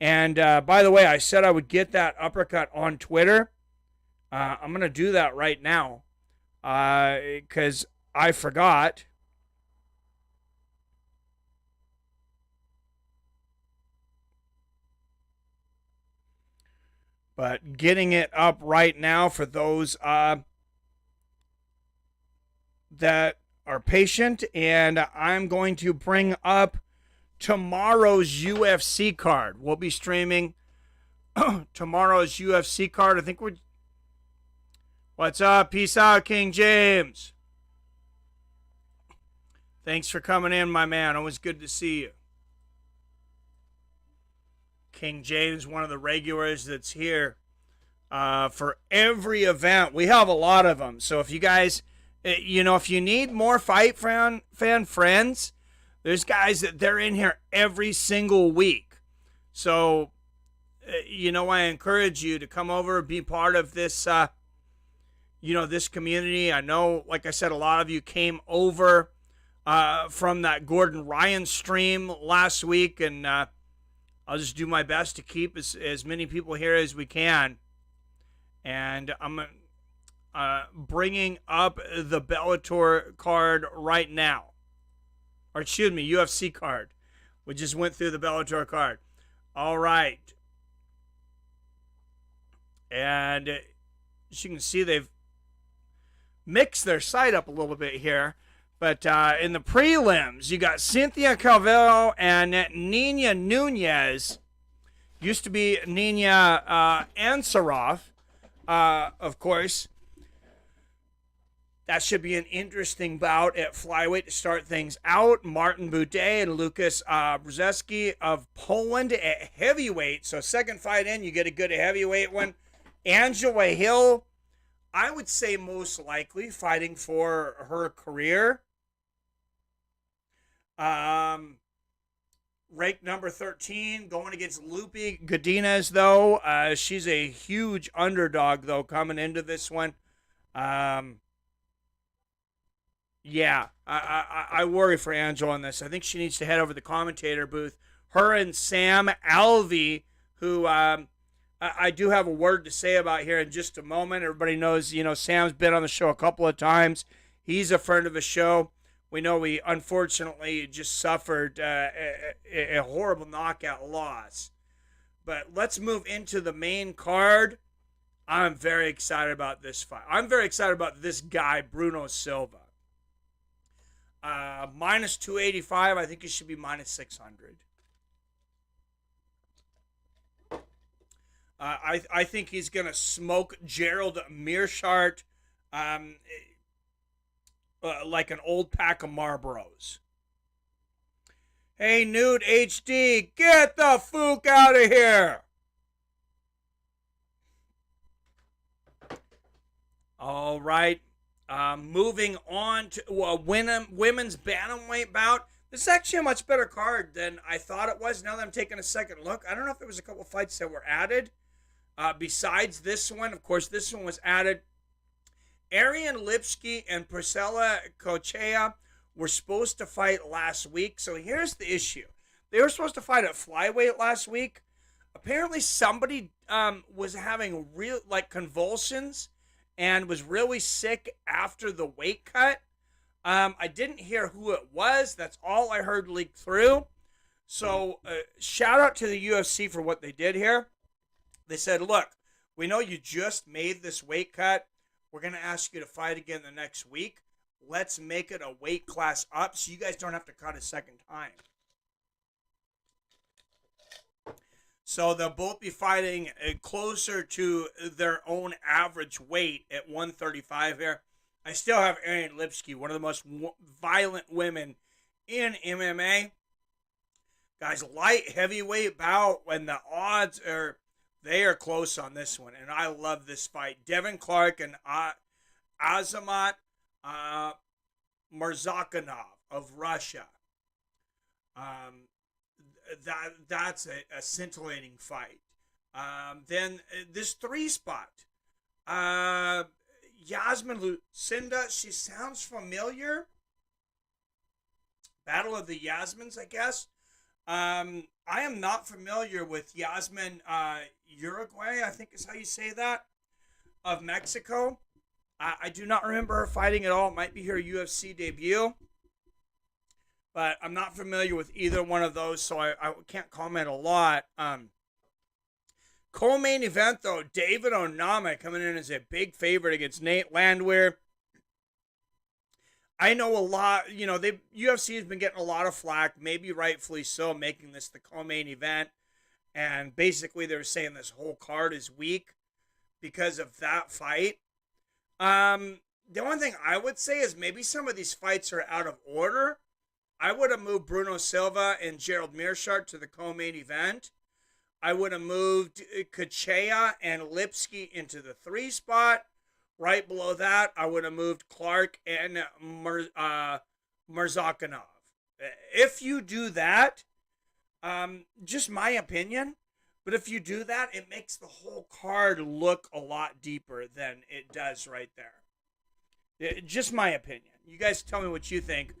S4: And by the way, I said I would get that uppercut on Twitter. I'm going to do that right now because I forgot. But getting it up right now for those that are patient. And I'm going to bring up tomorrow's UFC card. We'll be streaming tomorrow's UFC card. I think we're... What's up? Peace out, King James. Thanks for coming in, my man. Always good to see you. King James, one of the regulars that's here for every event. We have a lot of them. So if you guys, if you need more fight fan friends, there's guys that they're in here every single week. So, I encourage you to come over, be part of this, this community. I know, like I said, a lot of you came over from that Gordon Ryan stream last week, and I'll just do my best to keep as many people here as we can. And I'm bringing up the Bellator card right now. Or excuse me, UFC card. We just went through the Bellator card. All right. And as you can see, they've mixed their site up a little bit here. But in the prelims, you got Cynthia Calvillo and Nina Nunez. Used to be Nina Ansaroff, of course. That should be an interesting bout at Flyweight to start things out. Martin Boudet and Lucas Brzeski of Poland at heavyweight. So second fight in, you get a good heavyweight one. Angela Hill, I would say most likely fighting for her career. Ranked number 13, going against Lupi Godinez, though. She's a huge underdog, though, coming into this one. Yeah, I worry for Angela on this. I think she needs to head over to the commentator booth. Her and Sam Alvey, who I do have a word to say about here in just a moment. Everybody knows, Sam's been on the show a couple of times. He's a friend of the show. We know he unfortunately just suffered a horrible knockout loss. But let's move into the main card. I'm very excited about this fight. I'm very excited about this guy, Bruno Silva. Minus 285. I think he should be minus 600. I think he's going to smoke Gerald Mearshart like an old pack of Marlboros. Hey, Nude HD, get the fook out of here. All right. Moving on to women's bantamweight bout. This is actually a much better card than I thought it was. Now that I'm taking a second look, I don't know if there was a couple fights that were added. Besides this one, of course, this one was added. Ariane Lipski and Priscilla Cochea were supposed to fight last week. So here's the issue. They were supposed to fight at Flyweight last week. Apparently somebody was having real convulsions and was really sick after the weight cut. I didn't hear who it was. That's all I heard leak through. So shout out to the UFC for what they did here. They said, look, we know you just made this weight cut. We're going to ask you to fight again the next week. Let's make it a weight class up so you guys don't have to cut a second time. So they'll both be fighting closer to their own average weight at 135 here. I still have Ariane Lipski, one of the most violent women in MMA. Guys, light heavyweight bout when the odds are, they are close on this one. And I love this fight. Devin Clark and Azamat Murzakanov of Russia. That's a scintillating fight. Then this 3 spot. Yasmin Lucinda, she sounds familiar. Battle of the Yasmins, I guess. I am not familiar with Yasmin Uruguay, I think is how you say that, of Mexico. I do not remember her fighting at all. It might be her UFC debut. But I'm not familiar with either one of those, so I can't comment a lot. Co-main event, though, David Onama coming in as a big favorite against Nate Landwehr. I know a lot, UFC has been getting a lot of flack, maybe rightfully so, making this the co-main event. And basically they're saying this whole card is weak because of that fight. The only thing I would say is maybe some of these fights are out of order. I would have moved Bruno Silva and Gerald Meerschaert to the co-main event. I would have moved Kachea and Lipski into the 3 spot. Right below that, I would have moved Clark and Murzakanov. If you do that, just my opinion, but if you do that, it makes the whole card look a lot deeper than it does right there. Just my opinion. You guys tell me what you think.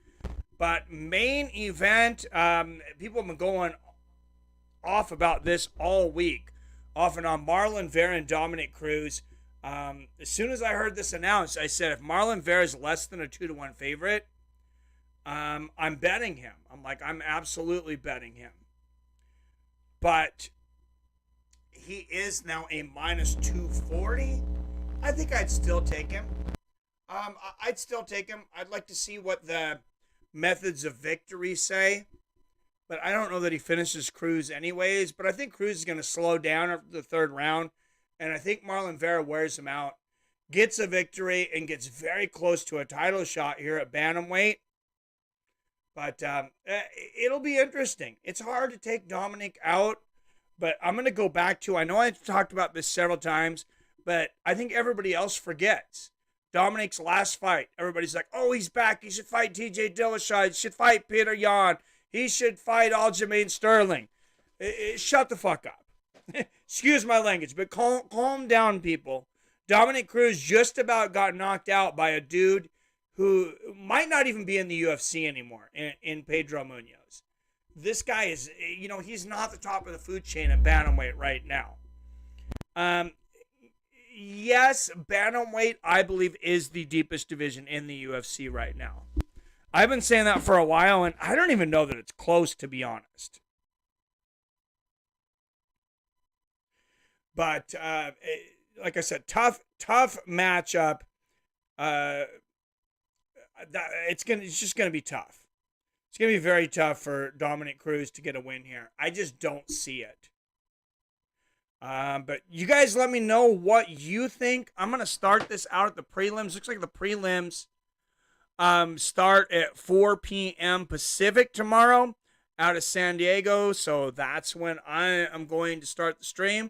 S4: But main event, people have been going off about this all week. Off and on. Marlon Vera and Dominic Cruz. As soon as I heard this announced, I said, if Marlon Vera is less than a 2-1 favorite, I'm betting him. I'm absolutely betting him. But he is now a minus 240. I think I'd still take him. I'd still take him. I'd like to see what the methods of victory say, but I don't know that he finishes Cruz anyways. But I think Cruz is going to slow down after the 3rd round, and I think Marlon Vera wears him out, gets a victory, and gets very close to a title shot here at Bantamweight. But it'll be interesting. It's hard to take Dominic out, but I'm going to go back to, I know I've talked about this several times, but I think everybody else forgets. Dominic's last fight, everybody's like, oh, he's back. He should fight TJ Dillashaw. He should fight Peter Yan. He should fight Aljamain Sterling. Shut the fuck up. Excuse my language, but calm down, people. Dominic Cruz just about got knocked out by a dude who might not even be in the UFC anymore, in Pedro Munoz. This guy is, he's not the top of the food chain in Bantamweight right now. Yes, Bantamweight, I believe, is the deepest division in the UFC right now. I've been saying that for a while, and I don't even know that it's close, to be honest. But, like I said, tough matchup. It's just going to be tough. It's going to be very tough for Dominic Cruz to get a win here. I just don't see it. But you guys let me know what you think. I'm going to start this out at the prelims. Looks like the prelims start at 4 p.m. Pacific tomorrow. out of San Diego, so that's when I am going to start the stream.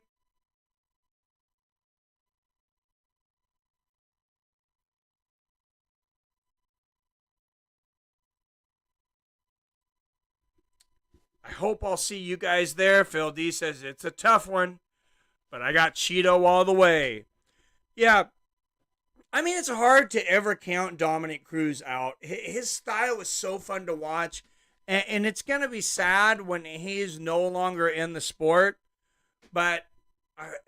S4: I hope I'll see you guys there. Phil D says it's a tough one, but I got Cheeto all the way. Yeah, I mean, it's hard to ever count Dominic Cruz out. His style is so fun to watch, and it's going to be sad when he's no longer in the sport, but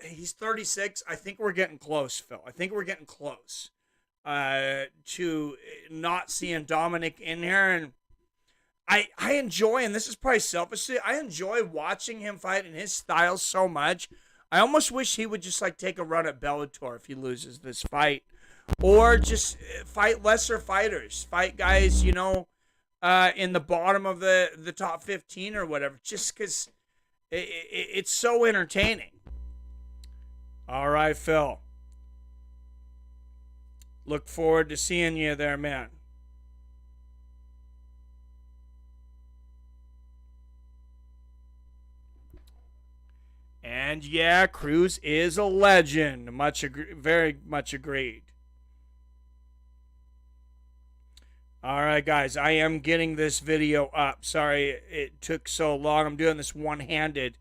S4: he's 36. I think we're getting close, Phil. I think we're getting close to not seeing Dominic in here, and I enjoy, and this is probably selfishly, I enjoy watching him fight in his style so much. I almost wish he would just like take a run at Bellator if he loses this fight, or just fight lesser fighters, fight guys, you know, in the bottom of the top 15 or whatever, just because it's so entertaining. All right, Phil. Look forward to seeing you there, man. And yeah, Cruz is a legend. Very much agreed. All right, guys, I am getting this video up. Sorry it took so long. I'm doing this one-handed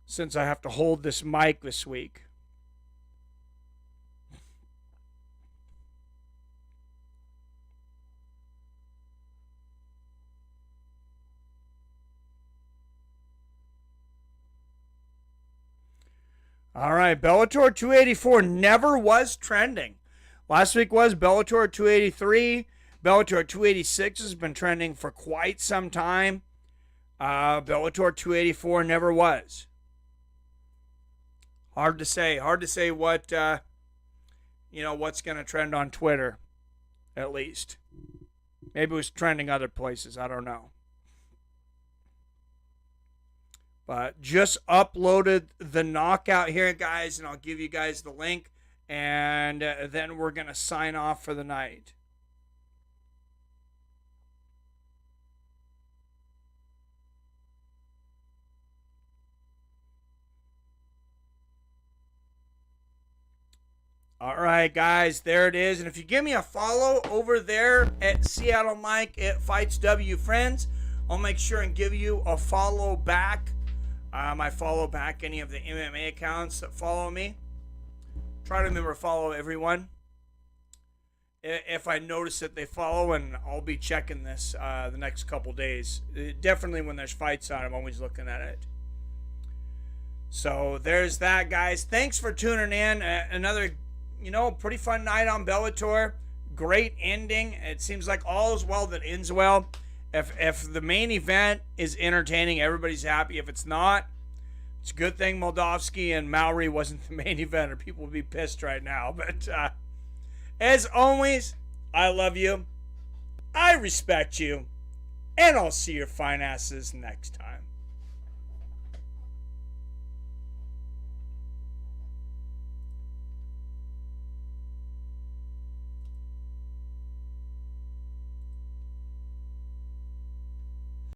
S4: since I have to hold this mic this week. All right, Bellator 284 never was trending. Last week was Bellator 283. Bellator 286 has been trending for quite some time. Bellator 284 never was. Hard to say. Hard to say what, what's going to trend on Twitter, at least. Maybe it was trending other places. I don't know. But just uploaded the knockout here, guys, and I'll give you guys the link, and then we're going to sign off for the night. All right, guys, there it is. And if you give me a follow over there at Seattle Mike at Fights W Friends, I'll make sure and give you a follow back. I follow back any of the MMA accounts that follow me. Try to remember to follow everyone. If I notice that they follow, and I'll be checking this the next couple days. Definitely when there's fights on, I'm always looking at it. So there's that, guys. Thanks for tuning in. Another, pretty fun night on Bellator. Great ending. It seems like all is well that ends well. If the main event is entertaining, everybody's happy. If it's not, it's a good thing Moldavsky and Mowry wasn't the main event, or people would be pissed right now. But as always, I love you. I respect you. And I'll see your fine asses next time.